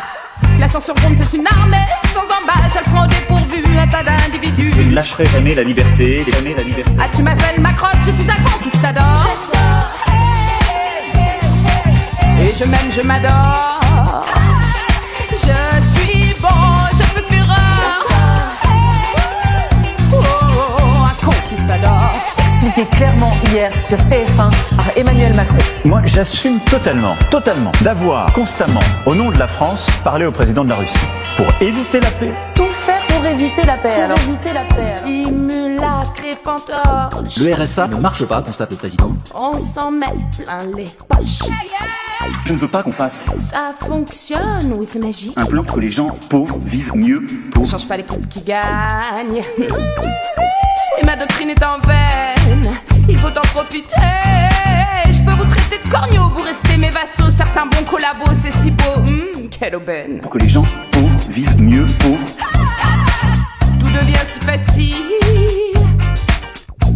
L'ascension ronde, c'est une armée sans embâche, elle prend au dépourvu un tas d'individus. Je ne lâcherai jamais la liberté, jamais la liberté. Ah, tu m'appelles ma crotte, je suis un conquistador. Et je m'aime, je m'adore. Je suis bon, je fais fureur. Oh, un conquistador. Expliqué clairement hier sur TF1 par Emmanuel Macron. Moi, j'assume totalement, d'avoir constamment, au nom de la France, parlé au président de la Russie. Pour éviter la paix. Tout faire pour éviter la paix. Alors. Éviter la paix. Simulacre et fantoche. Le RSA ne marche pas, constate le président. On s'en met plein les poches. Je ne veux pas qu'on fasse Ça fonctionne, oui c'est magique. un plan pour que les gens pauvres vivent mieux On change pas l'équipe qui gagne. Et ma doctrine est en veine, il faut en profiter. Je peux vous traiter de corneaux, vous restez mes vassaux. Certains bons collabos, c'est si beau, quelle aubaine. pour que les gens pauvres vivent mieux pauvres. Tout devient si facile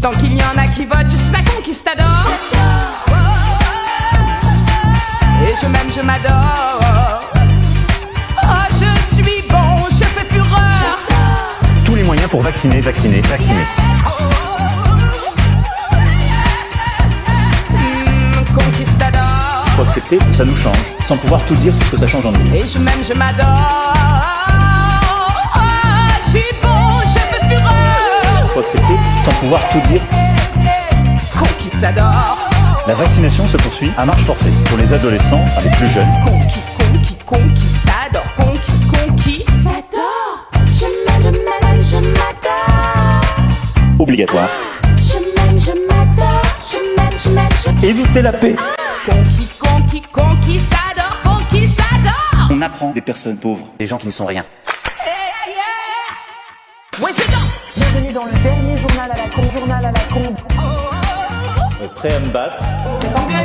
tant qu'il y en a qui votent, je suis un conquistador. Et je m'aime, je m'adore. Oh, je suis bon, je fais fureur. Tous les moyens pour vacciner. Conquistador. Faut accepter que ça nous change, sans pouvoir tout dire sur ce que ça change en nous. Et je m'aime, je m'adore. Oh, je suis bon, je fais fureur. Faut accepter, sans pouvoir tout dire. Conquistador. La vaccination se poursuit à marche forcée pour les adolescents, les plus jeunes. Conquistador. Je m'aime, je m'adore. Obligatoire. Je m'aime, je m'adore. Je m'aime. Éviter la paix. Conquistador. On apprend des personnes pauvres, des gens qui ne sont rien. Ouais, je danse. Bienvenue dans le dernier journal à la con. Prêt à me battre. C'est pas bien